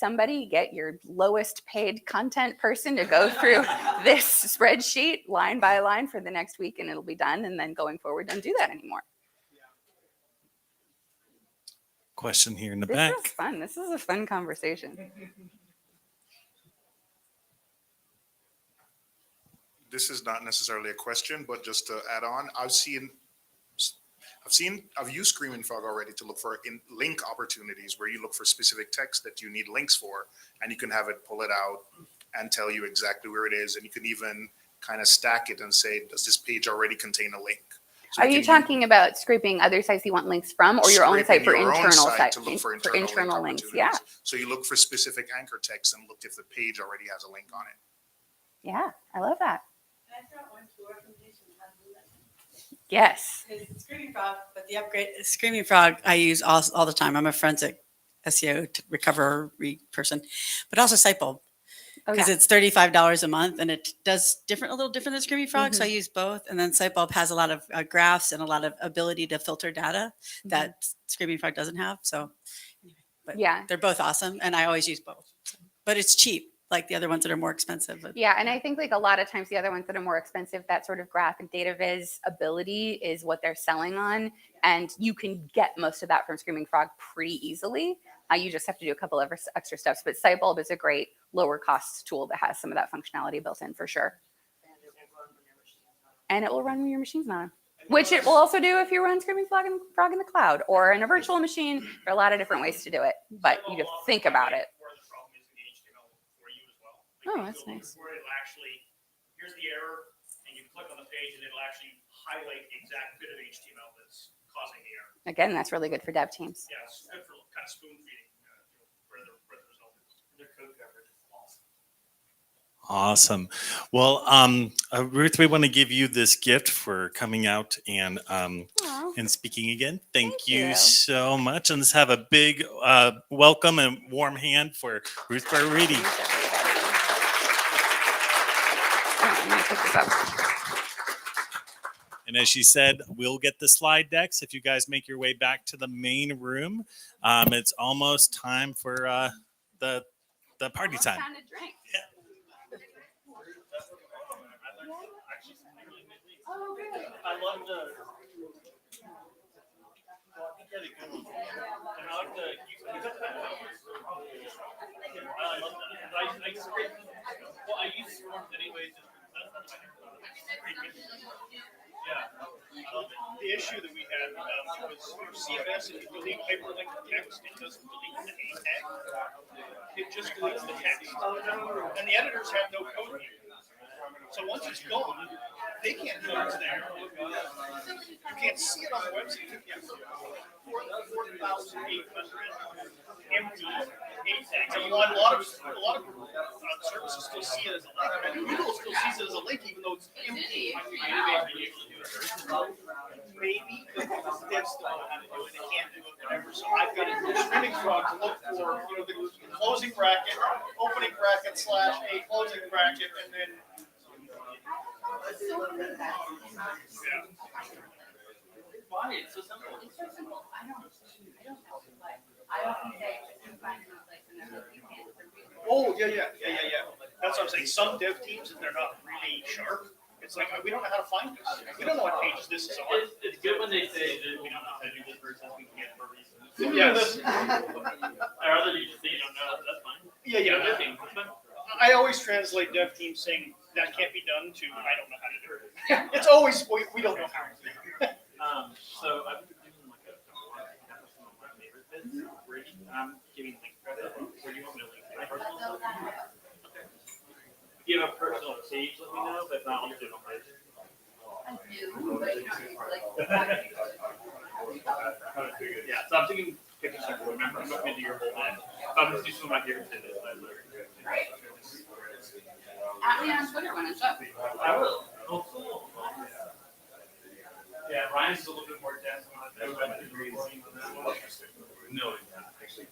[SPEAKER 20] your lowest paid content person to go through this spreadsheet line by line for the next week, and it'll be done. And then going forward, don't do that anymore.
[SPEAKER 16] Question here in the
[SPEAKER 20] This
[SPEAKER 16] back.
[SPEAKER 20] is fun. This is a fun conversation.
[SPEAKER 5] This is not necessarily a question, but just to add on, I've used Screaming Frog already to look for link opportunities where you look for specific text that you need links for, and you can have it pull it out and tell you exactly where it is. And you can even kind of stack it and say, does this page already contain a link? So
[SPEAKER 20] Are you talking about scraping other sites you want links from, or your own site for internal site
[SPEAKER 5] to look for
[SPEAKER 20] for internal links? Yeah.
[SPEAKER 5] So you look for specific anchor text and look if the page already has a link on it.
[SPEAKER 20] Yeah, I love that. Yes.
[SPEAKER 6] Screaming Frog, but the upgrade Screaming Frog I use all the time. I'm a forensic SEO recovery person, but also Sitebulb, because it's $35 a month and it does a little different than Screaming Frog. So I use both, and then Sitebulb has a lot of graphs and a lot of ability to filter data that Screaming Frog doesn't have. So, but they're both awesome, and I always use both. But it's cheap, like the other ones that are more expensive. But
[SPEAKER 20] Yeah, and I think like a lot of times the other ones that are more expensive, that sort of graph and data viz ability is what they're selling on, and you can get most of that from Screaming Frog pretty easily. You just have to do a couple of extra steps, but Sitebulb is a great lower cost tool that has some of that functionality built in for sure. And it will run when your machine's not on, which it will also do if you run Screaming Frog in the cloud or in a virtual machine. There are a lot of different ways to do it, but you just think about it. Oh, that's nice.
[SPEAKER 14] Where it'll actually, here's the error, and
[SPEAKER 4] and you click on the page, and it'll actually highlight the exact bit of HTML that's causing the error.
[SPEAKER 20] Again, that's really good for dev teams.
[SPEAKER 4] Yeah, it's good for kind of spoon feeding where the result is. Their code coverage is awesome.
[SPEAKER 16] Awesome. Well, Ruth, we want to give you this gift for coming out and speaking again. Thank you so much. And let's have a big welcome and warm hand for Ruth Barretti. And as she said, we'll get the slide decks if you guys make your way back to the main room. It's almost time for the party time.
[SPEAKER 4] I love the. Well, I think you had a good one. And I like the. I love that. I use forms anyways. Yeah, I love it. The issue that we had was for CMS, if you delete hyperlink text, it doesn't delete the A tag. It just deletes the text. And the editors have no code here. So once it's gone, they can't know it's there. You can't see it on the website. 4,800 empty A tags. And a lot of services still see it as a link. Google still sees it as a link, even though it's empty. Maybe, but they still know how to do it. They can't do it, whatever. So I've got a Screaming Frog to look for, the closing bracket, opening bracket / a closing bracket, and then. Why? It's so simple. It's so simple. I don't know. I often say, oh, yeah. That's what I'm saying. Some dev teams, if they're not really sharp, it's like, we don't know how to find this. We don't know what page this is on. It's good when they say that we don't know how to do this versus we can get for a reason. Yes. Or other you just say you don't know. That's fine. Yeah. I always translate dev teams saying that can't be done to I don't know how to do it. It's always we don't know how. So I've been doing like one of my favorite bits. I'm giving link credit. Where do you want me to link my personal stuff? Okay. If you have a personal page, let me know, but not on the general page. I do, but yeah, so I'm taking pictures of you. Remember, I'm not going to do your whole thing. I'm going to do some of my favorite tidbits.
[SPEAKER 20] At me on Twitter when it's up.
[SPEAKER 4] I will. Oh, cool. Yeah, Ryan's is a little bit more dense. No, actually,